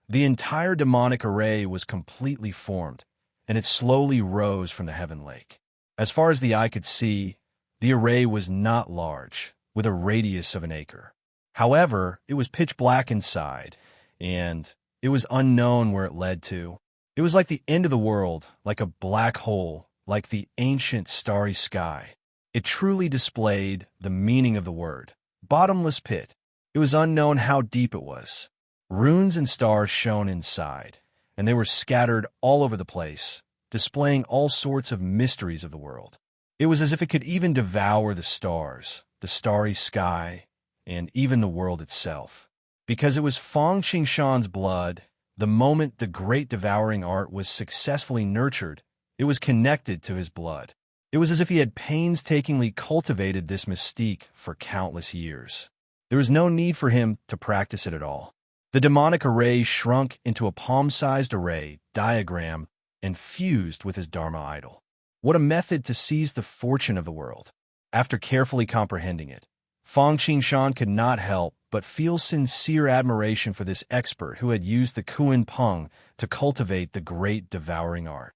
the entire demonic array was completely formed, and it slowly rose from the Heaven Lake. As far as the eye could see, the array was not large, with a radius of an acre. However, it was pitch black inside, and it was unknown where it led to. It was like the end of the world, like a black hole, like the ancient starry sky. It truly displayed the meaning of the word, bottomless pit. It was unknown how deep it was. Runes and stars shone inside, and they were scattered all over the place, displaying all sorts of mysteries of the world. It was as if it could even devour the stars, the starry sky, and even the world itself. Because it was Feng Qingshan's blood, the moment the great devouring art was successfully nurtured, it was connected to his blood. It was as if he had painstakingly cultivated this mystique for countless years. There was no need for him to practice it at all. The demonic array shrunk into a palm-sized array diagram and fused with his Dharma idol. What a method to seize the fortune of the world. After carefully comprehending it, Feng Qingshan could not help but feel sincere admiration for this expert who had used the Kuan Peng to cultivate the great devouring art.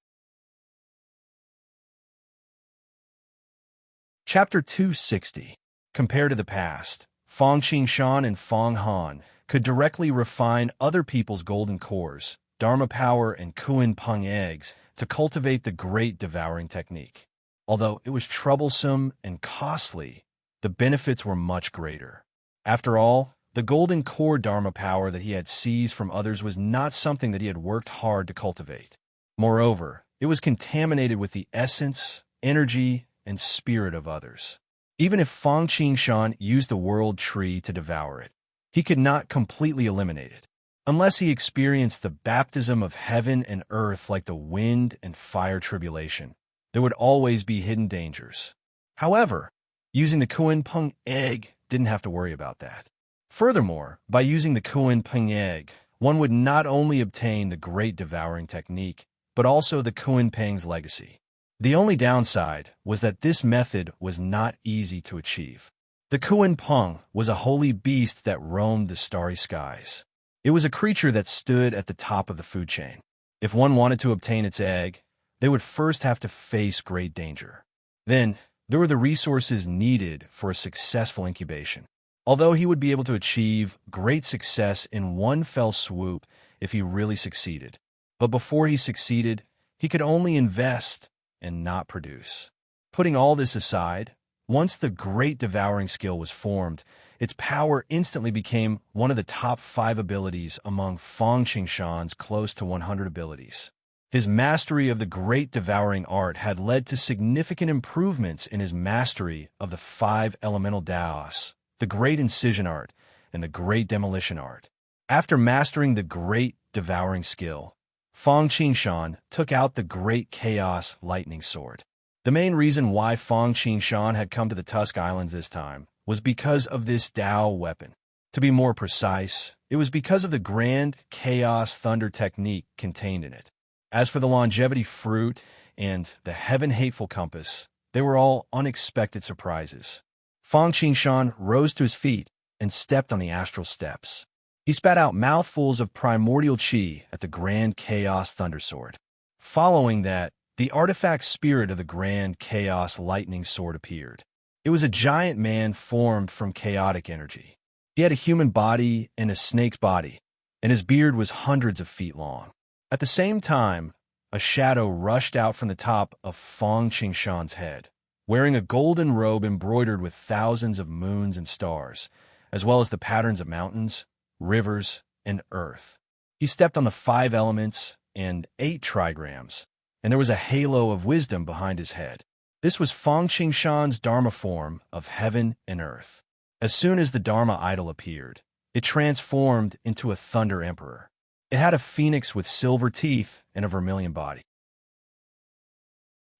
Chapter 260. Compared to the past, Feng Qingshan and Feng Han could directly refine other people's golden cores, Dharma power, and Kuan Peng eggs to cultivate the great devouring technique. Although it was troublesome and costly, the benefits were much greater. After all, the golden core Dharma power that he had seized from others was not something that he had worked hard to cultivate. Moreover, it was contaminated with the essence, energy, and spirit of others. Even if Feng Qingshan used the world tree to devour it, he could not completely eliminate it. Unless he experienced the baptism of heaven and earth like the wind and fire tribulation, there would always be hidden dangers. However, using the Kuan Peng egg didn't have to worry about that. Furthermore, by using the Kuan Peng egg, one would not only obtain the great devouring technique, but also the Kuan Peng's legacy. The only downside was that this method was not easy to achieve. The Kuan Peng was a holy beast that roamed the starry skies. It was a creature that stood at the top of the food chain. If one wanted to obtain its egg, they would first have to face great danger. Then, there were the resources needed for a successful incubation. Although he would be able to achieve great success in one fell swoop if he really succeeded. But before he succeeded, he could only invest and not produce. Putting all this aside, once the great devouring skill was formed, its power instantly became one of the top 5 abilities among Feng Qingshan's close to 100 abilities. His mastery of the great devouring art had led to significant improvements in his mastery of the 5 elemental Daos, the great incision art, and the great demolition art. After mastering the great devouring skill, Feng Qingshan took out the great chaos lightning sword. The main reason why Feng Qingshan had come to the Tusk Islands this time was because of this Dao weapon. To be more precise, it was because of the grand chaos thunder technique contained in it. As for the longevity fruit and the heaven-hateful compass, they were all unexpected surprises. Feng Qingshan rose to his feet and stepped on the astral steps. He spat out mouthfuls of primordial chi at the grand chaos thunder sword. Following that, the artifact spirit of the grand chaos lightning sword appeared. It was a giant man formed from chaotic energy. He had a human body and a snake's body, and his beard was hundreds of feet long. At the same time, a shadow rushed out from the top of Feng Qingshan's head, wearing a golden robe embroidered with thousands of moons and stars, as well as the patterns of mountains, rivers, and earth. He stepped on the 5 elements and 8 trigrams, and there was a halo of wisdom behind his head. This was Feng Qingshan's Dharma form of heaven and earth. As soon as the Dharma idol appeared, it transformed into a thunder emperor. It had a phoenix with silver teeth and a vermilion body.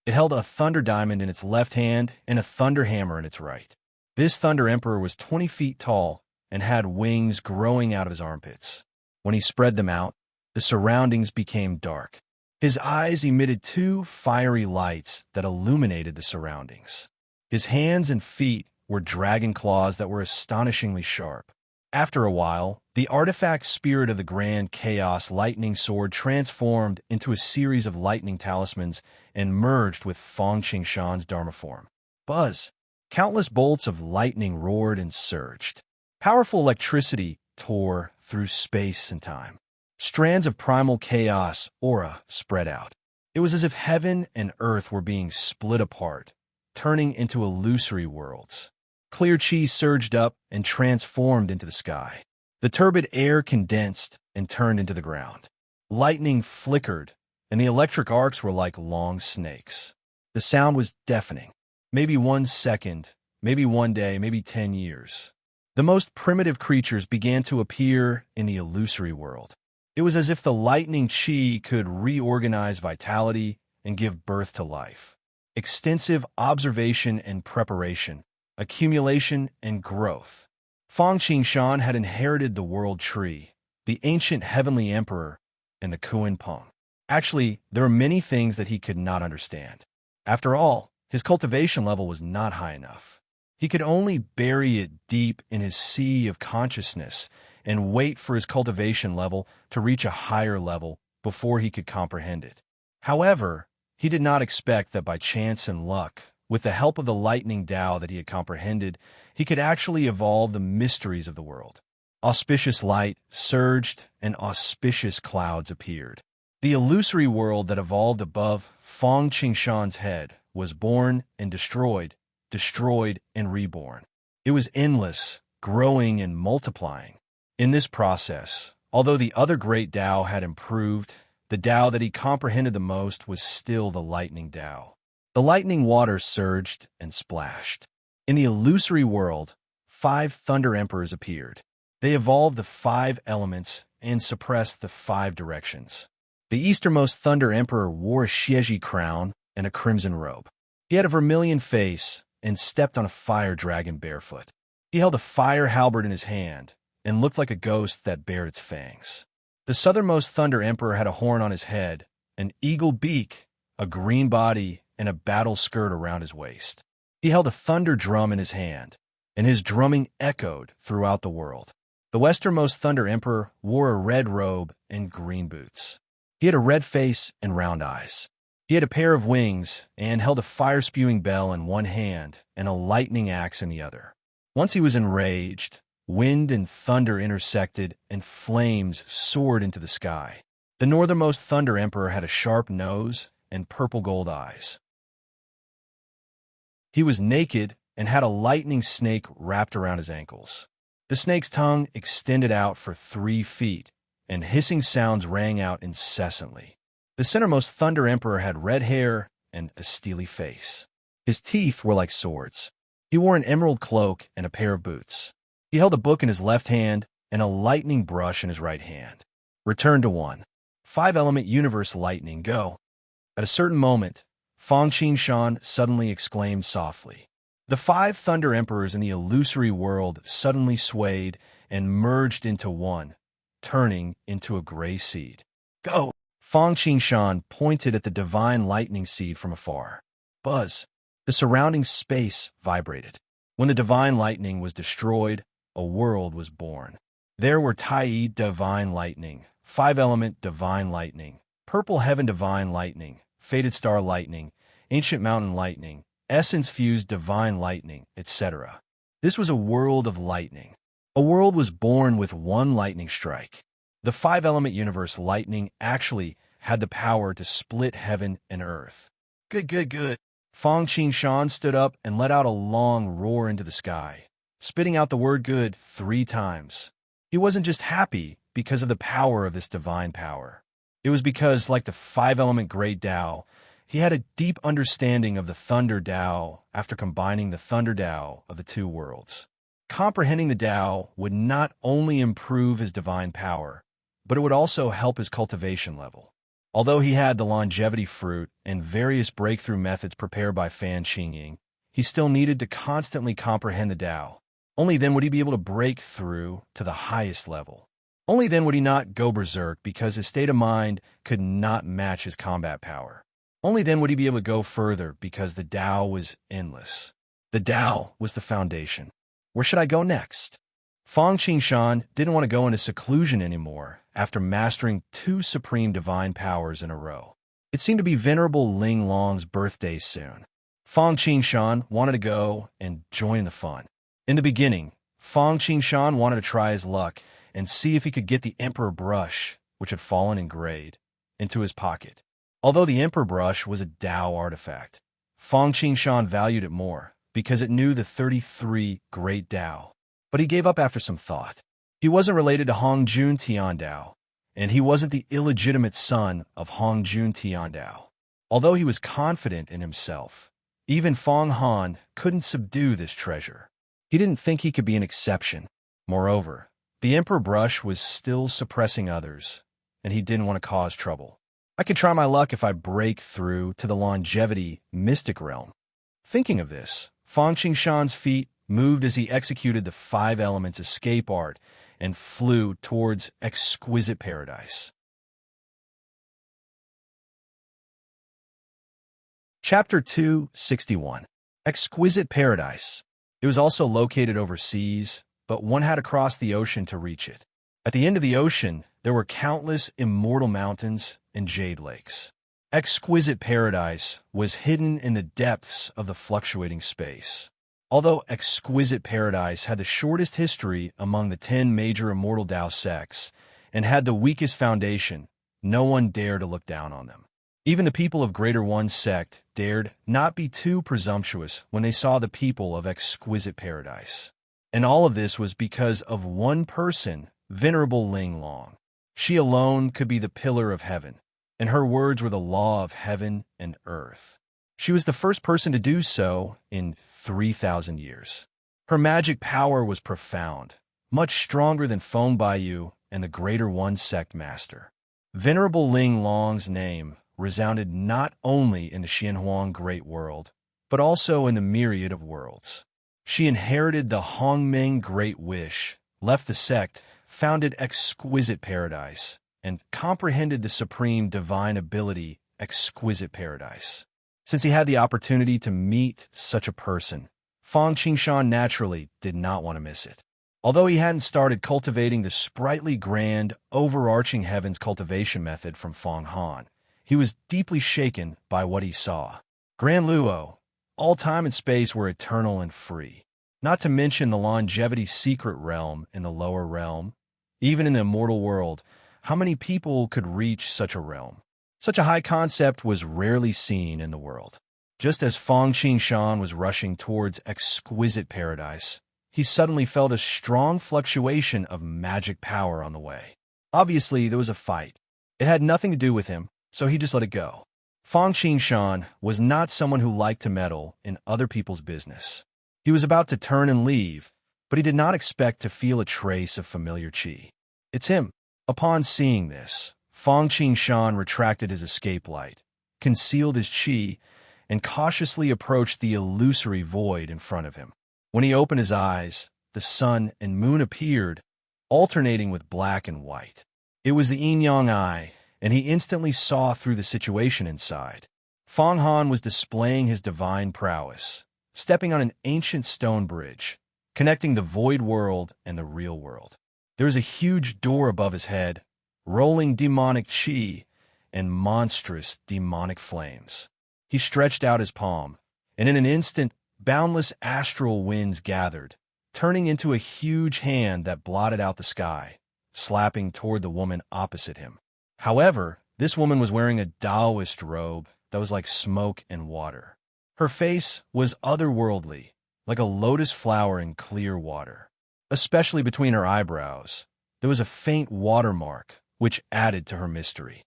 It held a thunder diamond in its left hand and a thunder hammer in its right. This thunder emperor was 20 feet tall and had wings growing out of his armpits. When he spread them out, the surroundings became dark. His eyes emitted 2 fiery lights that illuminated the surroundings. His hands and feet were dragon claws that were astonishingly sharp. After a while, the artifact spirit of the grand chaos lightning sword transformed into a series of lightning talismans and merged with Feng Qingshan's Dharma form. Buzz! Countless bolts of lightning roared and surged. Powerful electricity tore through space and time. Strands of primal chaos aura spread out. It was as if heaven and earth were being split apart, turning into illusory worlds. Clear chi surged up and transformed into the sky. The turbid air condensed and turned into the ground. Lightning flickered, and the electric arcs were like long snakes. The sound was deafening. Maybe 1 second, maybe 1 day, maybe 10 years. The most primitive creatures began to appear in the illusory world. It was as if the lightning chi could reorganize vitality and give birth to life. Extensive observation and preparation, accumulation and growth. Fang Qingshan had inherited the world tree, the ancient heavenly emperor, and the Kuan Peng. Actually, there were many things that he could not understand. After all, his cultivation level was not high enough. He could only bury it deep in his sea of consciousness and wait for his cultivation level to reach a higher level before he could comprehend it. However, he did not expect that by chance and luck, with the help of the lightning Tao that he had comprehended, he could actually evolve the mysteries of the world. Auspicious light surged and auspicious clouds appeared. The illusory world that evolved above Fang Qingshan's head was born and destroyed and reborn. It was endless, growing and multiplying. In this process, although the other great Tao had improved, the Tao that he comprehended the most was still the lightning Tao. The lightning waters surged and splashed. In the illusory world, 5 thunder emperors appeared. They evolved the 5 elements and suppressed the 5 directions. The easternmost thunder emperor wore a Xieji crown and a crimson robe. He had a vermilion face and stepped on a fire dragon barefoot. He held a fire halberd in his hand and looked like a ghost that bared its fangs. The southernmost thunder emperor had a horn on his head, an eagle beak, a green body, and a battle skirt around his waist. He held a thunder drum in his hand, and his drumming echoed throughout the world. The westernmost thunder emperor wore a red robe and green boots. He had a red face and round eyes. He had a pair of wings and held a fire-spewing bell in one hand and a lightning axe in the other. Once he was enraged, wind and thunder intersected and flames soared into the sky. The northernmost thunder emperor had a sharp nose and purple gold eyes. He was naked and had a lightning snake wrapped around his ankles. The snake's tongue extended out for 3 feet, and hissing sounds rang out incessantly. The centermost thunder emperor had red hair and a steely face. His teeth were like swords. He wore an emerald cloak and a pair of boots. He held a book in his left hand and a lightning brush in his right hand. Return to 1. 5-element universe lightning, go. At a certain moment, Fang Qingshan suddenly exclaimed softly. The 5 thunder emperors in the illusory world suddenly swayed and merged into one, turning into a gray seed. Go! Fang Qingshan pointed at the divine lightning seed from afar. Buzz! The surrounding space vibrated. When the divine lightning was destroyed, a world was born. There were Tai divine lightning, 5-element divine lightning, purple heaven divine lightning, faded star lightning, ancient mountain lightning, essence-fused divine lightning, etc. This was a world of lightning. A world was born with 1 lightning strike. The 5-element universe lightning actually had the power to split heaven and earth. Good. Fang Qingshan stood up and let out a long roar into the sky, spitting out the word good 3 times. He wasn't just happy because of the power of this divine power. It was because, like the 5-element great Tao, he had a deep understanding of the Thunder Tao after combining the Thunder Tao of the 2 worlds. Comprehending the Tao would not only improve his divine power, but it would also help his cultivation level. Although he had the longevity fruit and various breakthrough methods prepared by Fan Qingying, he still needed to constantly comprehend the Tao. Only then would he be able to break through to the highest level. Only then would he not go berserk because his state of mind could not match his combat power. Only then would he be able to go further because the Tao was endless. The Tao was the foundation. Where should I go next? Fang Qingshan didn't want to go into seclusion anymore after mastering 2 supreme divine powers in a row. It seemed to be Venerable Ling Long's birthday soon. Fang Qingshan wanted to go and join the fun. In the beginning, Fang Qingshan wanted to try his luck and see if he could get the Emperor brush, which had fallen in grade, into his pocket. Although the Emperor brush was a Tao artifact, Fang Qingshan valued it more because it knew the 33 Great Tao. But he gave up after some thought. He wasn't related to Hongjun Tiandao, and he wasn't the illegitimate son of Hongjun Tiandao. Although he was confident in himself, even Fang Han couldn't subdue this treasure. He didn't think he could be an exception. Moreover, the Emperor brush was still suppressing others, and he didn't want to cause trouble. I could try my luck if I break through to the longevity mystic realm. Thinking of this, Fang Qingshan's feet moved as he executed the 5 elements escape art and flew towards exquisite paradise. Chapter 261. Exquisite Paradise. It was also located overseas, but one had to cross the ocean to reach it. At the end of the ocean, there were countless immortal mountains and jade lakes. Exquisite Paradise was hidden in the depths of the fluctuating space. Although Exquisite Paradise had the shortest history among the 10 major immortal Tao sects and had the weakest foundation, no one dared to look down on them. Even the people of Greater One sect dared not be too presumptuous when they saw the people of Exquisite Paradise. And all of this was because of one person, Venerable Ling Long. She alone could be the pillar of heaven, and her words were the law of heaven and earth. She was the first person to do so in 3,000 years. Her magic power was profound, much stronger than Feng Baiyu and the Greater One sect master. Venerable Ling Long's name resounded not only in the Xianhuang Great World, but also in the myriad of worlds. She inherited the Hongmeng Great Wish, left the sect, founded Exquisite Paradise, and comprehended the supreme divine ability, Exquisite Paradise. Since he had the opportunity to meet such a person, Fang Qingshan naturally did not want to miss it. Although he hadn't started cultivating the sprightly grand, overarching heavens cultivation method from Fang Han, he was deeply shaken by what he saw. Grand Luo, all time and space were eternal and free. Not to mention the longevity secret realm in the lower realm. Even in the immortal world, how many people could reach such a realm? Such a high concept was rarely seen in the world. Just as Fang Qingshan was rushing towards Exquisite Paradise, he suddenly felt a strong fluctuation of magic power on the way. Obviously, there was a fight. It had nothing to do with him, so he just let it go. Fang Qingshan was not someone who liked to meddle in other people's business. He was about to turn and leave, but he did not expect to feel a trace of familiar qi. It's him. Upon seeing this, Fang Qingshan retracted his escape light, concealed his qi, and cautiously approached the illusory void in front of him. When he opened his eyes, the sun and moon appeared, alternating with black and white. It was the yin-yang eye, and he instantly saw through the situation inside. Fang Han was displaying his divine prowess, stepping on an ancient stone bridge, connecting the void world and the real world. There was a huge door above his head, rolling demonic qi and monstrous demonic flames. He stretched out his palm, and in an instant, boundless astral winds gathered, turning into a huge hand that blotted out the sky, slapping toward the woman opposite him. However, this woman was wearing a Taoist robe that was like smoke and water. Her face was otherworldly, like a lotus flower in clear water. Especially between her eyebrows, there was a faint watermark, which added to her mystery.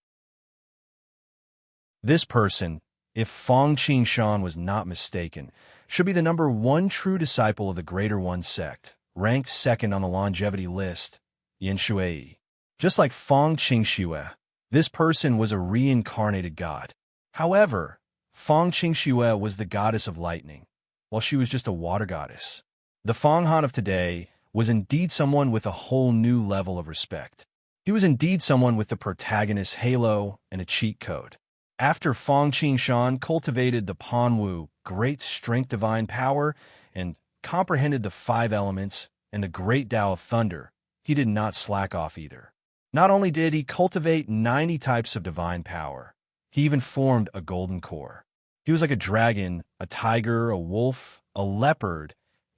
This person, if Fang Qingshan was not mistaken, should be the number 1 true disciple of the Greater One sect, ranked second on the longevity list, Yin Shui. Just like Fang Qingxue, this person was a reincarnated god. However, Fang Qingxue was the goddess of lightning, while she was just a water goddess. The Fang Han of today was indeed someone with a whole new level of respect. He was indeed someone with the protagonist's halo and a cheat code. After Fang Qingshan cultivated the Panwu, great strength divine power, and comprehended the 5 elements and the great Tao of thunder, he did not slack off either. Not only did he cultivate 90 types of divine power, he even formed a golden core. He was like a dragon, a tiger, a wolf, a leopard,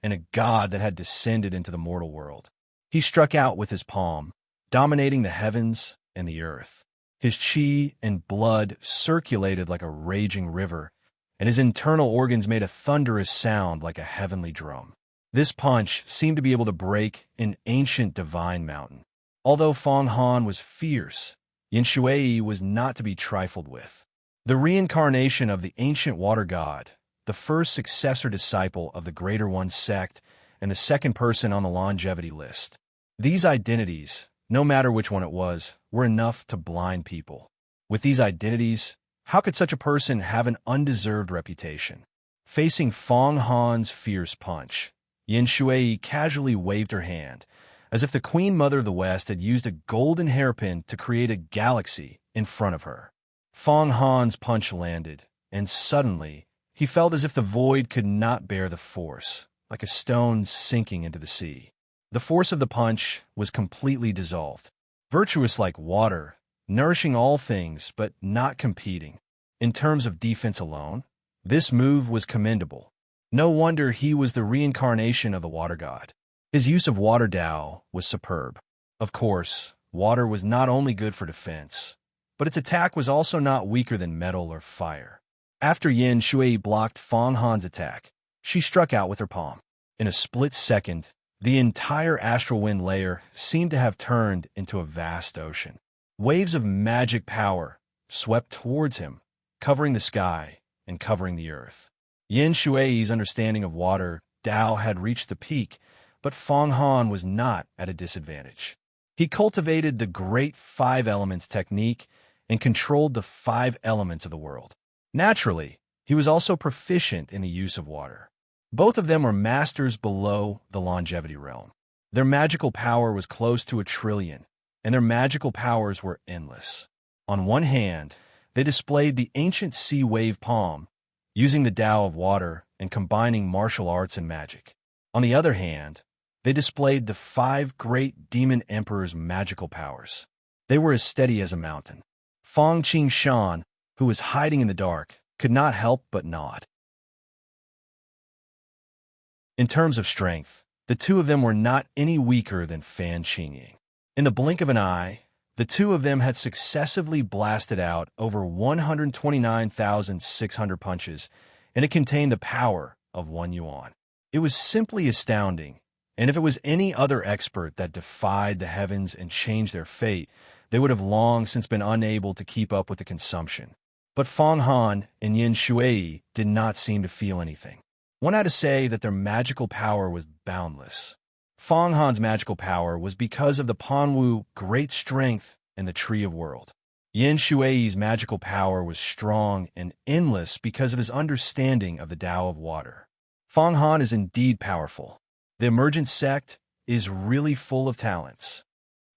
and a god that had descended into the mortal world. He struck out with his palm, dominating the heavens and the earth. His chi and blood circulated like a raging river, and his internal organs made a thunderous sound like a heavenly drum. This punch seemed to be able to break an ancient divine mountain. Although Fong Han was fierce, Yin Shui was not to be trifled with. The reincarnation of the ancient water god, the first successor disciple of the Greater One sect, and the second person on the longevity list. These identities, no matter which one it was, were enough to blind people. With these identities, how could such a person have an undeserved reputation? Facing Fong Han's fierce punch, Yin Shui casually waved her hand, as if the Queen Mother of the West had used a golden hairpin to create a galaxy in front of her. Fong Han's punch landed, and suddenly, he felt as if the void could not bear the force, like a stone sinking into the sea. The force of the punch was completely dissolved, virtuous like water, nourishing all things but not competing. In terms of defense alone, this move was commendable. No wonder he was the reincarnation of the water god. His use of water Dao was superb. Of course, water was not only good for defense, but its attack was also not weaker than metal or fire. After Yin Shui blocked Fong Han's attack, she struck out with her palm. In a split second, the entire astral wind layer seemed to have turned into a vast ocean. Waves of magic power swept towards him, covering the sky and covering the earth. Yin Shui's understanding of water Dao had reached the peak, but Fong Han was not at a disadvantage. He cultivated the great 5 elements technique and controlled the 5 elements of the world. Naturally, he was also proficient in the use of water. Both of them were masters below the longevity realm. Their magical power was close to 1 trillion, and their magical powers were endless. On one hand, they displayed the ancient sea wave palm, using the Tao of water and combining martial arts and magic. On the other hand, they displayed the 5 great demon emperors' magical powers. They were as steady as a mountain. Fong Qingshan, who was hiding in the dark, could not help but nod. In terms of strength, the two of them were not any weaker than Fan Qingying. In the blink of an eye, the two of them had successively blasted out over 129,600 punches, and it contained the power of 1 yuan. It was simply astounding, and if it was any other expert that defied the heavens and changed their fate, they would have long since been unable to keep up with the consumption. But Fong Han and Yin Shui did not seem to feel anything. One had to say that their magical power was boundless. Fong Han's magical power was because of the Panwu great strength and the Tree of World. Yin Shui's magical power was strong and endless because of his understanding of the Tao of water. Fong Han is indeed powerful. The emergent sect is really full of talents.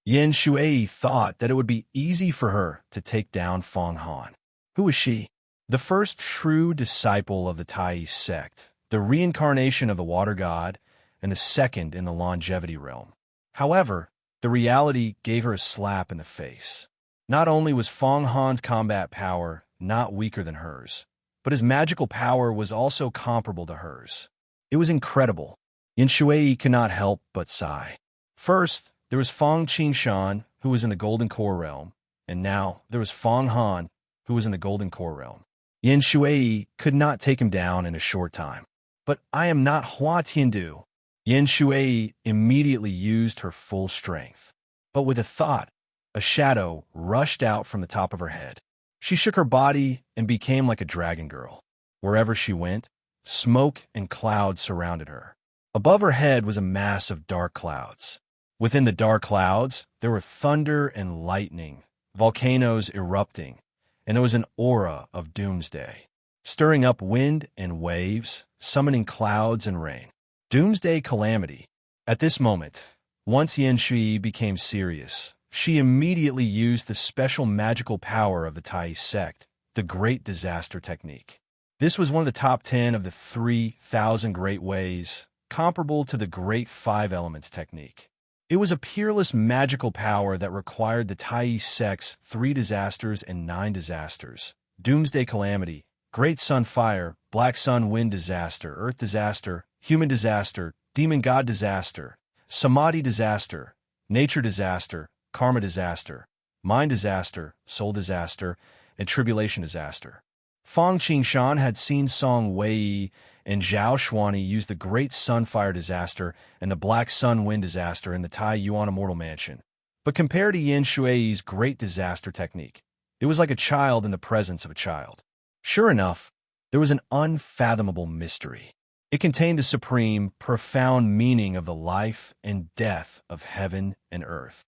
Yin Shui thought that it would be easy for her to take down Fong Han. Who was she? The first true disciple of the Tai sect, the reincarnation of the water god, and the second in the longevity realm. However, the reality gave her a slap in the face. Not only was Fong Han's combat power not weaker than hers, but his magical power was also comparable to hers. It was incredible. Yin Shui could not help but sigh. First, there was Fong Qingshan, who was in the Golden Core realm, and now there was Fong Han, who was in the Golden Core realm. Yin Shui could not take him down in a short time. But I am not Hua Tiandu. Yin Shui immediately used her full strength. But with a thought, a shadow rushed out from the top of her head. She shook her body and became like a dragon girl. Wherever she went, smoke and clouds surrounded her. Above her head was a mass of dark clouds. Within the dark clouds, there were thunder and lightning, volcanoes erupting, and there was an aura of doomsday, stirring up wind and waves, summoning clouds and rain. Doomsday calamity. At this moment, once Yin Shui became serious, she immediately used the special magical power of the Tai sect, the Great Disaster Technique. This was one of the top 10 of the 3,000 great ways, comparable to the Great 5 Elements Technique. It was a peerless magical power that required the Tai sect's 3 disasters and 9 disasters: Doomsday Calamity, Great Sun Fire, Black Sun Wind Disaster, Earth Disaster, Human Disaster, demon god disaster, samadhi disaster, nature disaster, karma disaster, mind disaster, soul disaster, and tribulation disaster. Fang Qingshan had seen Song Wei and Zhao Xuanyi use the Great Sunfire disaster and the Black Sun Wind disaster in the Tai Yuan Immortal Mansion. But compared to Yin Shui's Great Disaster technique, it was like a child in the presence of a child. Sure enough, there was an unfathomable mystery. It contained the supreme, profound meaning of the life and death of heaven and earth.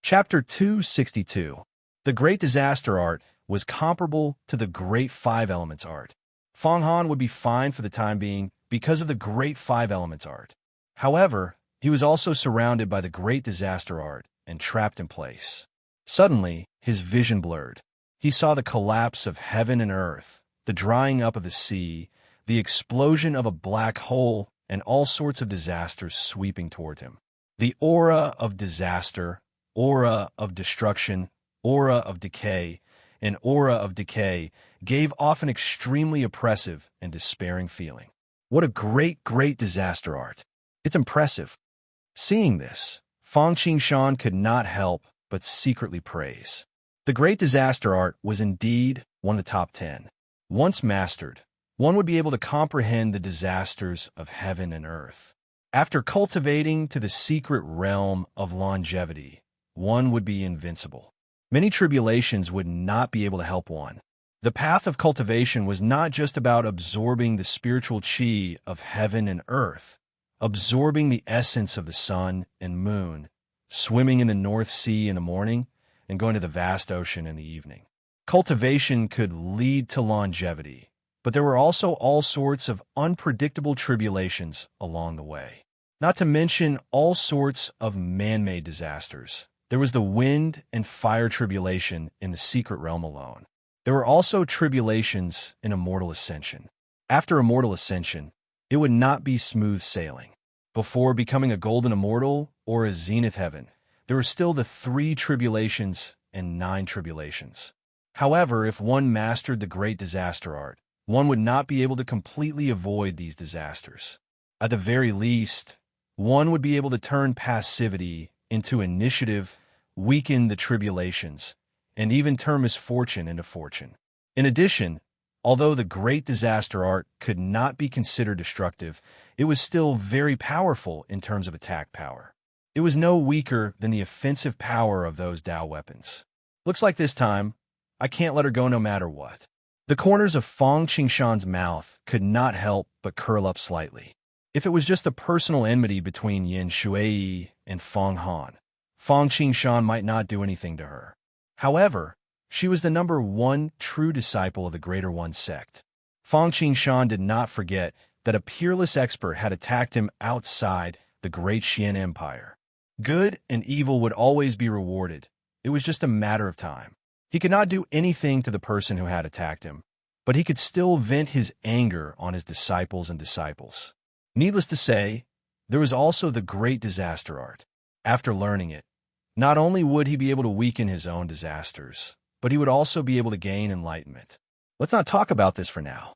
Chapter 262. The Great Disaster Art was comparable to the Great Five Elements Art. Fang Han would be fine for the time being because of the Great Five Elements Art. However, he was also surrounded by the Great Disaster Art and trapped in place. Suddenly, his vision blurred. He saw the collapse of heaven and earth, the drying up of the sea, the explosion of a black hole, and all sorts of disasters sweeping toward him. The aura of disaster, aura of destruction, aura of decay, and aura of decay gave off an extremely oppressive and despairing feeling. What a great, great disaster art. It's impressive. Seeing this, Fang Qingshan could not help but secretly praise. The Great Disaster Art was indeed one of the top 10. Once mastered, one would be able to comprehend the disasters of heaven and earth. After cultivating to the secret realm of longevity, one would be invincible. Many tribulations would not be able to help one. The path of cultivation was not just about absorbing the spiritual chi of heaven and earth, absorbing the essence of the sun and moon, swimming in the North Sea in the morning, and going to the vast ocean in the evening. Cultivation could lead to longevity, but there were also all sorts of unpredictable tribulations along the way. Not to mention all sorts of man-made disasters. There was the wind and fire tribulation in the secret realm alone. There were also tribulations in Immortal Ascension. After Immortal Ascension, it would not be smooth sailing. Before becoming a Golden Immortal or a Zenith Heaven, there were still the 3 tribulations and 9 tribulations. However, if one mastered the Great Disaster Art, one would not be able to completely avoid these disasters. At the very least, one would be able to turn passivity into initiative, weaken the tribulations, and even turn misfortune into fortune. In addition, although the Great Disaster Art could not be considered destructive, it was still very powerful in terms of attack power. It was no weaker than the offensive power of those Dao weapons. Looks like this time, I can't let her go no matter what. The corners of Fang Qingshan's mouth could not help but curl up slightly. If it was just the personal enmity between Yin Shui and Fang Han, Fang Qingshan might not do anything to her. However, she was the #1 true disciple of the Greater One sect. Fang Qingshan did not forget that a peerless expert had attacked him outside the Great Xian Empire. Good and evil would always be rewarded. It was just a matter of time. He could not do anything to the person who had attacked him, but he could still vent his anger on his disciples and disciples. Needless to say, there was also the Great Disaster Art. After learning it, not only would he be able to weaken his own disasters, but he would also be able to gain enlightenment. Let's not talk about this for now.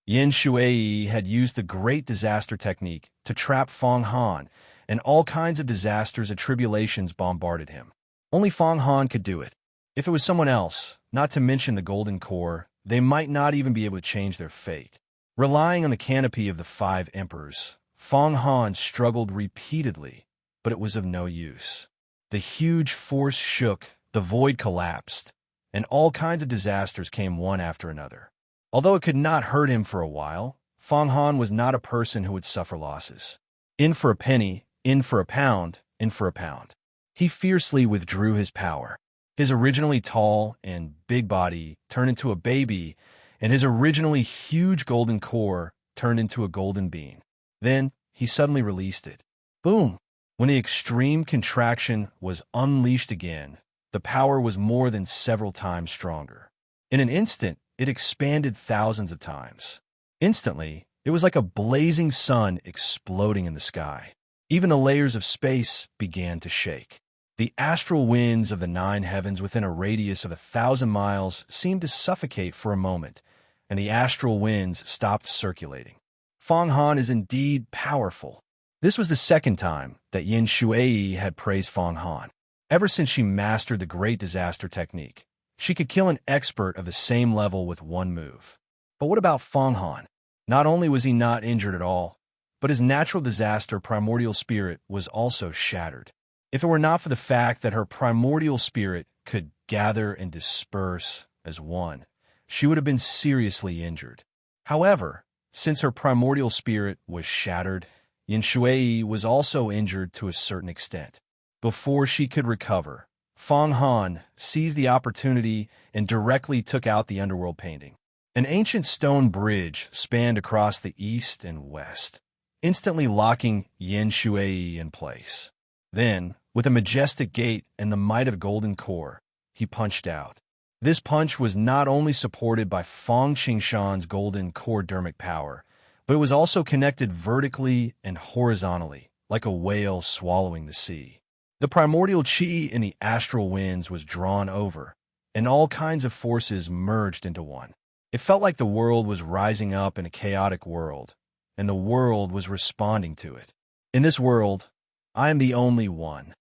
Yin Shui had used the Great Disaster technique to trap Fang Han, and all kinds of disasters and tribulations bombarded him. Only Fang Han could do it. If it was someone else, not to mention the Golden Core, they might not even be able to change their fate. Relying on the canopy of the 5 emperors, Fang Han struggled repeatedly, but it was of no use. The huge force shook, the void collapsed, and all kinds of disasters came one after another. Although it could not hurt him for a while, Fang Han was not a person who would suffer losses. In for a penny, in for a pound, in for a pound. He fiercely withdrew his power. His originally tall and big body turned into a baby, and his originally huge golden core turned into a golden bean. Then he suddenly released it. Boom! When the extreme contraction was unleashed again, the power was more than several times stronger. In an instant, it expanded thousands of times. Instantly, it was like a blazing sun exploding in the sky. Even the layers of space began to shake. The astral winds of the 9 heavens within a radius of 1,000 miles seemed to suffocate for a moment, and the astral winds stopped circulating. Fang Han is indeed powerful. This was the second time that Yin Shuai had praised Fang Han. Ever since she mastered the Great Disaster technique, she could kill an expert of the same level with one move. But what about Fang Han? Not only was he not injured at all, but his natural disaster primordial spirit was also shattered. If it were not for the fact that her primordial spirit could gather and disperse as one, she would have been seriously injured. However, since her primordial spirit was shattered, Yin Shuai was also injured to a certain extent. Before she could recover, Fang Han seized the opportunity and directly took out the underworld painting. An ancient stone bridge spanned across the east and west, instantly locking Yin Shuai in place. Then, with a majestic gait and the might of golden core, he punched out. This punch was not only supported by Fang Qingshan's golden core dermic power, but it was also connected vertically and horizontally, like a whale swallowing the sea. The primordial chi in the astral winds was drawn over, and all kinds of forces merged into one. It felt like the world was rising up in a chaotic world, and the world was responding to it. In this world, I am the only one.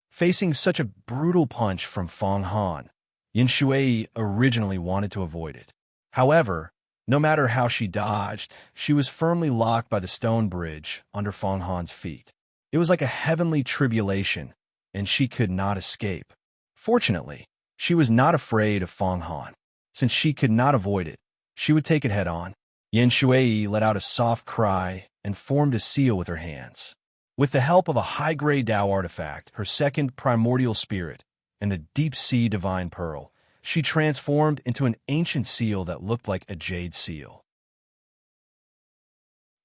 Facing such a brutal punch from Fang Han, Yin Shuai originally wanted to avoid it. However, no matter how she dodged, she was firmly locked by the stone bridge under Fang Han's feet. It was like a heavenly tribulation, and she could not escape. Fortunately, she was not afraid of Fang Han. Since she could not avoid it, she would take it head-on. Yin Shuai let out a soft cry and formed a seal with her hands. With the help of a high-grade Tao artifact, her second primordial spirit, and the deep-sea divine pearl, she transformed into an ancient seal that looked like a jade seal.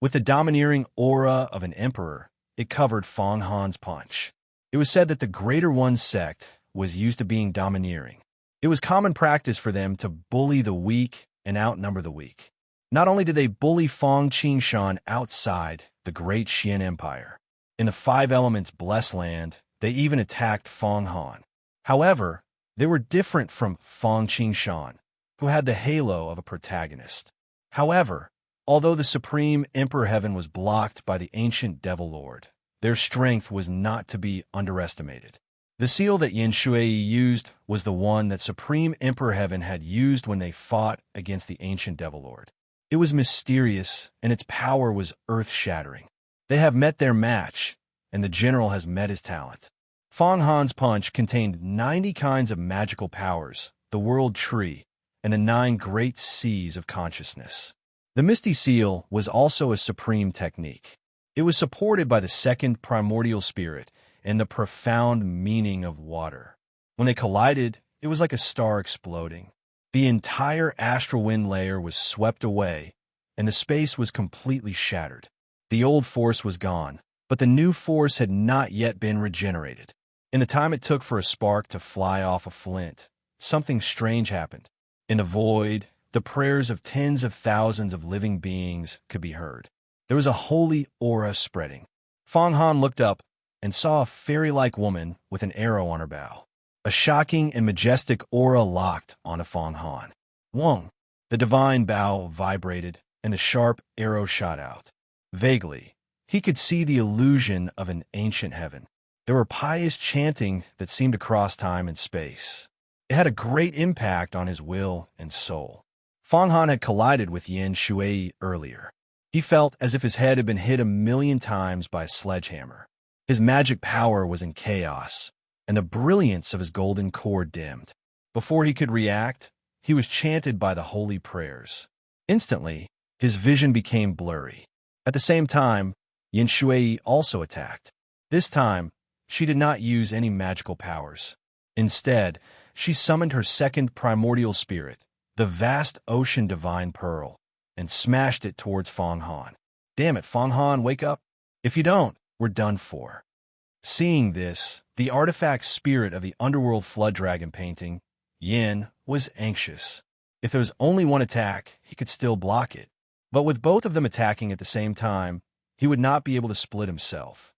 With the domineering aura of an emperor, it covered Fang Han's punch. It was said that the Greater One sect was used to being domineering. It was common practice for them to bully the weak and outnumber the weak. Not only did they bully Fang Qingshan outside the Great Xian Empire, in the 5 Elements Blessed Land, they even attacked Fang Han. However, they were different from Fang Qingshan, who had the halo of a protagonist. However, although the Supreme Emperor Heaven was blocked by the ancient Devil Lord, their strength was not to be underestimated. The seal that Yin Shuai used was the one that Supreme Emperor Heaven had used when they fought against the ancient Devil Lord. It was mysterious, and its power was earth-shattering. They have met their match, and the general has met his talent. Fang Han's punch contained 90 kinds of magical powers, the world tree, and the 9 great seas of consciousness. The misty seal was also a supreme technique. It was supported by the second primordial spirit and the profound meaning of water. When they collided, it was like a star exploding. The entire astral wind layer was swept away, and the space was completely shattered. The old force was gone, but the new force had not yet been regenerated. In the time it took for a spark to fly off a flint, something strange happened. In the void, the prayers of tens of thousands of living beings could be heard. There was a holy aura spreading. Fang Han looked up and saw a fairy-like woman with an arrow on her bow. A shocking and majestic aura locked onto Fang Han. Wong! The divine bow vibrated, and the sharp arrow shot out. Vaguely, he could see the illusion of an ancient heaven. There were pious chanting that seemed to cross time and space. It had a great impact on his will and soul. Fang Han had collided with Yin Shuai earlier. He felt as if his head had been hit 1,000,000 times by a sledgehammer. His magic power was in chaos, and the brilliance of his golden core dimmed. Before he could react, he was chanted by the holy prayers. Instantly, his vision became blurry. At the same time, Yin Shuai also attacked. This time, she did not use any magical powers. Instead, she summoned her second primordial spirit, the vast ocean divine pearl, and smashed it towards Fang Han. Damn it, Fang Han, wake up! If you don't, we're done for. Seeing this, the artifact spirit of the underworld flood dragon painting, Yin, was anxious. If there was only one attack, he could still block it. But with both of them attacking at the same time, he would not be able to split himself.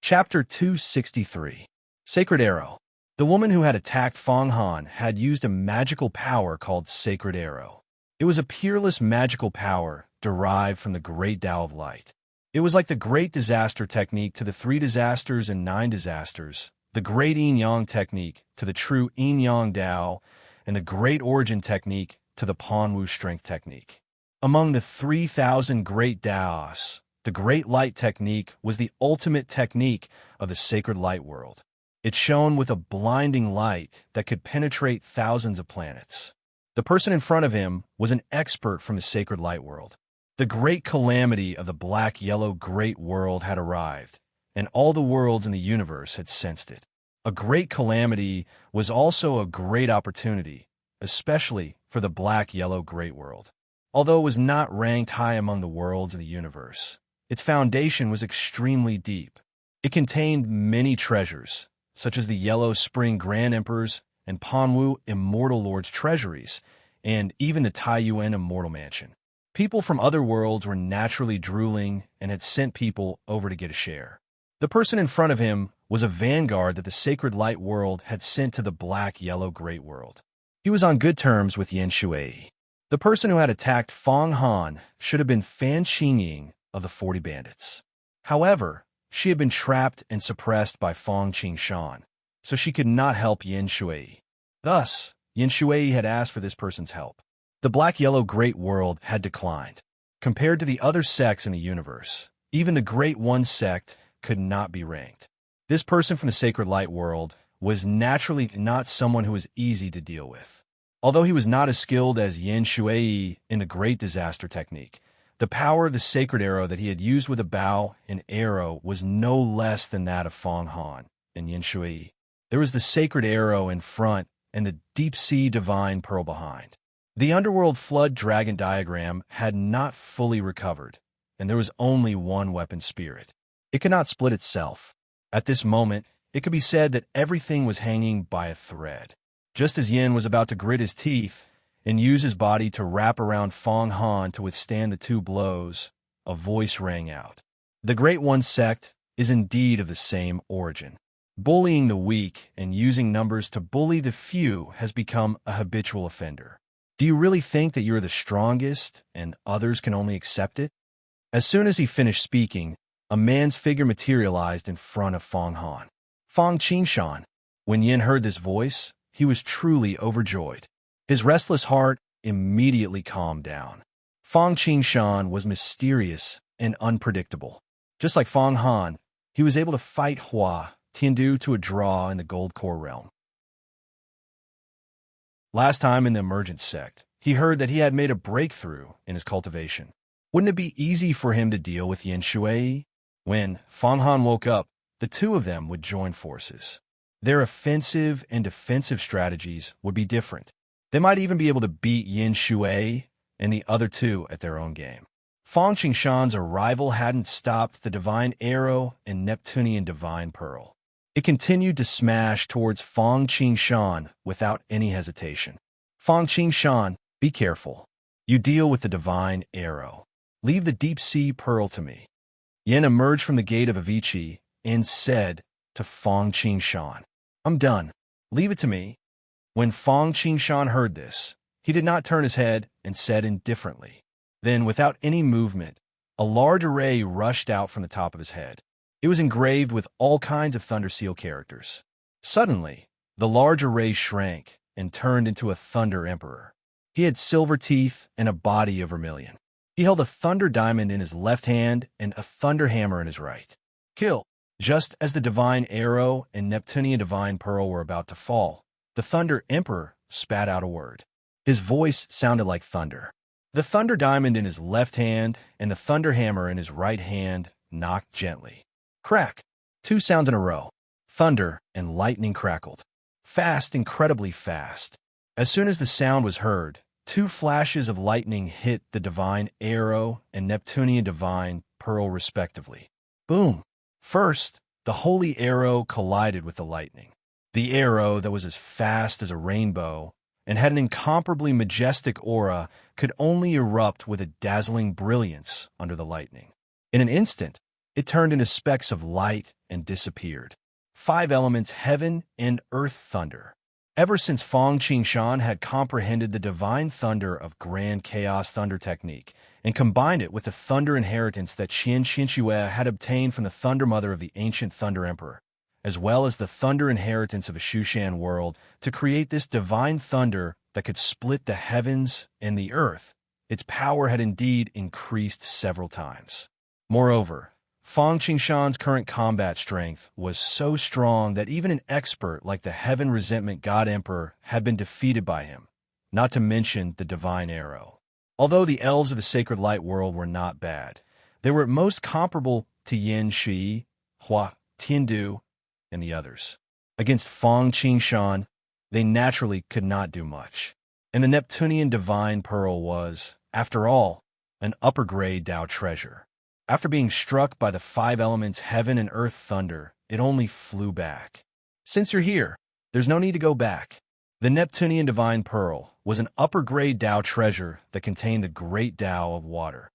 Chapter 263. Sacred Arrow. The woman who had attacked Fong Han had used a magical power called Sacred Arrow. It was a peerless magical power derived from the Great Tao of Light. It was like the Great Disaster technique to the 3 disasters and 9 disasters, the Great Yin-Yang technique to the true Yin-Yang Tao, and the Great Origin technique to the Panwu Strength technique. Among the 3,000 Great Taos, the Great Light technique was the ultimate technique of the Sacred Light world. It shone with a blinding light that could penetrate thousands of planets. The person in front of him was an expert from the Sacred Light world. The great calamity of the black-yellow great world had arrived, and all the worlds in the universe had sensed it. A great calamity was also a great opportunity, especially for the black-yellow great world. Although it was not ranked high among the worlds of the universe, its foundation was extremely deep. It contained many treasures, such as the Yellow Spring Grand Emperor's and Panwu Immortal Lord's treasuries, and even the Taiyuan Immortal Mansion. People from other worlds were naturally drooling and had sent people over to get a share. The person in front of him was a vanguard that the Sacred Light world had sent to the black-yellow great world. He was on good terms with Yen Shui. The person who had attacked Fong Han should have been Fan Qingying of the 40 Bandits. However, she had been trapped and suppressed by Fong Qingshan, so she could not help Yen Shui. Thus, Yen Shui had asked for this person's help. The black-yellow great world had declined. Compared to the other sects in the universe, even the Great One sect could not be ranked. This person from the Sacred Light world was naturally not someone who was easy to deal with. Although he was not as skilled as Yen Shui in the Great Disaster technique, the power of the Sacred Arrow that he had used with a bow and arrow was no less than that of Fong Han and Yen Shui. There was the Sacred Arrow in front and the deep-sea divine pearl behind. The underworld flood dragon diagram had not fully recovered, and there was only one weapon spirit. It could not split itself. At this moment, it could be said that everything was hanging by a thread. Just as Yin was about to grit his teeth and use his body to wrap around Fong Han to withstand the 2 blows, a voice rang out. The Great One sect is indeed of the same origin. Bullying the weak and using numbers to bully the few has become a habitual offender. Do you really think that you're the strongest and others can only accept it? As soon as he finished speaking, a man's figure materialized in front of Fong Han. Fong Qingshan. When Yin heard this voice, he was truly overjoyed. His restless heart immediately calmed down. Fong Qingshan was mysterious and unpredictable. Just like Fong Han, he was able to fight Hua Tiandu to a draw in the Gold Core realm. Last time in the Emergent sect, he heard that he had made a breakthrough in his cultivation. Wouldn't it be easy for him to deal with Yen Shui? When Fong Han woke up, the 2 of them would join forces. Their offensive and defensive strategies would be different. They might even be able to beat Yen Shui and the other 2 at their own game. Fong Qingshan's arrival hadn't stopped the Divine Arrow and Neptunian Divine Pearl. It continued to smash towards Fong Qingshan without any hesitation. Fong Qingshan, be careful. You deal with the Divine Arrow. Leave the deep-sea pearl to me. Yen emerged from the gate of Avicii and said to Fong Qingshan, I'm done. Leave it to me. When Fong Qingshan heard this, he did not turn his head and said indifferently. Then, without any movement, a large array rushed out from the top of his head. It was engraved with all kinds of Thunder Seal characters. Suddenly, the large array shrank and turned into a Thunder Emperor. He had silver teeth and a body of vermilion. He held a Thunder Diamond in his left hand and a Thunder Hammer in his right. Kill! Just as the Divine Arrow and Neptunian Divine Pearl were about to fall, the Thunder Emperor spat out a word. His voice sounded like thunder. The Thunder Diamond in his left hand and the Thunder Hammer in his right hand knocked gently. Crack! 2 sounds in a row. Thunder and lightning crackled. Fast, incredibly fast. As soon as the sound was heard, 2 flashes of lightning hit the Divine Arrow and Neptunian Divine Pearl respectively. Boom! First, the Holy Arrow collided with the lightning. The arrow that was as fast as a rainbow and had an incomparably majestic aura could only erupt with a dazzling brilliance under the lightning. In an instant, It turned into specks of light and disappeared. 5 elements: heaven and earth thunder. Ever since Feng Qingshan had comprehended the divine thunder of grand chaos thunder technique and combined it with the thunder inheritance that Qian Xinxue had obtained from the Thunder Mother of the ancient Thunder Emperor, as well as the thunder inheritance of a Shushan world, to create this divine thunder that could split the heavens and the earth, its power had indeed increased several times. Moreover, Feng Qingshan's current combat strength was so strong that even an expert like the Heaven Resentment God Emperor had been defeated by him, not to mention the Divine Arrow. Although the elves of the Sacred Light world were not bad, they were at most comparable to Yin Shi, Hua, Tiandu, and the others. Against Feng Qingshan, they naturally could not do much. And the Neptunian Divine Pearl was, after all, an upper-grade Tao treasure. After being struck by the 5 elements heaven and earth thunder, it only flew back. Since you're here, there's no need to go back. The Neptunian Divine Pearl was an upper-grade Tao treasure that contained the great Tao of water.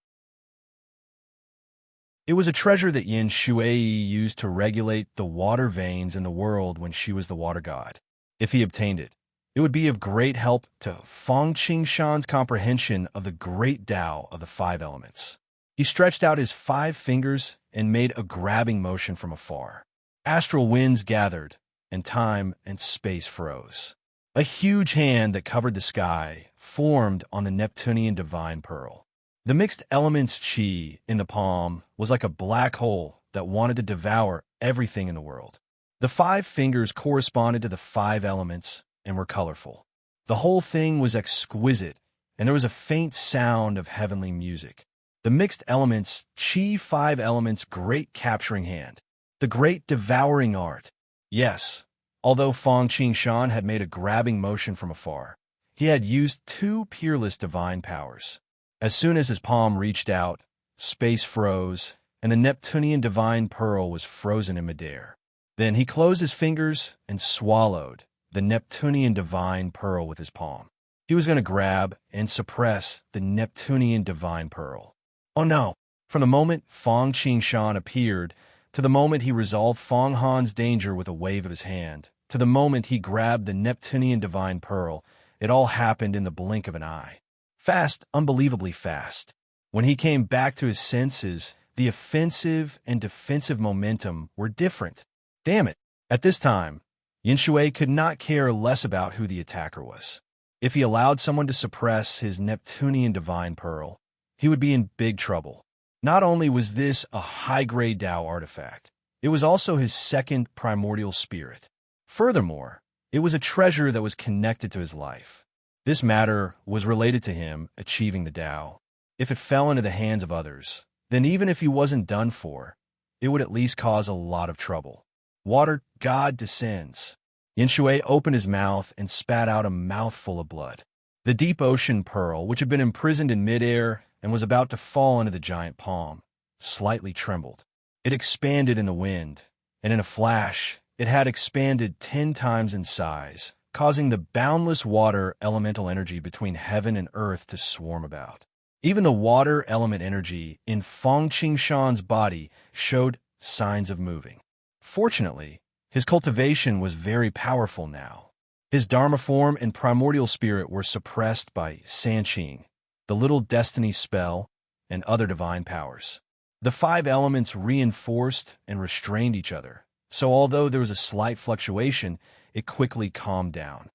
It was a treasure that Yin Shui used to regulate the water veins in the world when she was the water god. If he obtained it, it would be of great help to Feng Qingshan's comprehension of the great Tao of the 5 elements. He stretched out his 5 fingers and made a grabbing motion from afar. Astral winds gathered, and time and space froze. A huge hand that covered the sky formed on the Neptunian Divine Pearl. The mixed elements chi in the palm was like a black hole that wanted to devour everything in the world. The 5 fingers corresponded to the 5 elements and were colorful. The whole thing was exquisite, and there was a faint sound of heavenly music. The mixed elements, Qi 5 elements, great capturing hand. The great devouring art. Yes, although Feng Qingshan had made a grabbing motion from afar, he had used 2 peerless divine powers. As soon as his palm reached out, space froze, and the Neptunian Divine Pearl was frozen in midair. Then he closed his fingers and swallowed the Neptunian Divine Pearl with his palm. He was going to grab and suppress the Neptunian Divine Pearl. Oh no! From the moment Feng Qingshan appeared, to the moment he resolved Feng Han's danger with a wave of his hand, to the moment he grabbed the Neptunian Divine Pearl, it all happened in the blink of an eye. Fast, unbelievably fast. When he came back to his senses, the offensive and defensive momentum were different. Damn it! At this time, Yin Shui could not care less about who the attacker was. If he allowed someone to suppress his Neptunian Divine Pearl, he would be in big trouble. Not only was this a high-grade Tao artifact, it was also his second primordial spirit. Furthermore, it was a treasure that was connected to his life. This matter was related to him achieving the Tao. If it fell into the hands of others, then even if he wasn't done for, it would at least cause a lot of trouble. Water God descends. Yin Shui opened his mouth and spat out a mouthful of blood. The deep ocean pearl, which had been imprisoned in midair and was about to fall into the giant palm, slightly trembled. It expanded in the wind, and in a flash, it had expanded 10 times in size, causing the boundless water elemental energy between heaven and earth to swarm about. Even the water element energy in Feng Qingshan's body showed signs of moving. Fortunately, his cultivation was very powerful now. His Dharma form and primordial spirit were suppressed by Sanqing, the little destiny spell, and other divine powers. The 5 elements reinforced and restrained each other, so although there was a slight fluctuation, it quickly calmed down.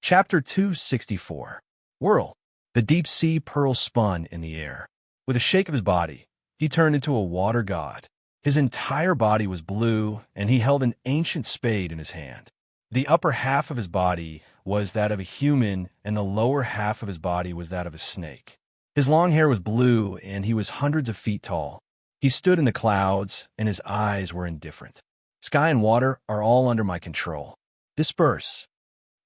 Chapter 264. Whirl. The deep-sea pearl spun in the air. With a shake of his body, he turned into a water god. His entire body was blue, and he held an ancient spade in his hand. The upper half of his body was that of a human, and the lower half of his body was that of a snake. His long hair was blue, and he was hundreds of feet tall. He stood in the clouds, and his eyes were indifferent. Sky and water are all under my control. Disperse.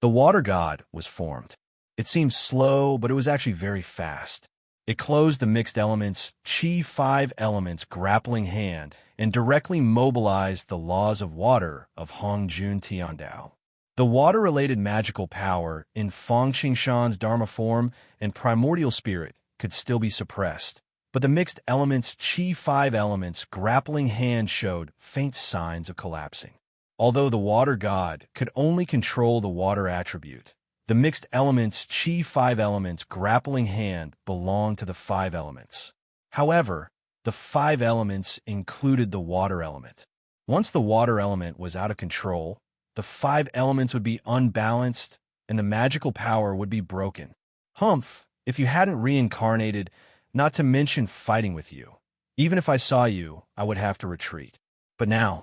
The water god was formed. It seemed slow, but it was actually very fast. It closed the mixed elements, Qi 5 elements grappling hand, and directly mobilized the laws of water of Hongjun Tiandao. The water-related magical power in Feng Qingshan's Dharma form and primordial spirit could still be suppressed, but the mixed elements Chi 5 elements grappling hand showed faint signs of collapsing. Although the water god could only control the water attribute, the mixed elements Chi 5 elements grappling hand belonged to the 5 elements. However, the 5 elements included the water element. Once the water element was out of control, the 5 elements would be unbalanced and the magical power would be broken. Humph, if you hadn't reincarnated, not to mention fighting with you. Even if I saw you, I would have to retreat. But now,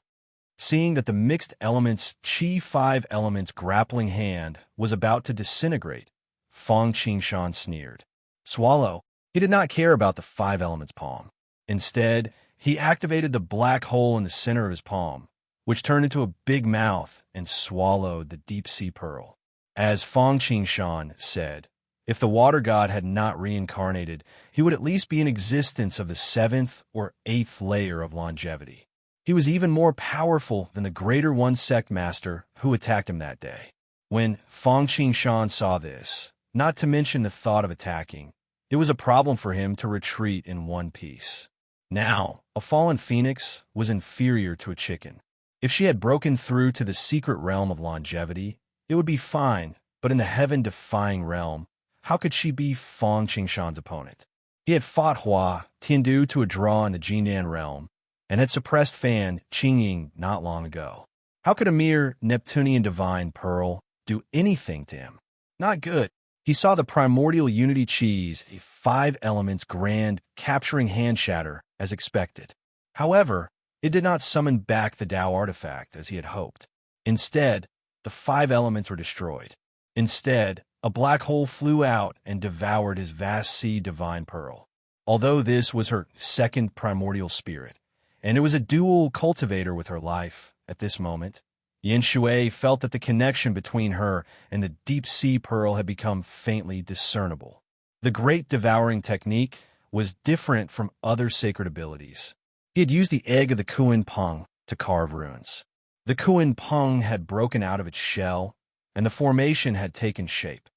seeing that the mixed elements Chi 5 elements grappling hand was about to disintegrate, Fang Qingshan sneered. Swallow. He did not care about the 5 elements palm. Instead, he activated the black hole in the center of his palm, which turned into a big mouth and swallowed the deep-sea pearl. As Fang Qingshan said, if the water god had not reincarnated, he would at least be in existence of the 7th or 8th layer of longevity. He was even more powerful than the Greater One Sect Master who attacked him that day. When Fang Qingshan saw this, not to mention the thought of attacking, it was a problem for him to retreat in one piece. Now, a fallen phoenix was inferior to a chicken. If she had broken through to the secret realm of longevity, it would be fine, but in the heaven-defying realm, how could she be Fang Qingshan's opponent? He had fought Hua Tiandu to a draw in the Jinan realm, and had suppressed Fan Qingying not long ago. How could a mere Neptunian divine pearl do anything to him? Not good. He saw the primordial unity cheese, a 5 elements grand capturing hand shatter, as expected. However, it did not summon back the Tao artifact as he had hoped. Instead, the 5 elements were destroyed. Instead, a black hole flew out and devoured his vast sea divine pearl. Although this was her second primordial spirit, and it was a dual cultivator with her life at this moment, Yin Shui felt that the connection between her and the deep-sea pearl had become faintly discernible. The great devouring technique was different from other sacred abilities. He had used the egg of the Kuan Peng to carve runes. The Kuan Peng had broken out of its shell, and the formation had taken shape.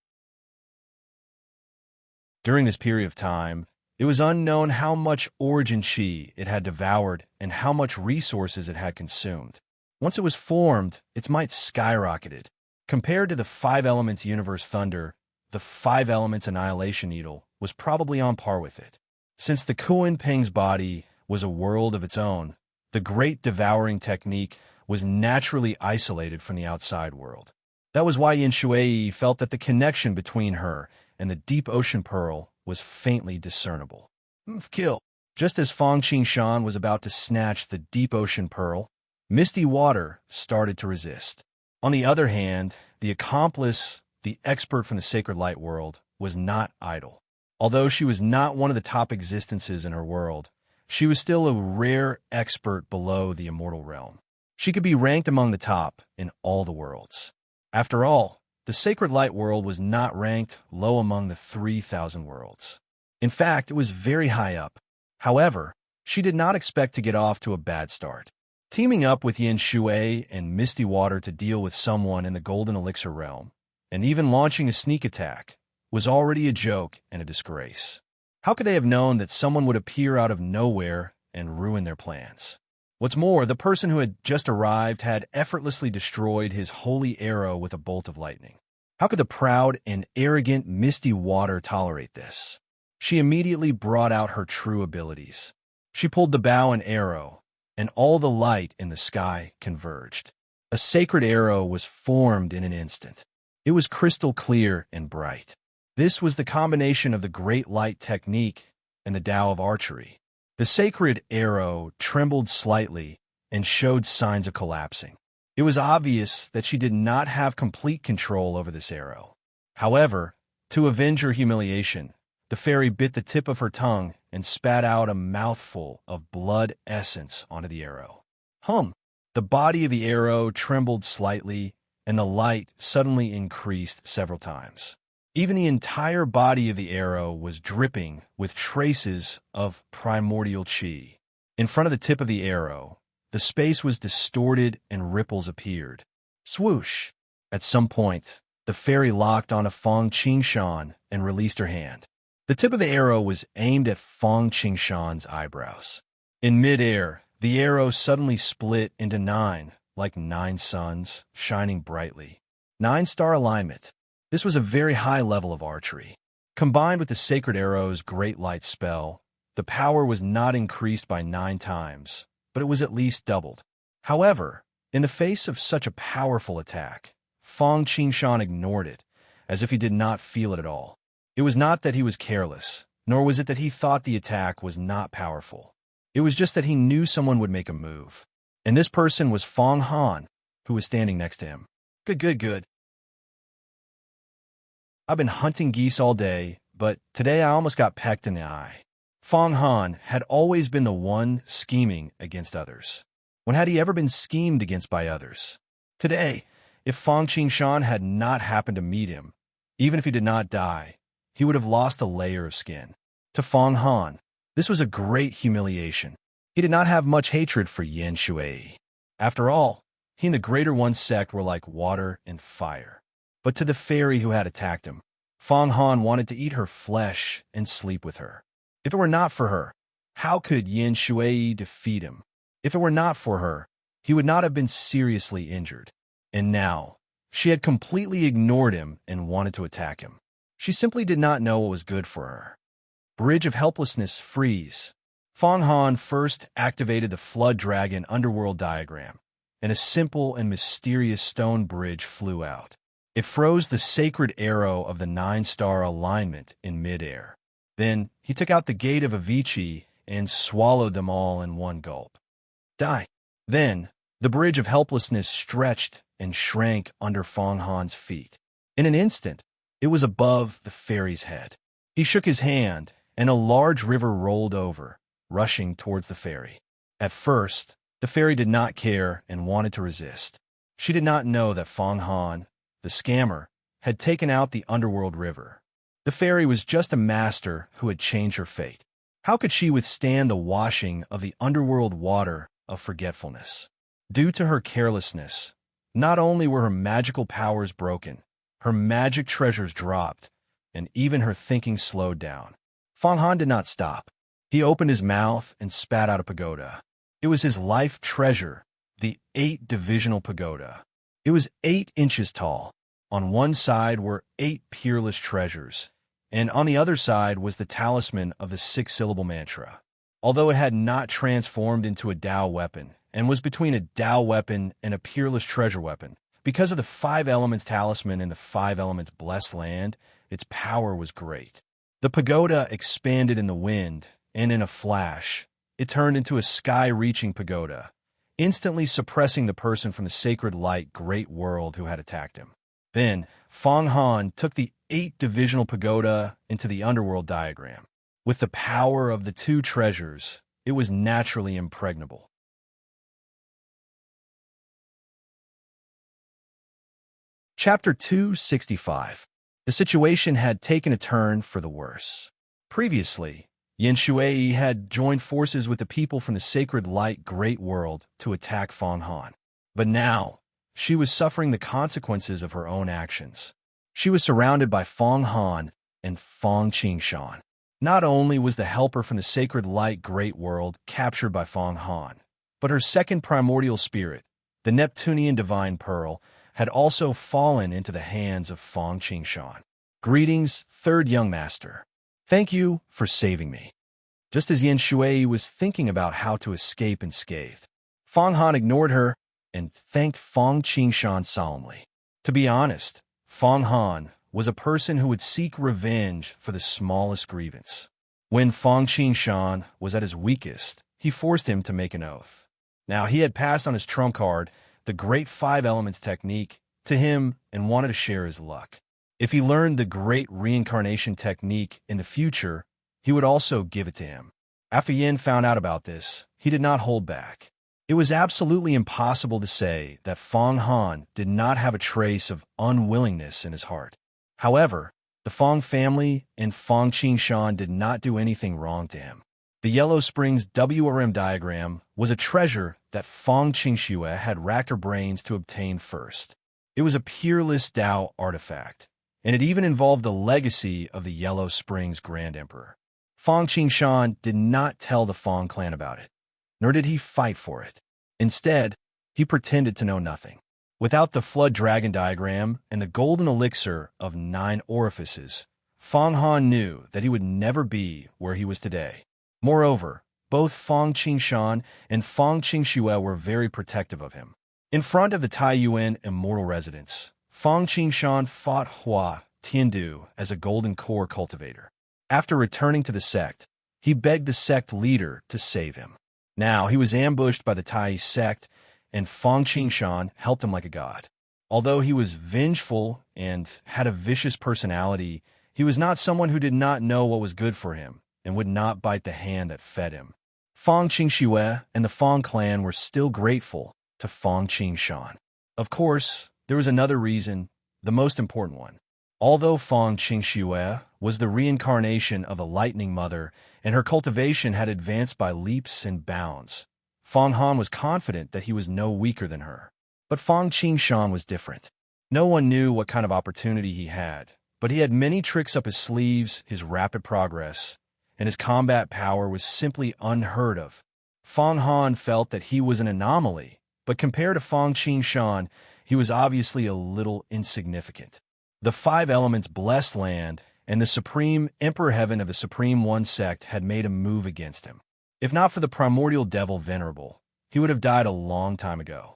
During this period of time, it was unknown how much origin chi it had devoured and how much resources it had consumed. Once it was formed, its might skyrocketed. Compared to the 5 elements universe thunder, the 5 elements annihilation needle was probably on par with it. Since the Kuan Peng's body was a world of its own, the great devouring technique was naturally isolated from the outside world. That was why Yin Shui felt that the connection between her and the deep ocean pearl was faintly discernible. Kill. Just as Fang Qingshan was about to snatch the deep ocean pearl, misty water started to resist. On the other hand, the accomplice, the expert from the sacred light world, was not idle. Although she was not one of the top existences in her world, she was still a rare expert below the immortal realm. She could be ranked among the top in all the worlds. After all, the sacred light world was not ranked low among the 3,000 worlds. In fact, it was very high up. However, she did not expect to get off to a bad start. Teaming up with Yin Shui and Misty Water to deal with someone in the Golden Elixir realm, and even launching a sneak attack, was already a joke and a disgrace. How could they have known that someone would appear out of nowhere and ruin their plans? What's more, the person who had just arrived had effortlessly destroyed his holy arrow with a bolt of lightning. How could the proud and arrogant Misty Water tolerate this? She immediately brought out her true abilities. She pulled the bow and arrow, and all the light in the sky converged. A sacred arrow was formed in an instant. It was crystal clear and bright. This was the combination of the great light technique and the Tao of archery. The sacred arrow trembled slightly and showed signs of collapsing. It was obvious that she did not have complete control over this arrow. However, to avenge her humiliation, the fairy bit the tip of her tongue and spat out a mouthful of blood essence onto the arrow. The body of the arrow trembled slightly, and the light suddenly increased several times. Even the entire body of the arrow was dripping with traces of primordial chi. In front of the tip of the arrow, the space was distorted and ripples appeared. Swoosh! At some point, the fairy locked onto Fang Qingshan and released her hand. The tip of the arrow was aimed at Fong Qingshan's eyebrows. In midair, the arrow suddenly split into 9, like 9 suns, shining brightly. 9-star alignment. This was a very high level of archery. Combined with the sacred arrow's great light spell, the power was not increased by 9 times, but it was at least doubled. However, in the face of such a powerful attack, Fong Qingshan ignored it, as if he did not feel it at all. It was not that he was careless, nor was it that he thought the attack was not powerful. It was just that he knew someone would make a move. And this person was Fong Han, who was standing next to him. Good. I've been hunting geese all day, but today I almost got pecked in the eye. Fong Han had always been the one scheming against others. When had he ever been schemed against by others? Today, if Fong Qingshan had not happened to meet him, even if he did not die, he would have lost a layer of skin. To Fong Han, this was a great humiliation. He did not have much hatred for Yan Shui. After all, he and the Greater One sect were like water and fire. But to the fairy who had attacked him, Fong Han wanted to eat her flesh and sleep with her. If it were not for her, how could Yan Shui defeat him? If it were not for her, he would not have been seriously injured. And now, she had completely ignored him and wanted to attack him. She simply did not know what was good for her. Bridge of Helplessness freeze. Fong Han first activated the Flood Dragon underworld diagram, and a simple and mysterious stone bridge flew out. It froze the sacred arrow of the 9-star alignment in midair. Then he took out the Gate of Avicii and swallowed them all in one gulp. Die. Then the Bridge of Helplessness stretched and shrank under Fong Han's feet. In an instant, it was above the fairy's head. He shook his hand, and a large river rolled over, rushing towards the fairy. At first, the fairy did not care and wanted to resist. She did not know that Fong Han, the scammer, had taken out the underworld river. The fairy was just a master who had changed her fate. How could she withstand the washing of the underworld water of forgetfulness? Due to her carelessness, not only were her magical powers broken, her magic treasures dropped, and even her thinking slowed down. Fong Han did not stop. He opened his mouth and spat out a pagoda. It was his life treasure, the 8-divisional pagoda. It was 8 inches tall. On one side were 8 peerless treasures, and on the other side was the talisman of the 6-syllable mantra. Although it had not transformed into a Tao weapon, and was between a Tao weapon and a peerless treasure weapon, because of the 5 elements talisman and the 5 elements blessed land, its power was great. The pagoda expanded in the wind, and in a flash, it turned into a sky-reaching pagoda, instantly suppressing the person from the sacred light great world who had attacked him. Then, Fong Han took the 8-divisional pagoda into the underworld diagram. With the power of the 2 treasures, it was naturally impregnable. Chapter 265. The situation had taken a turn for the worse. Previously, Yan Shui had joined forces with the people from the sacred light great world to attack Fong Han. But now, she was suffering the consequences of her own actions. She was surrounded by Fong Han and Fong Qingshan. Not only was the helper from the sacred light great world captured by Fong Han, but her second primordial spirit, the Neptunian divine pearl, had also fallen into the hands of Fong Qingshan. Greetings, third young master. Thank you for saving me. Just as Yan Shui was thinking about how to escape unscathed, Fong Han ignored her and thanked Fong Qingshan solemnly. To be honest, Fong Han was a person who would seek revenge for the smallest grievance. When Fong Qingshan was at his weakest, he forced him to make an oath. Now he had passed on his trump card, the great 5 elements technique, to him and wanted to share his luck. If he learned the great reincarnation technique in the future, he would also give it to him. After Yin found out about this, he did not hold back. It was absolutely impossible to say that Fong Han did not have a trace of unwillingness in his heart. However, the Fong family and Fong Qingshan did not do anything wrong to him. The Yellow Springs WRM diagram was a treasure that Fong Qingxue had racked her brains to obtain first. It was a peerless Tao artifact, and it even involved the legacy of the Yellow Springs Grand Emperor. Fang Qingshan did not tell the Fang clan about it, nor did he fight for it. Instead, he pretended to know nothing. Without the flood dragon diagram and the golden elixir of 9 orifices, Fang Han knew that he would never be where he was today. Moreover, both Fang Qingshan and Fang Qingxue were very protective of him. In front of the Taiyuan immortal residence, Fang Qingshan fought Hua Tiandu as a golden core cultivator. After returning to the sect, he begged the sect leader to save him. Now he was ambushed by the Tai sect, and Fang Qingshan helped him like a god. Although he was vengeful and had a vicious personality, he was not someone who did not know what was good for him and would not bite the hand that fed him. Fang Qingxue and the Fang clan were still grateful to Fang Qingshan. Of course, there was another reason, the most important one. Although Fang Qingxue was the reincarnation of the Lightning Mother and her cultivation had advanced by leaps and bounds, Fang Han was confident that he was no weaker than her. But Fang Qingshan was different. No one knew what kind of opportunity he had, but he had many tricks up his sleeves, his rapid progress, and his combat power was simply unheard of. Fang Han felt that he was an anomaly, but compared to Fang Qingshan, he was obviously a little insignificant. The 5 elements blessed land, and the supreme Emperor Heaven of the Supreme One sect had made a move against him. If not for the primordial devil Venerable, he would have died a long time ago.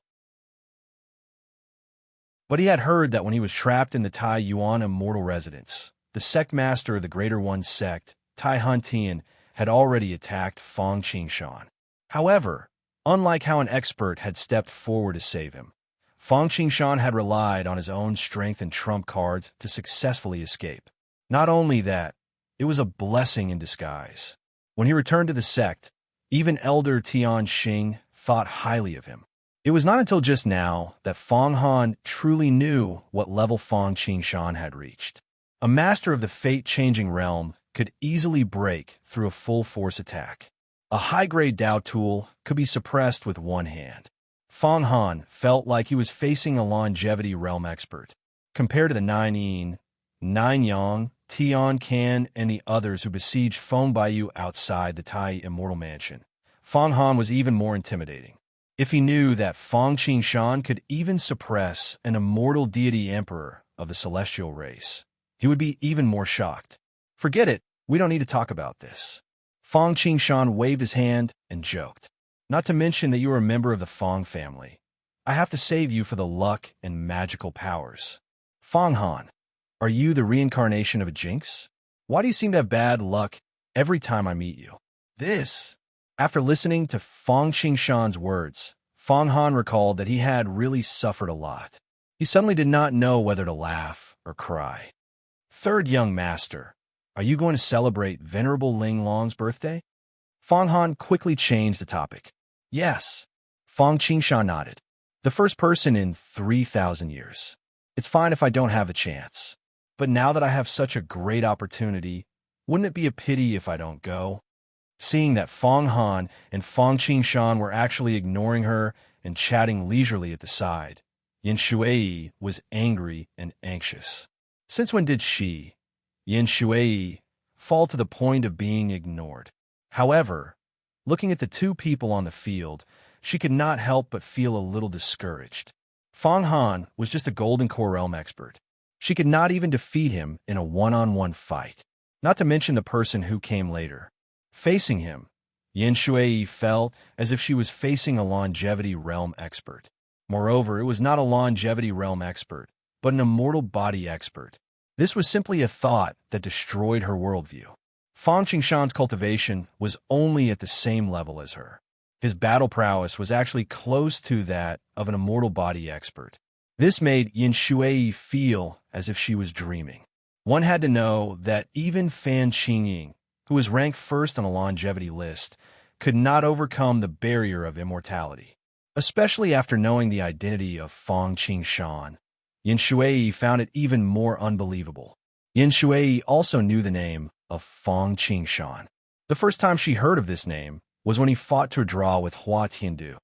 But he had heard that when he was trapped in the Tai Yuan immortal residence, the sect master of the Greater One sect, Tai Han Tian, had already attacked Fang Qingshan. However, unlike how an expert had stepped forward to save him, Fang Qingshan had relied on his own strength and trump cards to successfully escape. Not only that, it was a blessing in disguise. When he returned to the sect, even Elder Tian Xing thought highly of him. It was not until just now that Fang Han truly knew what level Fang Qingshan had reached. A master of the fate-changing realm could easily break through a full-force attack. A high-grade Dao tool could be suppressed with one hand. Fang Han felt like he was facing a longevity realm expert. Compared to the 9 Yin, 9 Yang, Tian Can, and the others who besieged Feng Baiyu outside the Tai Immortal Mansion, Fang Han was even more intimidating. If he knew that Fang Qingshan could even suppress an immortal deity emperor of the celestial race, he would be even more shocked. Forget it, we don't need to talk about this. Fang Qingshan waved his hand and joked. Not to mention that you are a member of the Fang family. I have to save you for the luck and magical powers. Fang Han, are you the reincarnation of a jinx? Why do you seem to have bad luck every time I meet you? After listening to Fang Qingshan's words, Fang Han recalled that he had really suffered a lot. He suddenly did not know whether to laugh or cry. Third young master, are you going to celebrate Venerable Ling Long's birthday? Fang Han quickly changed the topic. Yes. Fang Qingshan nodded. The first person in 3,000 years. It's fine if I don't have a chance. But now that I have such a great opportunity, wouldn't it be a pity if I don't go? Seeing that Fang Han and Fang Qingshan were actually ignoring her and chatting leisurely at the side, Yin Shuai was angry and anxious. Since when did she, Yin Shuai, fall to the point of being ignored? However, looking at the 2 people on the field, she could not help but feel a little discouraged. Fang Han was just a Golden Core Realm expert. She could not even defeat him in a one-on-one fight, not to mention the person who came later. Facing him, Yin Shuai felt as if she was facing a longevity realm expert. Moreover, it was not a longevity realm expert, but an immortal body expert. This was simply a thought that destroyed her worldview. Fang Qingshan's cultivation was only at the same level as her. His battle prowess was actually close to that of an immortal body expert. This made Yin Shuai feel as if she was dreaming. One had to know that even Fan Qingying, who was ranked first on a longevity list, could not overcome the barrier of immortality. Especially after knowing the identity of Fang Qingshan, Yin Shuai found it even more unbelievable. Yin Shuai also knew the name of Fang Qingshan. The first time she heard of this name was when he fought to a draw with Hua Tiandu.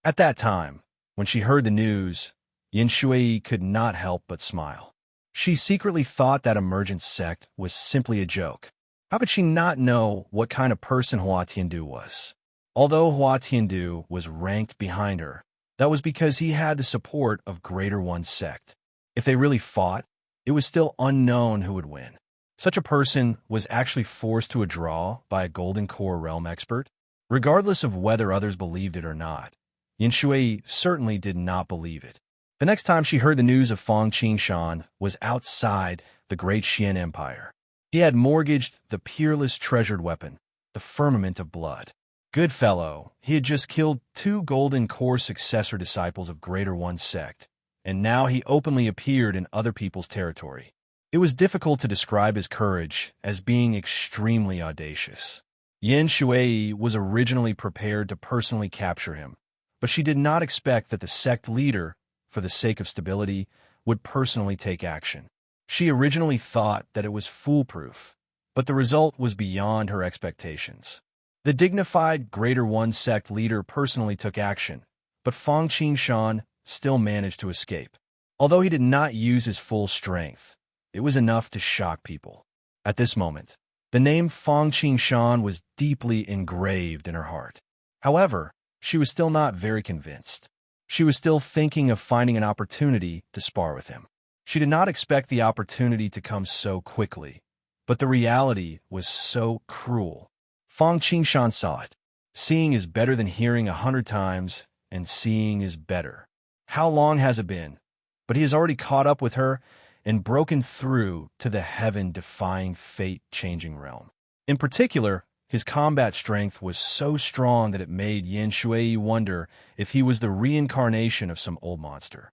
At that time, when she heard the news, Yin Shui could not help but smile. She secretly thought that emergent sect was simply a joke. How could she not know what kind of person Hua Tiandu was? Although Hua Tiandu was ranked behind her, that was because he had the support of Greater One sect. If they really fought, it was still unknown who would win. Such a person was actually forced to a draw by a Golden Core realm expert, regardless of whether others believed it or not. Yin Shui certainly did not believe it. The next time she heard the news of Fang Qingshan was outside the great Xian Empire. He had mortgaged the peerless treasured weapon, the firmament of blood. Good fellow, he had just killed 2 Golden Core successor disciples of Greater One sect, and now he openly appeared in other people's territory. It was difficult to describe his courage as being extremely audacious. Yin Shui was originally prepared to personally capture him, but she did not expect that the sect leader, for the sake of stability, would personally take action. She originally thought that it was foolproof, but the result was beyond her expectations. The dignified Greater One sect leader personally took action, but Fang Qingshan still managed to escape. Although he did not use his full strength, it was enough to shock people. At this moment, the name Fang Qingshan was deeply engraved in her heart. However, she was still not very convinced. She was still thinking of finding an opportunity to spar with him. She did not expect the opportunity to come so quickly, but the reality was so cruel. Fang Qingshan saw it. Seeing is better than hearing 100 times, and seeing is better. How long has it been? But he has already caught up with her and broken through to the heaven-defying, fate-changing realm. In particular, his combat strength was so strong that it made Yin Shui wonder if he was the reincarnation of some old monster.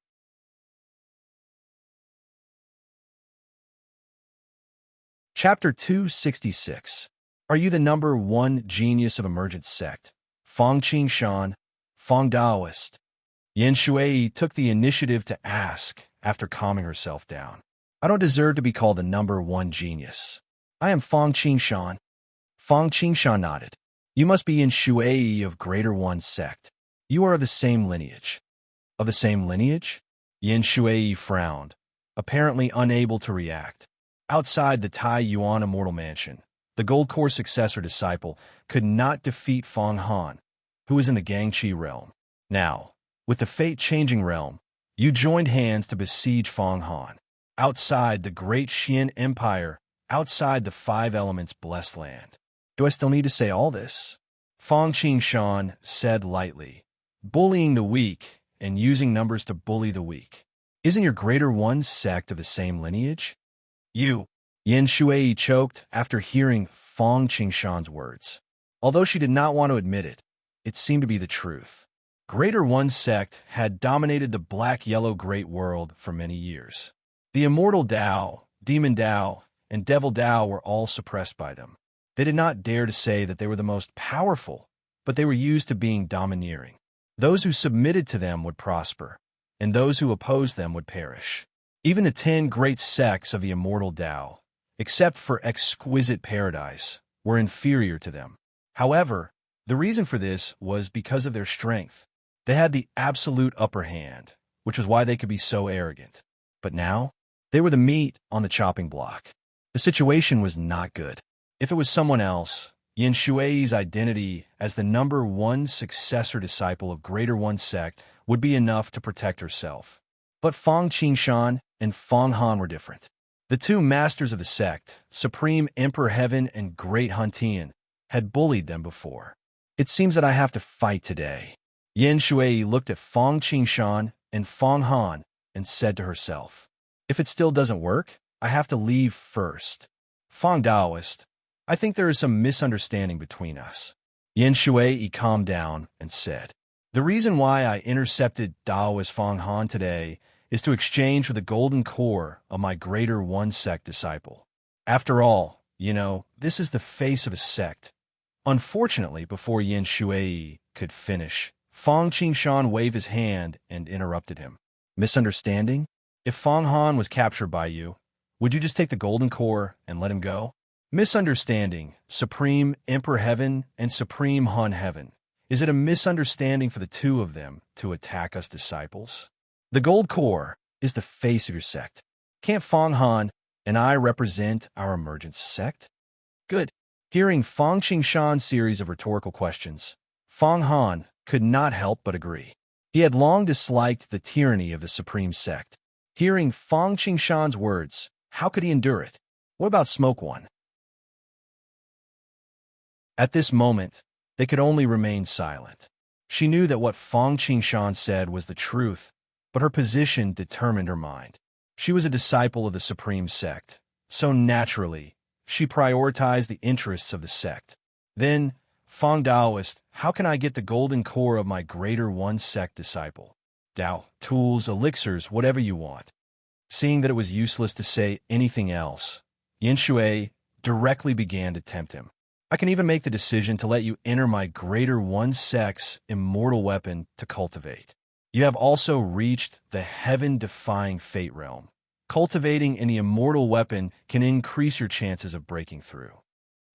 Chapter 266. Are you the number 1 genius of emergent sect? Fang Qingshan, Fang Daoist. Yin Shui took the initiative to ask after calming herself down. I don't deserve to be called the number 1 genius. I am Fang Qingshan. Fang Qingshan nodded. You must be Yin Shui of Greater One sect. You are of the same lineage. Of the same lineage? Yin Shui frowned, apparently unable to react. Outside the Tai Yuan Immortal Mansion, the Gold Core successor disciple could not defeat Fang Han, who was in the Gangqi realm. Now, with the fate-changing realm, you joined hands to besiege Fang Han. Outside the great Xian Empire, outside the 5 elements blessed land. Do I still need to say all this? Fang Qingshan said lightly, bullying the weak and using numbers to bully the weak. Isn't your Greater One sect of the same lineage? You. Yin Shui choked after hearing Fang Qingshan's words. Although she did not want to admit it, it seemed to be the truth. Greater One sect had dominated the black-yellow great world for many years. The immortal Dao, demon Dao, and devil Dao were all suppressed by them. They did not dare to say that they were the most powerful, but they were used to being domineering. Those who submitted to them would prosper, and those who opposed them would perish. Even the 10 great sects of the immortal Dao, except for exquisite paradise, were inferior to them. However, the reason for this was because of their strength. They had the absolute upper hand, which was why they could be so arrogant. But now, they were the meat on the chopping block. The situation was not good. If it was someone else, Yin Shui's identity as the number 1 successor disciple of Greater One sect would be enough to protect herself. But Fang Qingshan and Fang Han were different. The 2 masters of the sect, Supreme Emperor Heaven and Great Han Tian, had bullied them before. It seems that I have to fight today. Yin Shui looked at Fang Qingshan and Fang Han and said to herself, if it still doesn't work, I have to leave first. Fang Daoist, I think there is some misunderstanding between us. Yin Shui calmed down and said, the reason why I intercepted Daoist Fang Han today is to exchange for the golden core of my Greater One sect disciple. After all, this is the face of a sect. Unfortunately, before Yin Shui could finish, Fang Qingshan waved his hand and interrupted him. Misunderstanding? If Fang Han was captured by you, would you just take the golden core and let him go? Misunderstanding, Supreme Emperor Heaven and Supreme Han Heaven. Is it a misunderstanding for the 2 of them to attack us disciples? The gold core is the face of your sect. Can't Fong Han and I represent our emergent sect? Good. Hearing Fong Qingshan's series of rhetorical questions, Fong Han could not help but agree. He had long disliked the tyranny of the supreme sect. Hearing Fong Qingshan's words, how could he endure it? What about Smoke One? At this moment, they could only remain silent. She knew that what Fong Qingshan said was the truth, but her position determined her mind. She was a disciple of the supreme sect, so naturally, she prioritized the interests of the sect. Then, Fong Daoist, how can I get the golden core of my greater one sect disciple? Dao, tools, elixirs, whatever you want. Seeing that it was useless to say anything else, Yin Shui directly began to tempt him. I can even make the decision to let you enter my greater one sect's immortal weapon to cultivate. You have also reached the heaven-defying fate realm. Cultivating any immortal weapon can increase your chances of breaking through.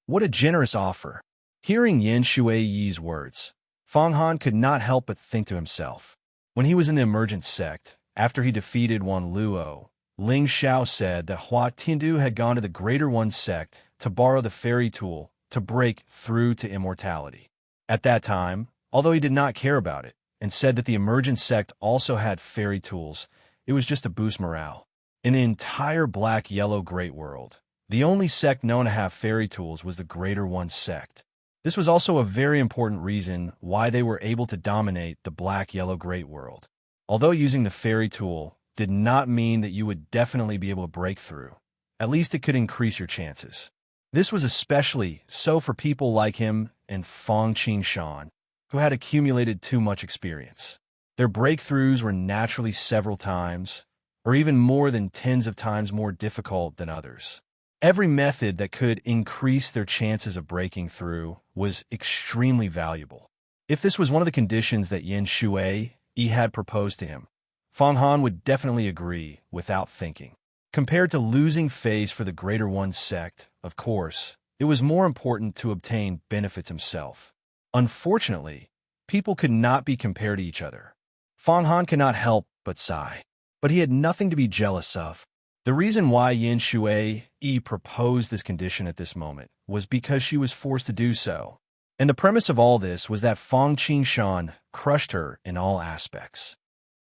What a generous offer. Hearing Yin Shui Yi's words, Fong Han could not help but think to himself. When he was in the emergent sect, after he defeated Wan Luo, Ling Xiao said that Hua Tiandu had gone to the Greater One sect to borrow the fairy tool to break through to immortality. At that time, although he did not care about it, and said that the emergent sect also had fairy tools, it was just to boost morale. In the entire black-yellow great world, the only sect known to have fairy tools was the Greater One sect. This was also a very important reason why they were able to dominate the black-yellow great world. Although using the fairy tool did not mean that you would definitely be able to break through, at least it could increase your chances. This was especially so for people like him and Fong Qingshan, who had accumulated too much experience. Their breakthroughs were naturally several times, or even more than tens of times more difficult than others. Every method that could increase their chances of breaking through was extremely valuable. If this was one of the conditions that Yin Shui Yi had proposed to him, Fong Han would definitely agree without thinking. Compared to losing phase for the Greater One sect, of course, it was more important to obtain benefits himself. Unfortunately, people could not be compared to each other. Fong Han could not help but sigh. But he had nothing to be jealous of. The reason why Yin Shui Yi proposed this condition at this moment was because she was forced to do so. And the premise of all this was that Fong Qingshan crushed her in all aspects.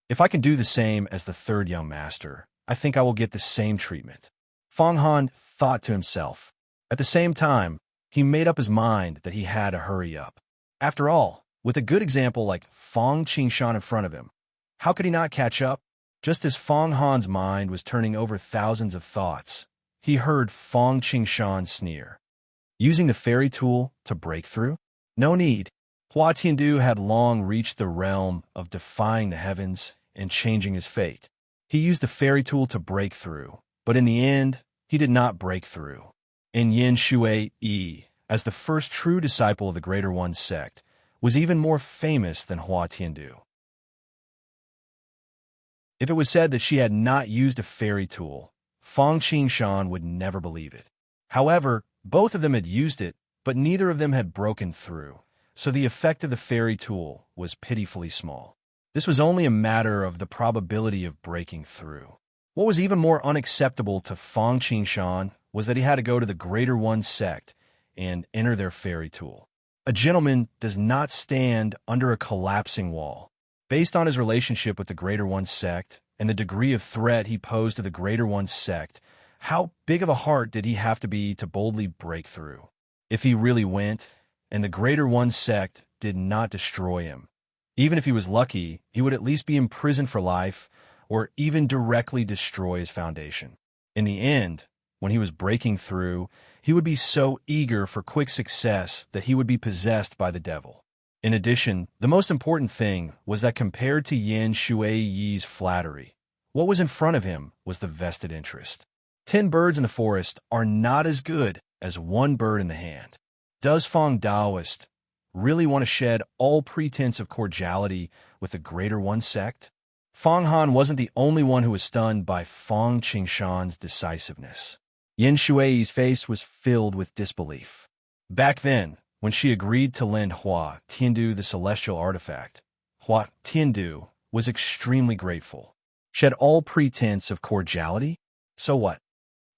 If I can do the same as the third young master, I think I will get the same treatment. Fong Han thought to himself. At the same time, he made up his mind that he had to hurry up. After all, with a good example like Fong Qingshan in front of him, how could he not catch up? Just as Fong Han's mind was turning over thousands of thoughts, he heard Fong Qingshan sneer. Using the fairy tool to break through? No need. Hua Tiandu had long reached the realm of defying the heavens and changing his fate. He used the fairy tool to break through, but in the end, he did not break through. And Yin Shui Yi, as the first true disciple of the Greater One sect, was even more famous than Hua Tiandu. If it was said that she had not used a fairy tool, Fong Qingshan would never believe it. However, both of them had used it, but neither of them had broken through, so the effect of the fairy tool was pitifully small. This was only a matter of the probability of breaking through. What was even more unacceptable to Fong Qingshan was that he had to go to the Greater One sect and enter their fairy tool. A gentleman does not stand under a collapsing wall. Based on his relationship with the Greater One sect and the degree of threat he posed to the Greater One sect, how big of a heart did he have to be to boldly break through? If he really went, and the Greater One sect did not destroy him, even if he was lucky, he would at least be imprisoned for life or even directly destroy his foundation. In the end, when he was breaking through, he would be so eager for quick success that he would be possessed by the devil. In addition, the most important thing was that compared to Yin Shui Yi's flattery, what was in front of him was the vested interest. 10 birds in the forest are not as good as 1 bird in the hand. Does Fong Daoist really want to shed all pretense of cordiality with the Greater One sect? Fong Han wasn't the only one who was stunned by Fong Qingshan's decisiveness. Yin Shui's face was filled with disbelief. Back then, when she agreed to lend Hua Tiandu the celestial artifact, Hua Tiandu was extremely grateful. shed all pretense of cordiality. So what?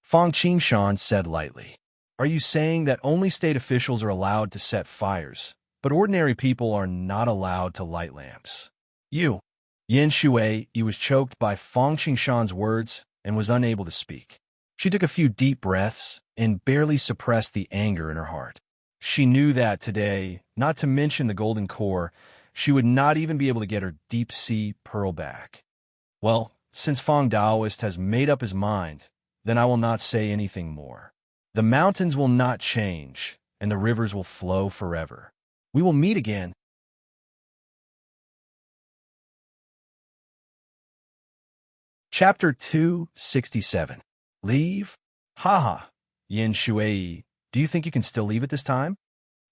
Fang Qingshan said lightly. Are you saying that only state officials are allowed to set fires, but ordinary people are not allowed to light lamps? You. Yin Shui was choked by Fang Qingshan's words and was unable to speak. She took a few deep breaths and barely suppressed the anger in her heart. She knew that today, not to mention the golden core, she would not even be able to get her deep-sea pearl back. Well, since Fang Daoist has made up his mind, then I will not say anything more. The mountains will not change, and the rivers will flow forever. We will meet again. Chapter 267. Leave? Haha. Yin Shui, do you think you can still leave at this time?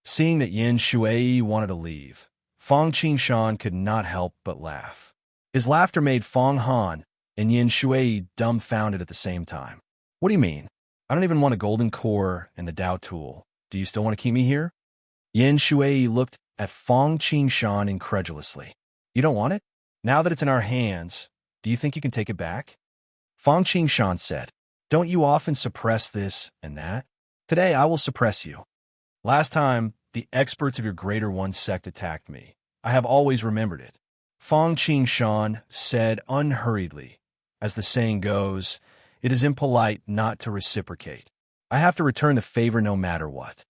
Seeing that Yin Shui wanted to leave, Fang Qingshan could not help but laugh. His laughter made Fang Han and Yin Shui dumbfounded at the same time. What do you mean? I don't even want a golden core and the Dao tool. Do you still want to keep me here? Yin Shui looked at Fang Qingshan incredulously. You don't want it? Now that it's in our hands, do you think you can take it back? Fang Qingshan said, don't you often suppress this and that? Today I will suppress you. Last time, the experts of your Greater One sect attacked me. I have always remembered it. Fang Qingshan said unhurriedly. As the saying goes, it is impolite not to reciprocate. I have to return the favor no matter what.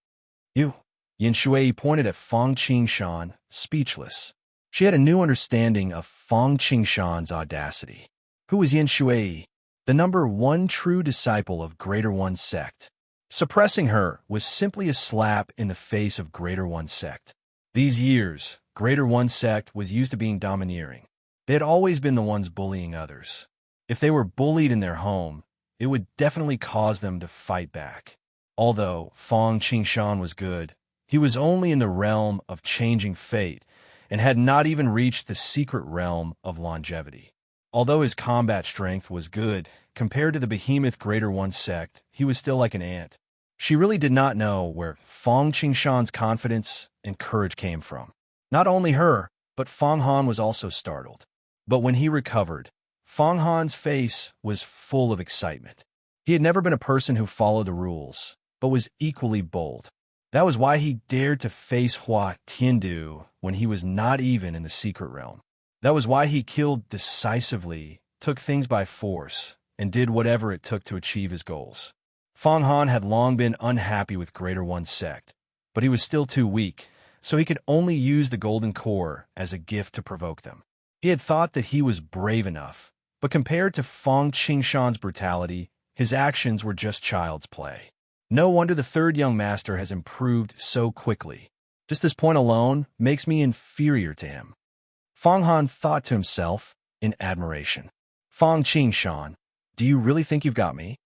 You. Yin Shui pointed at Fang Qingshan, speechless. She had a new understanding of Fang Qingshan's audacity. Who was Yin Shui? The number one true disciple of Greater One sect. Suppressing her was simply a slap in the face of Greater One sect. These years, Greater One sect was used to being domineering. They had always been the ones bullying others. If they were bullied in their home, it would definitely cause them to fight back. Although Fang Qingshan was good, he was only in the realm of changing fate and had not even reached the secret realm of longevity. Although his combat strength was good, compared to the behemoth Greater One sect, he was still like an ant. She really did not know where Fang Qingshan's confidence and courage came from. Not only her, but Fang Han was also startled. But when he recovered, Fang Han's face was full of excitement. He had never been a person who followed the rules, but was equally bold. That was why he dared to face Hua Tiandu when he was not even in the secret realm. That was why he killed decisively, took things by force, and did whatever it took to achieve his goals. Fang Han had long been unhappy with Greater One sect, but he was still too weak, so he could only use the golden core as a gift to provoke them. He had thought that he was brave enough, but compared to Fang Qingshan's brutality, his actions were just child's play. No wonder the third young master has improved so quickly. Just this point alone makes me inferior to him. Fang Han thought to himself in admiration. Fang Qingshan, do you really think you've got me?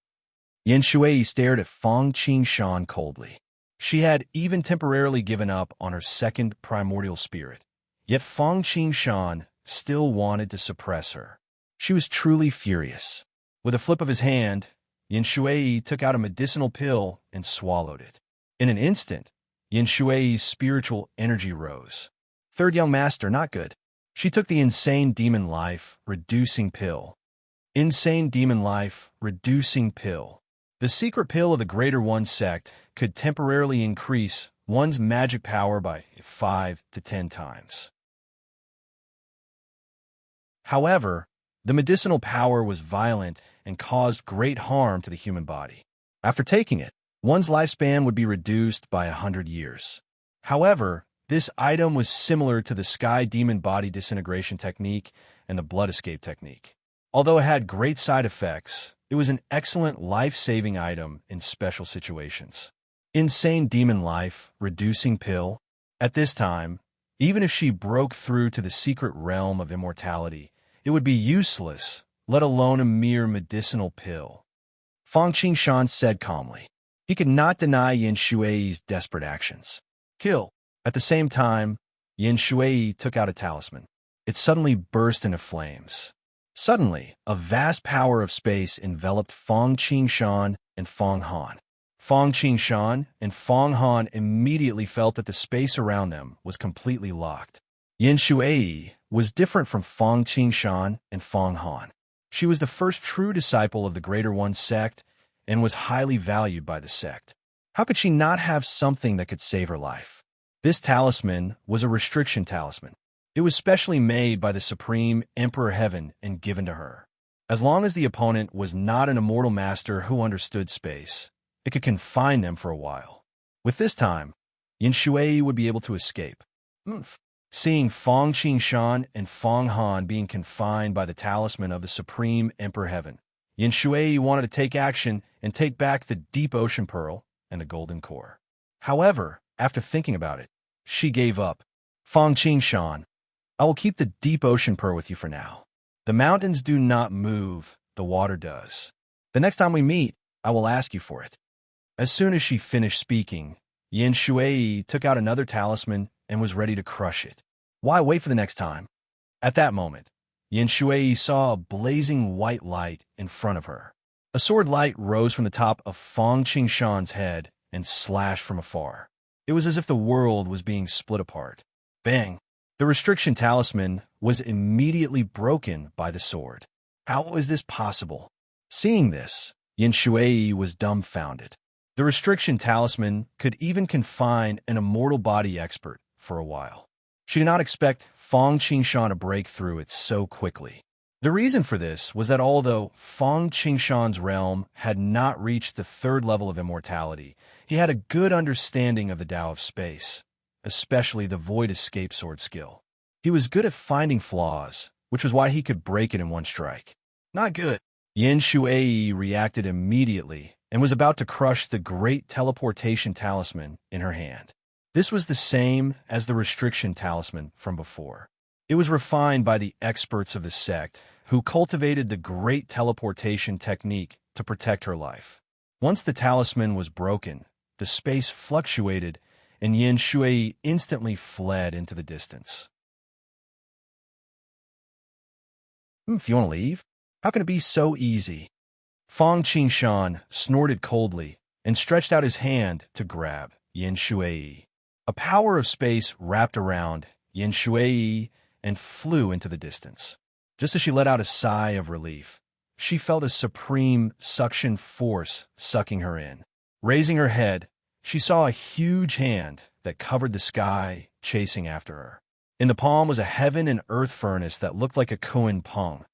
Yin Shui stared at Fang Qingshan coldly. She had even temporarily given up on her second primordial spirit, yet Fang Qingshan still wanted to suppress her. She was truly furious. With a flip of his hand, Yin Shui took out a medicinal pill and swallowed it. In an instant, Yin Shui's spiritual energy rose. Third young master, not good. She took the insane demon life reducing pill. Insane demon life reducing pill. The secret pill of the Greater One sect could temporarily increase one's magic power by 5 to 10 times. However, the medicinal power was violent and caused great harm to the human body. After taking it, one's lifespan would be reduced by 100 years. However, this item was similar to the Sky Demon Body Disintegration Technique and the Blood Escape Technique. Although it had great side effects, it was an excellent life-saving item in special situations. Insane Demon Life Reducing Pill. At this time, even if she broke through to the secret realm of immortality, it would be useless, let alone a mere medicinal pill. Fang Qingshan said calmly. He could not deny Yin Shui's desperate actions. Kill. At the same time, Yin Shui took out a talisman. It suddenly burst into flames. Suddenly, a vast power of space enveloped Fang Qingshan and Fang Han. Fang Qingshan and Fang Han immediately felt that the space around them was completely locked. Yin Shui was different from Fang Qingshan and Fang Han. She was the first true disciple of the Greater One sect and was highly valued by the sect. How could she not have something that could save her life? This talisman was a restriction talisman. It was specially made by the Supreme Emperor Heaven and given to her. As long as the opponent was not an immortal master who understood space, it could confine them for a while. With this time, Yin Shui would be able to escape. Seeing Fong Qingshan and Fong Han being confined by the talisman of the Supreme Emperor Heaven, Yin Shui wanted to take action and take back the Deep Ocean Pearl and the Golden Core. However, after thinking about it, she gave up. Fong Qingshan, I will keep the Deep Ocean Pearl with you for now. The mountains do not move, the water does. The next time we meet, I will ask you for it. As soon as she finished speaking, Yin Shui took out another talisman and was ready to crush it. Why wait for the next time? At that moment, Yin Shui saw a blazing white light in front of her. A sword light rose from the top of Fong Qingshan's head and slashed from afar. It was as if the world was being split apart. Bang! The restriction talisman was immediately broken by the sword. How was this possible? Seeing this, Yin Shui was dumbfounded. The restriction talisman could even confine an immortal body expert for a while. She did not expect Fong Qingshan to break through it so quickly. The reason for this was that although Fong Qingshan's realm had not reached the third level of immortality, he had a good understanding of the Tao of space, especially the Void Escape Sword skill. He was good at finding flaws, which was why he could break it in one strike. Not good. Yin Shui reacted immediately and was about to crush the great teleportation talisman in her hand. This was the same as the restriction talisman from before. It was refined by the experts of the sect, who cultivated the great teleportation technique to protect her life. Once the talisman was broken, the space fluctuated, and Yin Shui instantly fled into the distance. If you want to leave? How can it be so easy? Fong Qingshan snorted coldly and stretched out his hand to grab Yin Shui. A power of space wrapped around Yin Shui and flew into the distance. Just as she let out a sigh of relief, she felt a supreme suction force sucking her in. Raising her head, she saw a huge hand that covered the sky, chasing after her. In the palm was a heaven and earth furnace that looked like a Kuan Peng,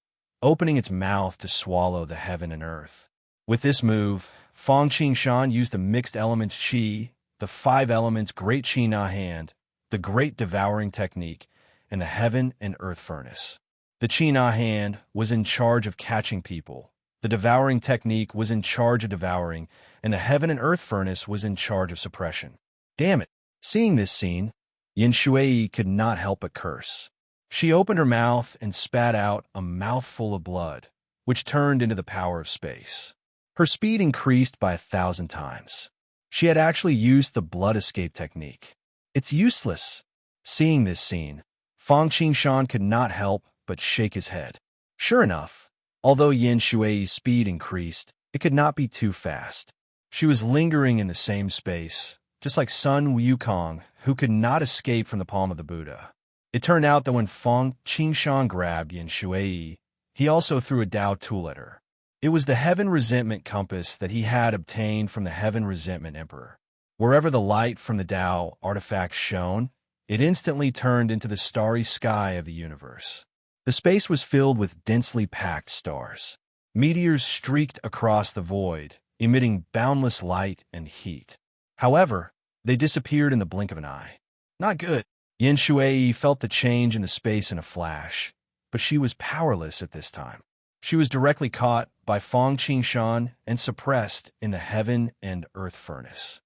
opening its mouth to swallow the heaven and earth. With this move, Fong Qingshan used the mixed elements Qi, the 5 elements Great Qi Na hand, the Great Devouring Technique, and the heaven and earth furnace. The Qi Na hand was in charge of catching people, the Devouring Technique was in charge of devouring, and the heaven and earth furnace was in charge of suppression. Damn it! Seeing this scene, Yin Shui could not help but curse. She opened her mouth and spat out a mouthful of blood, which turned into the power of space. Her speed increased by 1,000 times. She had actually used the blood escape technique. It's useless. Seeing this scene, Fong Qingshan could not help but shake his head. Sure enough, although Yin Shui's speed increased, it could not be too fast. She was lingering in the same space, just like Sun Wukong, who could not escape from the palm of the Buddha. It turned out that when Fong Qingshan grabbed Yin Shui, he also threw a Tao tool at her. It was the Heaven Resentment Compass that he had obtained from the Heaven Resentment Emperor. Wherever the light from the Tao artifact shone, it instantly turned into the starry sky of the universe. The space was filled with densely packed stars. Meteors streaked across the void, emitting boundless light and heat. However, they disappeared in the blink of an eye. Not good. Yin Shui felt the change in the space in a flash, but she was powerless at this time. She was directly caught by Fong Qingshan and suppressed in the heaven and earth furnace.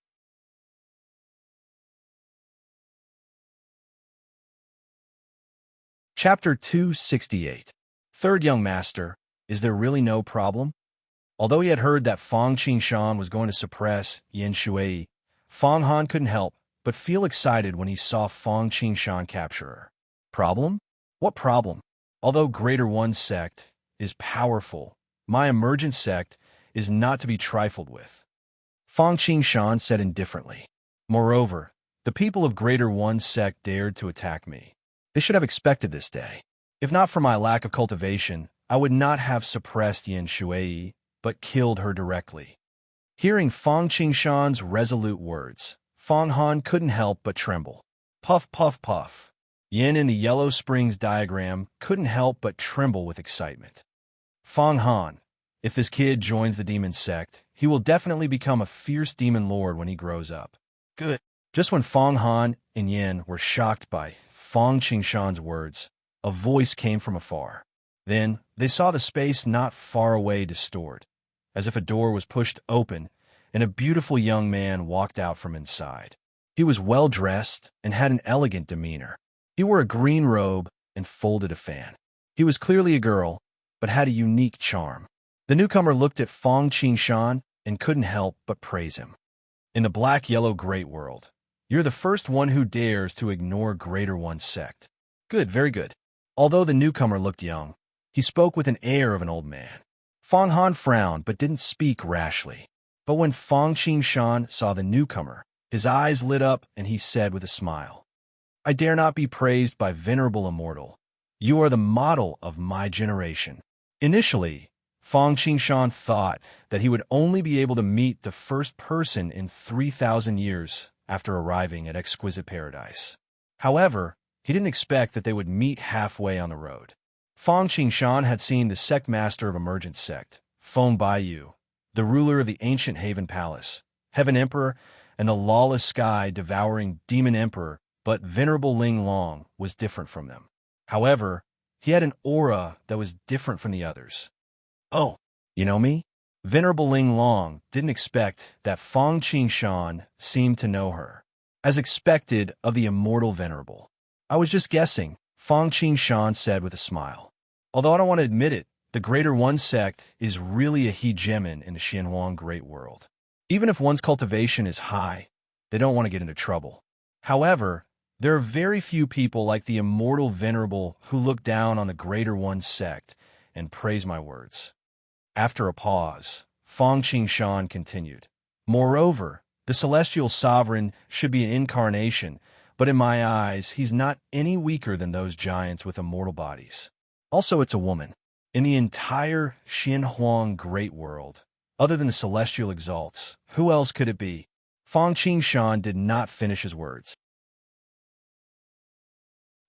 Chapter 268. Third Young Master, is there really no problem? Although he had heard that Fong Qingshan was going to suppress Yin Shui, Fong Han couldn't help but feel excited when he saw Fong Qingshan capture her. Problem? What problem? Although Greater One sect is powerful, my emergent sect is not to be trifled with. Fong Qingshan said indifferently. Moreover, the people of Greater One sect dared to attack me. They should have expected this day. If not for my lack of cultivation, I would not have suppressed Yin Shui, but killed her directly. Hearing Fang Qingshan's resolute words, Fang Han couldn't help but tremble. Puff, puff, puff. Yin in the Yellow Springs diagram couldn't help but tremble with excitement. Fang Han, if this kid joins the demon sect, he will definitely become a fierce demon lord when he grows up. Good. Just when Fang Han and Yin were shocked by Fang Qingshan's words, a voice came from afar. Then they saw the space not far away distort, as if a door was pushed open and a beautiful young man walked out from inside. He was well-dressed and had an elegant demeanor. He wore a green robe and folded a fan. He was clearly a girl, but had a unique charm. The newcomer looked at Fang Qingshan and couldn't help but praise him. In the black-yellow great world, you're the first one who dares to ignore Greater One's sect. Good, very good. Although the newcomer looked young, he spoke with an air of an old man. Fang Han frowned but didn't speak rashly. But when Fang Qingshan saw the newcomer, his eyes lit up and he said with a smile, I dare not be praised by venerable immortal. You are the model of my generation. Initially, Fang Qingshan thought that he would only be able to meet the first person in 3,000 years after arriving at Exquisite Paradise. However, he didn't expect that they would meet halfway on the road. Fang Qingshan had seen the sect master of Emergent Sect, Feng Baiyu, the ruler of the ancient Haven Palace, Heaven Emperor, and the lawless sky devouring Demon Emperor, but Venerable Ling Long was different from them. However, he had an aura that was different from the others. Oh, you know me? Venerable Ling Long didn't expect that Fang Qingshan seemed to know her. As expected of the immortal Venerable. I was just guessing, Fang Qingshan said with a smile. Although I don't want to admit it, the Greater One sect is really a hegemon in the Xianhuang Great World. Even if one's cultivation is high, they don't want to get into trouble. However, there are very few people like the immortal Venerable who look down on the Greater One sect and praise my words. After a pause, Fang Qingshan continued. Moreover, the celestial sovereign should be an incarnation, but in my eyes, he's not any weaker than those giants with immortal bodies. Also, it's a woman. In the entire Xianhuang Great World, other than the celestial exalts, who else could it be? Fang Qingshan did not finish his words.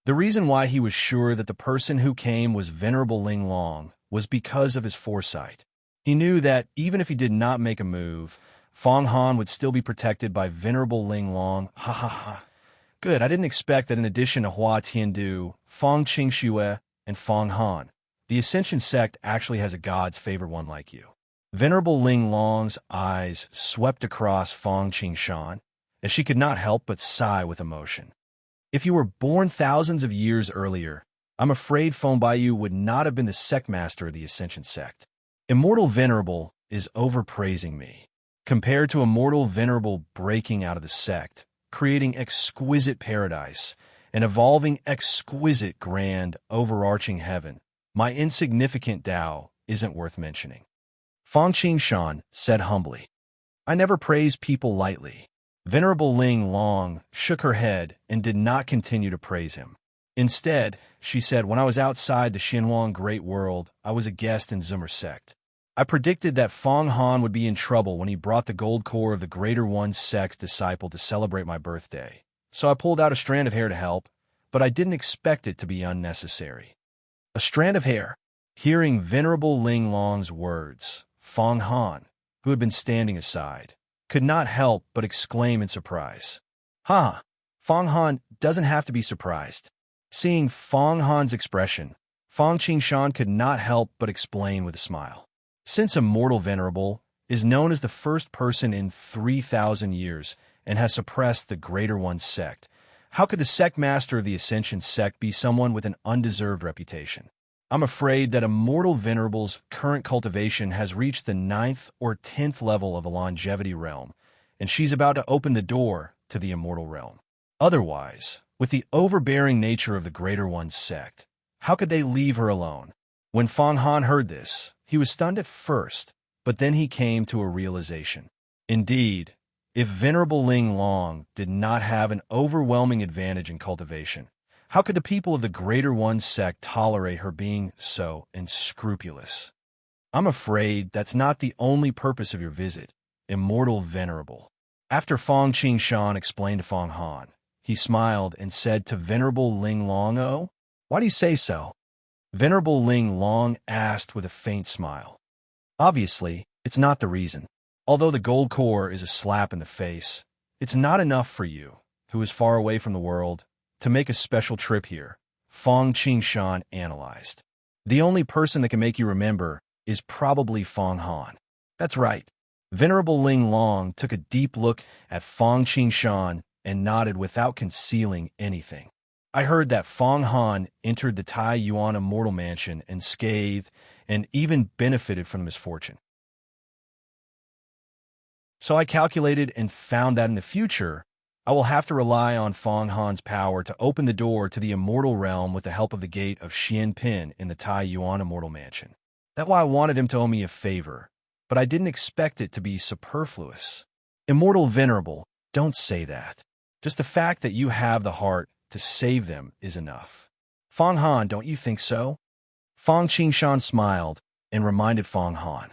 The reason why he was sure that the person who came was Venerable Ling Long was because of his foresight. He knew that even if he did not make a move, Fang Han would still be protected by Venerable Ling Long. Ha ha ha. Good, I didn't expect that in addition to Hua Tiandu, Fang Qingxue, and Fang Han, the Ascension sect actually has a God's favorite one like you. Venerable Ling Long's eyes swept across Fang Qingshan, as she could not help but sigh with emotion. If you were born thousands of years earlier, I'm afraid Feng Baiyu would not have been the sect master of the Ascension sect. Immortal Venerable is overpraising me. Compared to Immortal Venerable breaking out of the sect, creating exquisite paradise, and evolving exquisite grand overarching heaven, my insignificant Tao isn't worth mentioning. Fang Qingshan said humbly, I never praise people lightly. Venerable Ling Long shook her head and did not continue to praise him. Instead, she said, when I was outside the Xianhuang Great World, I was a guest in Zimmer sect. I predicted that Fang Han would be in trouble when he brought the gold core of the Greater One sect's disciple to celebrate my birthday. So I pulled out a strand of hair to help, but I didn't expect it to be unnecessary. A strand of hair. Hearing Venerable Ling Long's words, Fang Han, who had been standing aside, could not help but exclaim in surprise. Ha! Fang Han doesn't have to be surprised. Seeing Fang Han's expression, Fang Qingshan could not help but explain with a smile. Since Immortal Venerable is known as the first person in 3,000 years and has suppressed the Greater One sect, how could the sect master of the Ascension sect be someone with an undeserved reputation? I'm afraid that Immortal Venerable's current cultivation has reached the 9th or 10th level of the longevity realm, and she's about to open the door to the immortal realm. Otherwise, with the overbearing nature of the Greater One sect, how could they leave her alone? When Fang Han heard this, he was stunned at first, but then he came to a realization. Indeed, if Venerable Ling Long did not have an overwhelming advantage in cultivation, How could the people of the Greater One sect tolerate her being so unscrupulous? I'm afraid that's not the only purpose of your visit, immortal venerable. After Fong Qingshan explained to Fong Han, he smiled and said to Venerable Ling Long, "Oh, why do you say so?" Venerable Ling Long asked with a faint smile. Obviously, it's not the reason. Although the gold core is a slap in the face, it's not enough for you, who is far away from the world, to make a special trip here, Fong Qingshan analyzed. The only person that can make you remember is probably Fong Han. That's right. Venerable Ling Long took a deep look at Fong Qingshan and nodded without concealing anything. I heard that Fong Han entered the Tai Yuan Immortal Mansion unscathed and even benefited from the misfortune. So I calculated and found that in the future, I will have to rely on Fong Han's power to open the door to the immortal realm with the help of the gate of Xian Pin in the Tai Yuan Immortal Mansion. That's why I wanted him to owe me a favor, but I didn't expect it to be superfluous. Immortal Venerable, don't say that. Just the fact that you have the heart to save them is enough. Fong Han, don't you think so? Fong Qingshan smiled and reminded Fong Han.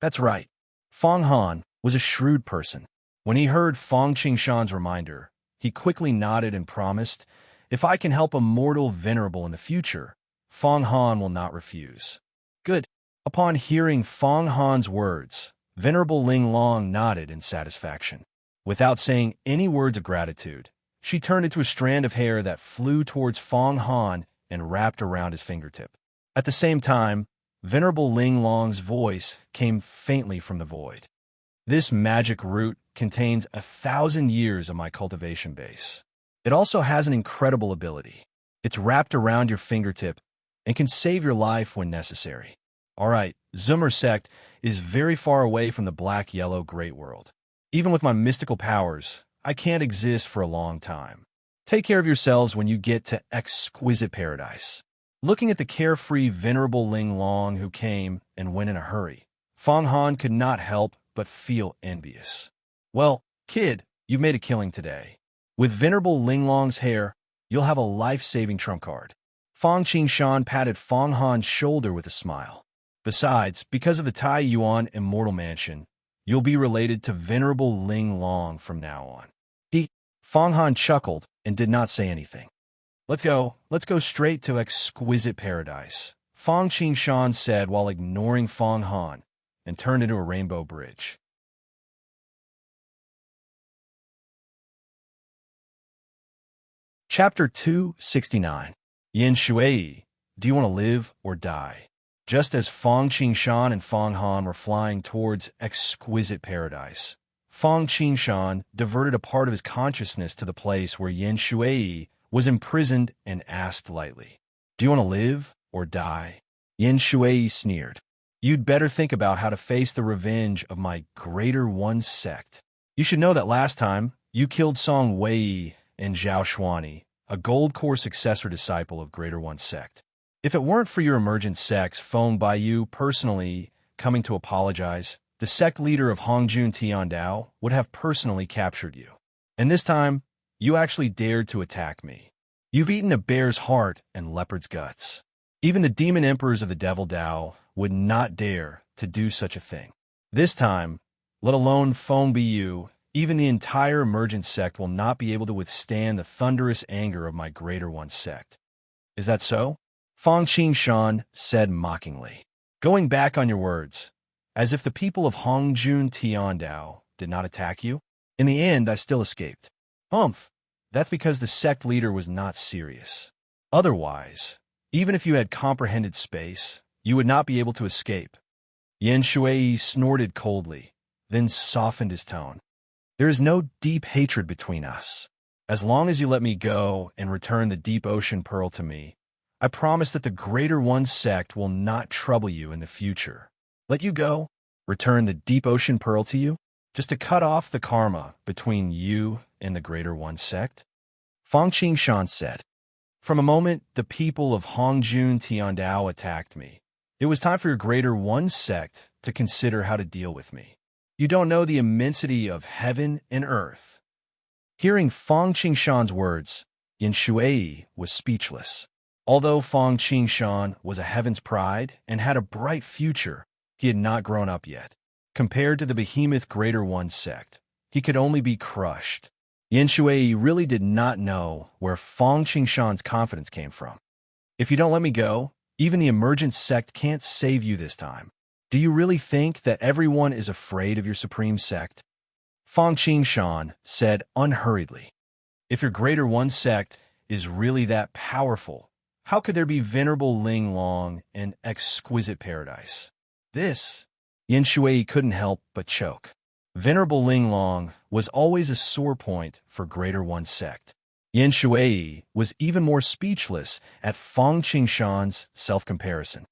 That's right. Fong Han was a shrewd person. When he heard Fong Qingshan's reminder, he quickly nodded and promised, "If I can help a mortal venerable in the future, Fong Han will not refuse." Good. Upon hearing Fong Han's words, Venerable Ling Long nodded in satisfaction. Without saying any words of gratitude, she turned into a strand of hair that flew towards Fong Han and wrapped around his fingertip. At the same time, Venerable Ling Long's voice came faintly from the void. "This magic root contains 1,000 years of my cultivation base. It also has an incredible ability. It's wrapped around your fingertip and can save your life when necessary. All right, Zoomer sect is very far away from the black-yellow great world. Even with my mystical powers, I can't exist for a long time. Take care of yourselves when you get to exquisite paradise." Looking at the carefree Venerable Ling Long who came and went in a hurry, Fong Han could not help but feel envious. "Well, kid, you've made a killing today. With Venerable Ling Long's hair, you'll have a life-saving trump card." Fong Qingshan patted Fong Han's shoulder with a smile. "Besides, because of the Tai Yuan Immortal Mansion, you'll be related to Venerable Ling Long from now on." Fong Han chuckled and did not say anything. Let's go straight to exquisite paradise," Fong Qingshan said while ignoring Fong Han, and turned into a rainbow bridge. Chapter 269. Yin Shui, do you want to live or die? Just as Fong Qingshan and Fong Han were flying towards exquisite paradise, Fong Qingshan diverted a part of his consciousness to the place where Yin Shui was imprisoned and asked lightly, "Do you want to live or die?" Yin Shui sneered. "You'd better think about how to face the revenge of my Greater One sect. You should know that last time, you killed Song Wei and Zhao Xuani, a gold core successor disciple of Greater One sect. If it weren't for your emergent sects phoned by you personally coming to apologize, the sect leader of Hongjun Tiandao would have personally captured you. And this time, you actually dared to attack me. You've eaten a bear's heart and leopard's guts. Even the demon emperors of the Devil Dao would not dare to do such a thing. This time, let alone Feng Bu, even the entire emergent sect will not be able to withstand the thunderous anger of my Greater One sect. Is that so?" Fong Qingshan said mockingly. "Going back on your words, as if the people of Hongjun Tiandao did not attack you? In the end, I still escaped. Humph, that's because the sect leader was not serious. Otherwise, even if you had comprehended space, you would not be able to escape." Yin Shui snorted coldly, then softened his tone. "There is no deep hatred between us. As long as you let me go and return the deep ocean pearl to me, I promise that the Greater One sect will not trouble you in the future." "Let you go? Return the deep ocean pearl to you? Just to cut off the karma between you and the Greater One sect?" Fong Qingshan said. "From a moment the people of Hongjun Tiandao attacked me, it was time for your Greater One sect to consider how to deal with me. You don't know the immensity of heaven and earth." Hearing Fong Qingshan's words, Yin Shui was speechless. Although Fang Qingshan was a heaven's pride and had a bright future, he had not grown up yet. Compared to the behemoth Greater One sect, he could only be crushed. Yin Shui really did not know where Fang Qingshan's confidence came from. If you don't let me go, even the emergent sect can't save you this time. Do you really think that everyone is afraid of your supreme sect? Fang Qingshan said unhurriedly. If your Greater One sect is really that powerful, how could there be Venerable Ling Long and exquisite paradise? This, Yin Shui couldn't help but choke. Venerable Ling Long was always a sore point for Greater One sect. Yin Shui was even more speechless at Fang Qingshan's self-comparison.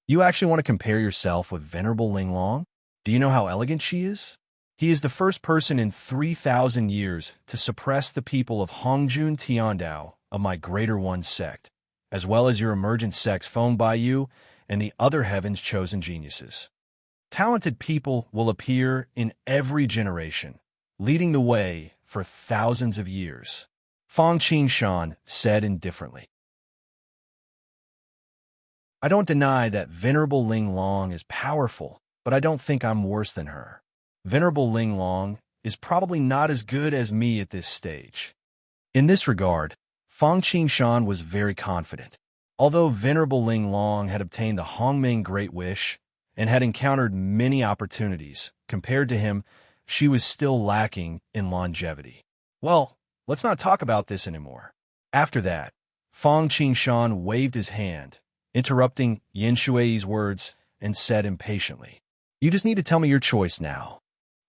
You actually want to compare yourself with Venerable Ling Long? Do you know how elegant she is? He is the first person in 3,000 years to suppress the people of Hongjun Tiandao of my Greater One sect, as well as your emergent sects Feng Baiyu and the other heaven's chosen geniuses. Talented people will appear in every generation, leading the way for thousands of years, Fang Qingshan said indifferently. I don't deny that Venerable Ling Long is powerful, but I don't think I'm worse than her. Venerable Ling Long is probably not as good as me at this stage. In this regard, Fang Qingshan was very confident. Although Venerable Ling Long had obtained the Hongming Great Wish and had encountered many opportunities, compared to him, she was still lacking in longevity. Well, let's not talk about this anymore. After that, Fang Qingshan waved his hand, interrupting Yin Shui's words, and said impatiently, You just need to tell me your choice now.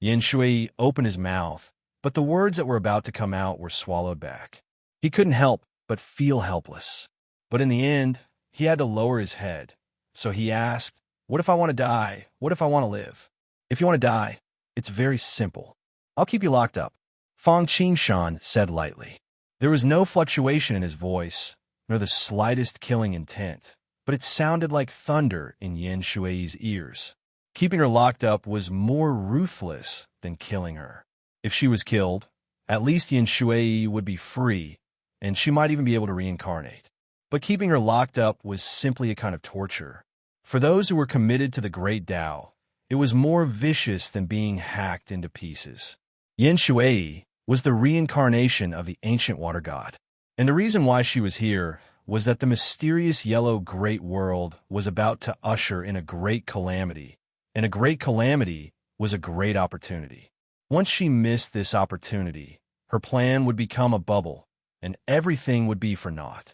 Yin Shui opened his mouth, but the words that were about to come out were swallowed back. He couldn't help but feel helpless. But in the end, he had to lower his head. So he asked, What if I want to die? What if I want to live? If you want to die, it's very simple. I'll keep you locked up, Fang Qingshan said lightly. There was no fluctuation in his voice, nor the slightest killing intent, but it sounded like thunder in Yin Shui's ears. Keeping her locked up was more ruthless than killing her. If she was killed, at least Yin Shui would be free, and she might even be able to reincarnate. But keeping her locked up was simply a kind of torture. For those who were committed to the Great Tao, it was more vicious than being hacked into pieces. Yin Shui was the reincarnation of the ancient water god. And the reason why she was here was that the mysterious yellow great world was about to usher in a great calamity, and a great calamity was a great opportunity. Once she missed this opportunity, her plan would become a bubble, and everything would be for naught.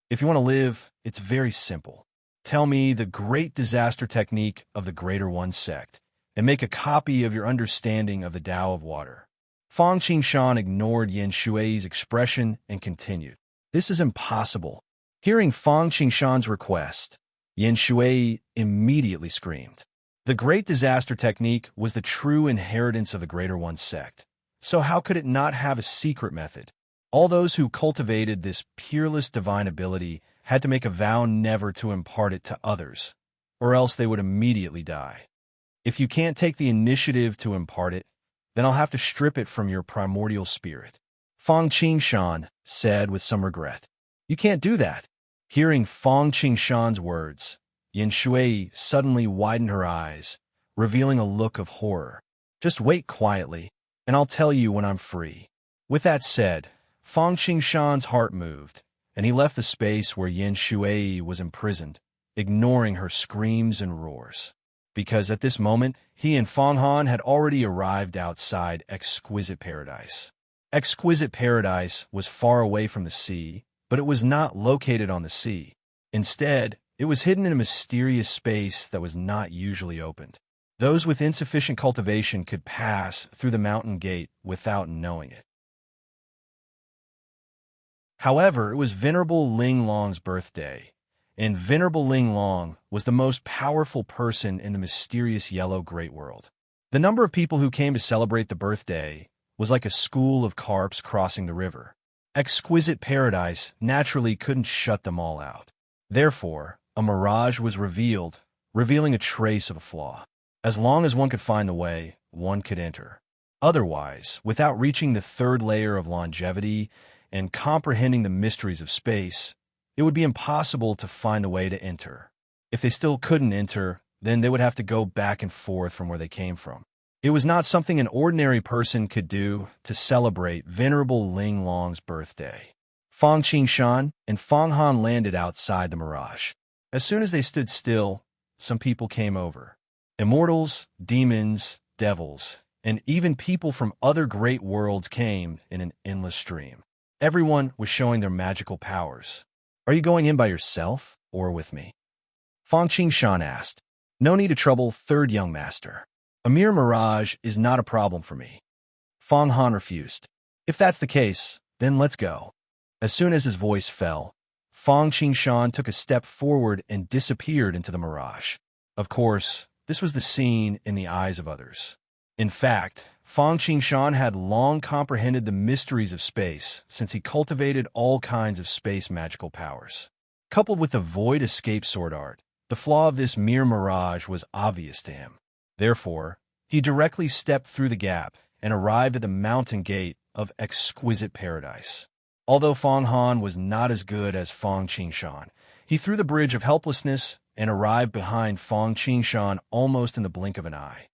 If you want to live, it's very simple. Tell me the great disaster technique of the Greater One sect, and make a copy of your understanding of the Tao of water. Fang Qingshan ignored Yin Shui's expression and continued. This is impossible. Hearing Fang Qingshan's request, Yin Shui immediately screamed. The great disaster technique was the true inheritance of the Greater One sect. So how could it not have a secret method? All those who cultivated this peerless divine ability had to make a vow never to impart it to others, or else they would immediately die. If you can't take the initiative to impart it, then I'll have to strip it from your primordial spirit, Fang Qingshan said with some regret. You can't do that. Hearing Fang Qingshan's words, Yin Shui suddenly widened her eyes, revealing a look of horror. Just wait quietly, and I'll tell you when I'm free. With that said, Fang Qingshan's heart moved, and he left the space where Yin Shui was imprisoned, ignoring her screams and roars. Because at this moment, he and Fang Han had already arrived outside Exquisite Paradise. Exquisite Paradise was far away from the sea, but it was not located on the sea. Instead, it was hidden in a mysterious space that was not usually opened. Those with insufficient cultivation could pass through the mountain gate without knowing it. However, it was Venerable Ling Long's birthday, and Venerable Ling Long was the most powerful person in the mysterious yellow great world. The number of people who came to celebrate the birthday was like a school of carps crossing the river. Exquisite Paradise naturally couldn't shut them all out. Therefore, a mirage was revealed, revealing a trace of a flaw. As long as one could find the way, one could enter. Otherwise, without reaching the third layer of longevity, and comprehending the mysteries of space, it would be impossible to find the way to enter. If they still couldn't enter, then they would have to go back and forth from where they came from. It was not something an ordinary person could do to celebrate Venerable Ling Long's birthday. Fang Qingshan and Fang Han landed outside the mirage. As soon as they stood still, some people came over. Immortals, demons, devils, and even people from other great worlds came in an endless stream. Everyone was showing their magical powers. "Are you going in by yourself or with me?" Fang Qingshan asked. "No need to trouble, third young master. A mere mirage is not a problem for me." Fang Han refused. "If that's the case, then let's go." As soon as his voice fell, Fang Qingshan took a step forward and disappeared into the mirage. Of course, this was the scene in the eyes of others. In fact, Fang Qingshan had long comprehended the mysteries of space since he cultivated all kinds of space magical powers. Coupled with the void escape sword art, the flaw of this mere mirage was obvious to him. Therefore, he directly stepped through the gap and arrived at the mountain gate of exquisite paradise. Although Fang Han was not as good as Fang Qingshan, he threw the bridge of helplessness and arrived behind Fang Qingshan almost in the blink of an eye.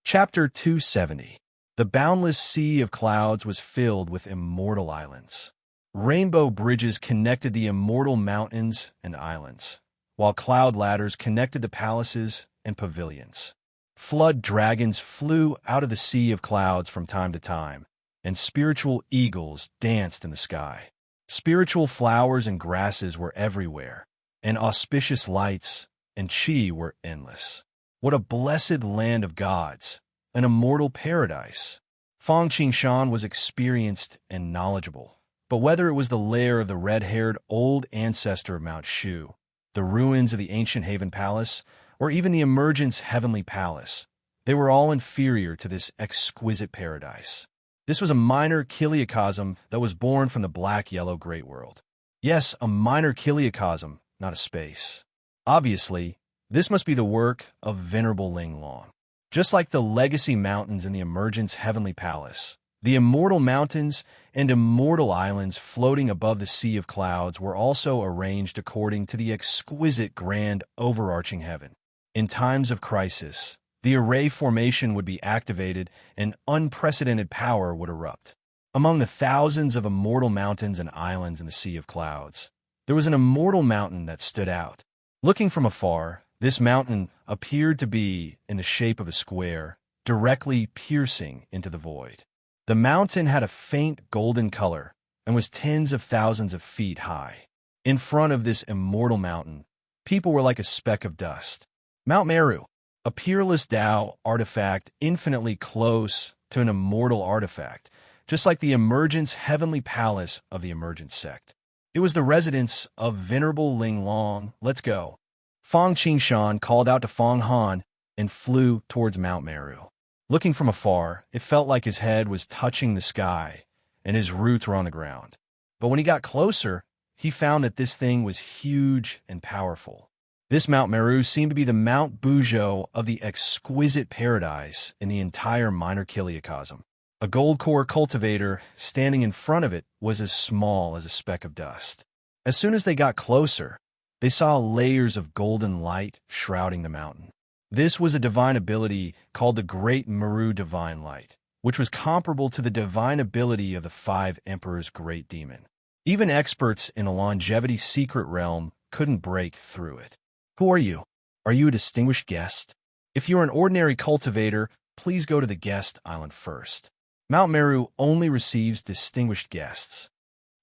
Chapter 270. The boundless sea of clouds was filled with immortal islands. Rainbow bridges connected the immortal mountains and islands, while cloud ladders connected the palaces and pavilions. Flood dragons flew out of the sea of clouds from time to time, and spiritual eagles danced in the sky. Spiritual flowers and grasses were everywhere, and auspicious lights and qi were endless. What a blessed land of gods, an immortal paradise. Fang Qingshan was experienced and knowledgeable, but whether it was the lair of the red-haired old ancestor of Mount Shu, the ruins of the ancient Haven Palace, or even the Emergence Heavenly Palace, they were all inferior to this exquisite paradise. This was a minor chiliocosm that was born from the black-yellow great world. Yes, a minor chiliocosm, not a space. Obviously, this must be the work of Venerable Ling Long. Just like the legacy mountains in the Emergence Heavenly Palace, the immortal mountains and immortal islands floating above the sea of clouds were also arranged according to the exquisite grand overarching heaven. In times of crisis, the array formation would be activated and unprecedented power would erupt. Among the thousands of immortal mountains and islands in the sea of clouds, there was an immortal mountain that stood out. Looking from afar, this mountain appeared to be in the shape of a square, directly piercing into the void. The mountain had a faint golden color and was tens of thousands of feet high. In front of this immortal mountain, people were like a speck of dust. Mount Meru, a peerless Tao artifact infinitely close to an immortal artifact, just like the Emergence Heavenly Palace of the Emergence sect. It was the residence of Venerable Ling Long. "Let's go." Fang Qingshan called out to Fang Han and flew towards Mount Meru. Looking from afar, it felt like his head was touching the sky and his roots were on the ground. But when he got closer, he found that this thing was huge and powerful. This Mount Meru seemed to be the Mount Buzhou of the exquisite paradise in the entire minor chiliocosm. A gold core cultivator standing in front of it was as small as a speck of dust. As soon as they got closer, they saw layers of golden light shrouding the mountain. This was a divine ability called the Great Meru Divine Light, which was comparable to the divine ability of the Five Emperors' Great Demon. Even experts in the longevity secret realm couldn't break through it. "Who are you? Are you a distinguished guest? If you are an ordinary cultivator, please go to the guest island first. Mount Meru only receives distinguished guests."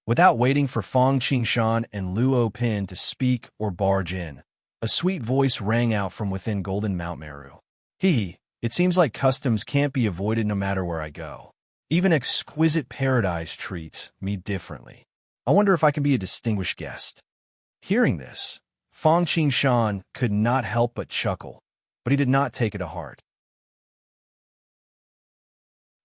Without waiting for Fang Qingshan and Luo Pin to speak or barge in, a sweet voice rang out from within Golden Mount Meru. It seems like customs can't be avoided no matter where I go. Even exquisite paradise treats me differently. I wonder if I can be a distinguished guest." Hearing this, Fang Qingshan could not help but chuckle, but he did not take it to heart.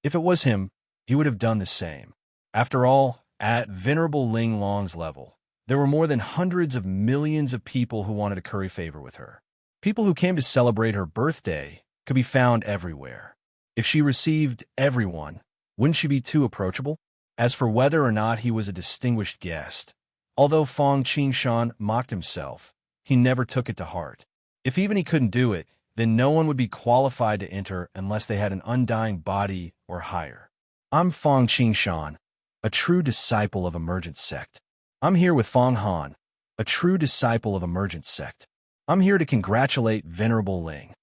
If it was him, he would have done the same. After all, at Venerable Ling Long's level, there were more than hundreds of millions of people who wanted to curry favor with her. People who came to celebrate her birthday could be found everywhere. If she received everyone, wouldn't she be too approachable? As for whether or not he was a distinguished guest, although Fang Qingshan mocked himself, he never took it to heart. If even he couldn't do it, then no one would be qualified to enter unless they had an undying body or higher. I'm Fang Qingshan, a true disciple of Emergent Sect. I'm here with Fang Han, a true disciple of Emergent Sect. I'm here to congratulate Venerable Ling.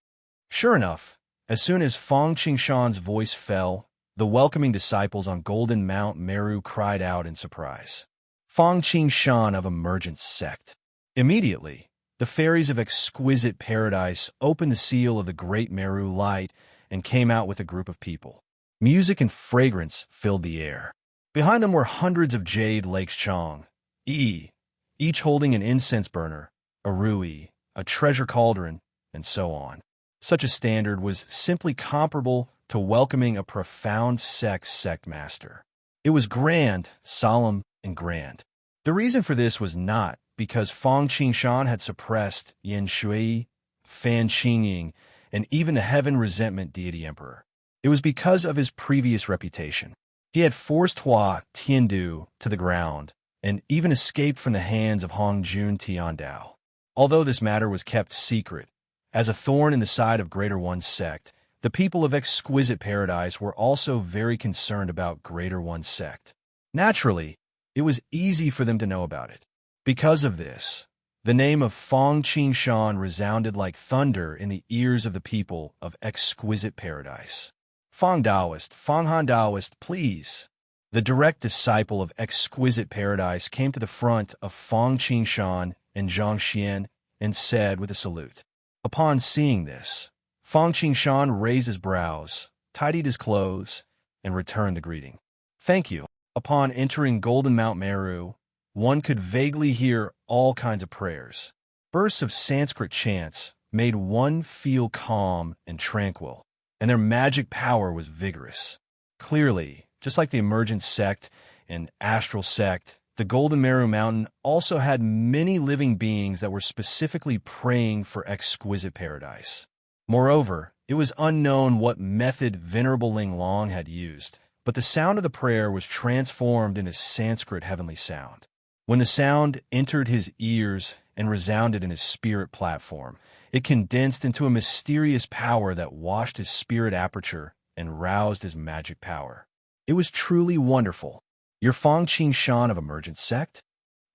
Sure enough, as soon as Fang Qingshan's voice fell, the welcoming disciples on Golden Mount Meru cried out in surprise. Fang Qingshan of Emergent Sect. Immediately, the fairies of Exquisite Paradise opened the seal of the Great Meru Light and came out with a group of people. Music and fragrance filled the air. Behind them were hundreds of Jade Lakes Chong, each holding an incense burner, a rui, a treasure cauldron, and so on. Such a standard was simply comparable to welcoming a profound sect master. It was grand, solemn, and grand. The reason for this was not because Fang Qingshan had suppressed Yin Shui, Fan Qingying, and even the Heaven Resentment deity emperor. It was because of his previous reputation. He had forced Hua Tiandu to the ground and even escaped from the hands of Hongjun Tiandao. Although this matter was kept secret, as a thorn in the side of Greater One Sect, the people of Exquisite Paradise were also very concerned about Greater One Sect. Naturally, it was easy for them to know about it. Because of this, the name of Fang Qingshan resounded like thunder in the ears of the people of Exquisite Paradise. Fang Daoist, Fang Han Daoist, please. The direct disciple of Exquisite Paradise came to the front of Fang Qingshan and Zhang Xian and said with a salute. Upon seeing this, Fang Qingshan raised his brows, tidied his clothes, and returned the greeting. Thank you. Upon entering Golden Mount Meru, one could vaguely hear all kinds of prayers. Bursts of Sanskrit chants made one feel calm and tranquil, and their magic power was vigorous. Clearly, just like the Emergent Sect and Astral Sect, the Golden Meru Mountain also had many living beings that were specifically praying for Exquisite Paradise. Moreover, it was unknown what method Venerable Ling Long had used, but the sound of the prayer was transformed into Sanskrit heavenly sound. When the sound entered his ears and resounded in his spirit platform, it condensed into a mysterious power that washed his spirit aperture and roused his magic power. It was truly wonderful. You're Fang Qingshan of Emergent Sect?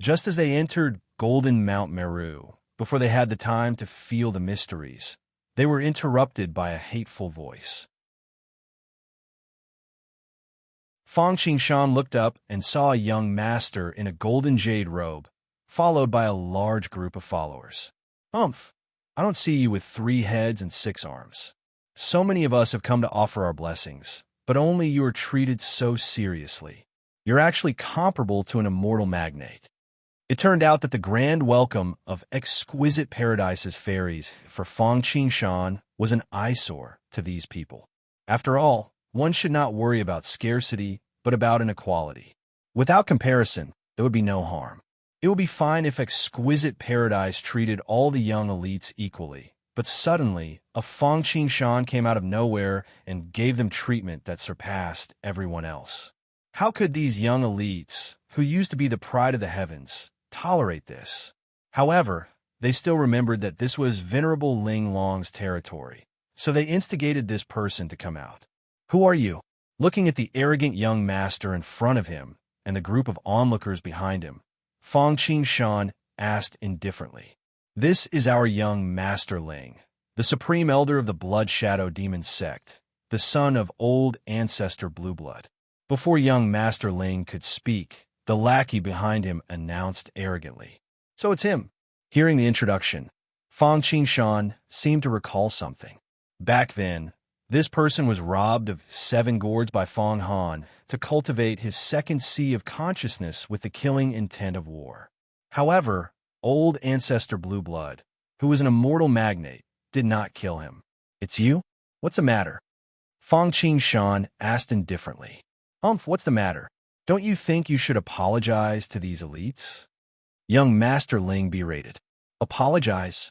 Just as they entered Golden Mount Meru, before they had the time to feel the mysteries, they were interrupted by a hateful voice. Fang Qingshan looked up and saw a young master in a golden jade robe, followed by a large group of followers. Humph! I don't see you with 3 heads and 6 arms. So many of us have come to offer our blessings, but only you are treated so seriously. You're actually comparable to an immortal magnate. It turned out that the grand welcome of Exquisite Paradise's fairies for Fang Qingshan was an eyesore to these people. After all, one should not worry about scarcity, but about inequality. Without comparison, there would be no harm. It would be fine if Exquisite Paradise treated all the young elites equally, but suddenly, a Fang Qingshan came out of nowhere and gave them treatment that surpassed everyone else. How could these young elites, who used to be the pride of the heavens, tolerate this? However, they still remembered that this was Venerable Ling Long's territory, so they instigated this person to come out. Who are you? Looking at the arrogant young master in front of him and the group of onlookers behind him, Fang Qingshan asked indifferently. This is our young Master Ling, the supreme elder of the Blood Shadow Demon Sect, the son of old ancestor Blueblood. Before young Master Ling could speak, the lackey behind him announced arrogantly. So it's him. Hearing the introduction, Fang Qingshan seemed to recall something. Back then, this person was robbed of 7 gourds by Fang Han to cultivate his second sea of consciousness with the killing intent of war. However, old ancestor Blueblood, who was an immortal magnate, did not kill him. It's you? What's the matter? Fang Qingshan asked indifferently. What's the matter? Don't you think you should apologize to these elites? Young Master Ling berated. Apologize?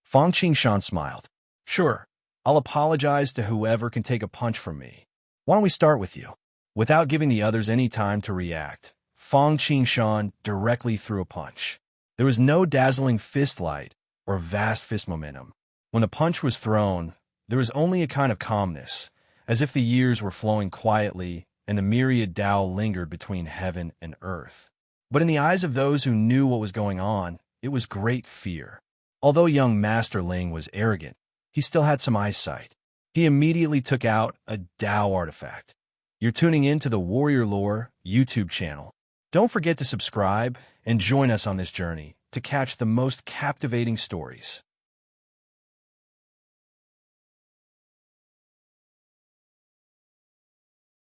Fang Qingshan smiled. Sure, I'll apologize to whoever can take a punch from me. Why don't we start with you?" Without giving the others any time to react, Fong Qingshan directly threw a punch. There was no dazzling fist light or vast fist momentum. When the punch was thrown, there was only a kind of calmness, as if the years were flowing quietly and the myriad Tao lingered between heaven and earth. But in the eyes of those who knew what was going on, it was great fear. Although young Master Ling was arrogant, he still had some eyesight. He immediately took out a Tao artifact. You're tuning in to the Warrior Lore YouTube channel. Don't forget to subscribe and join us on this journey to catch the most captivating stories.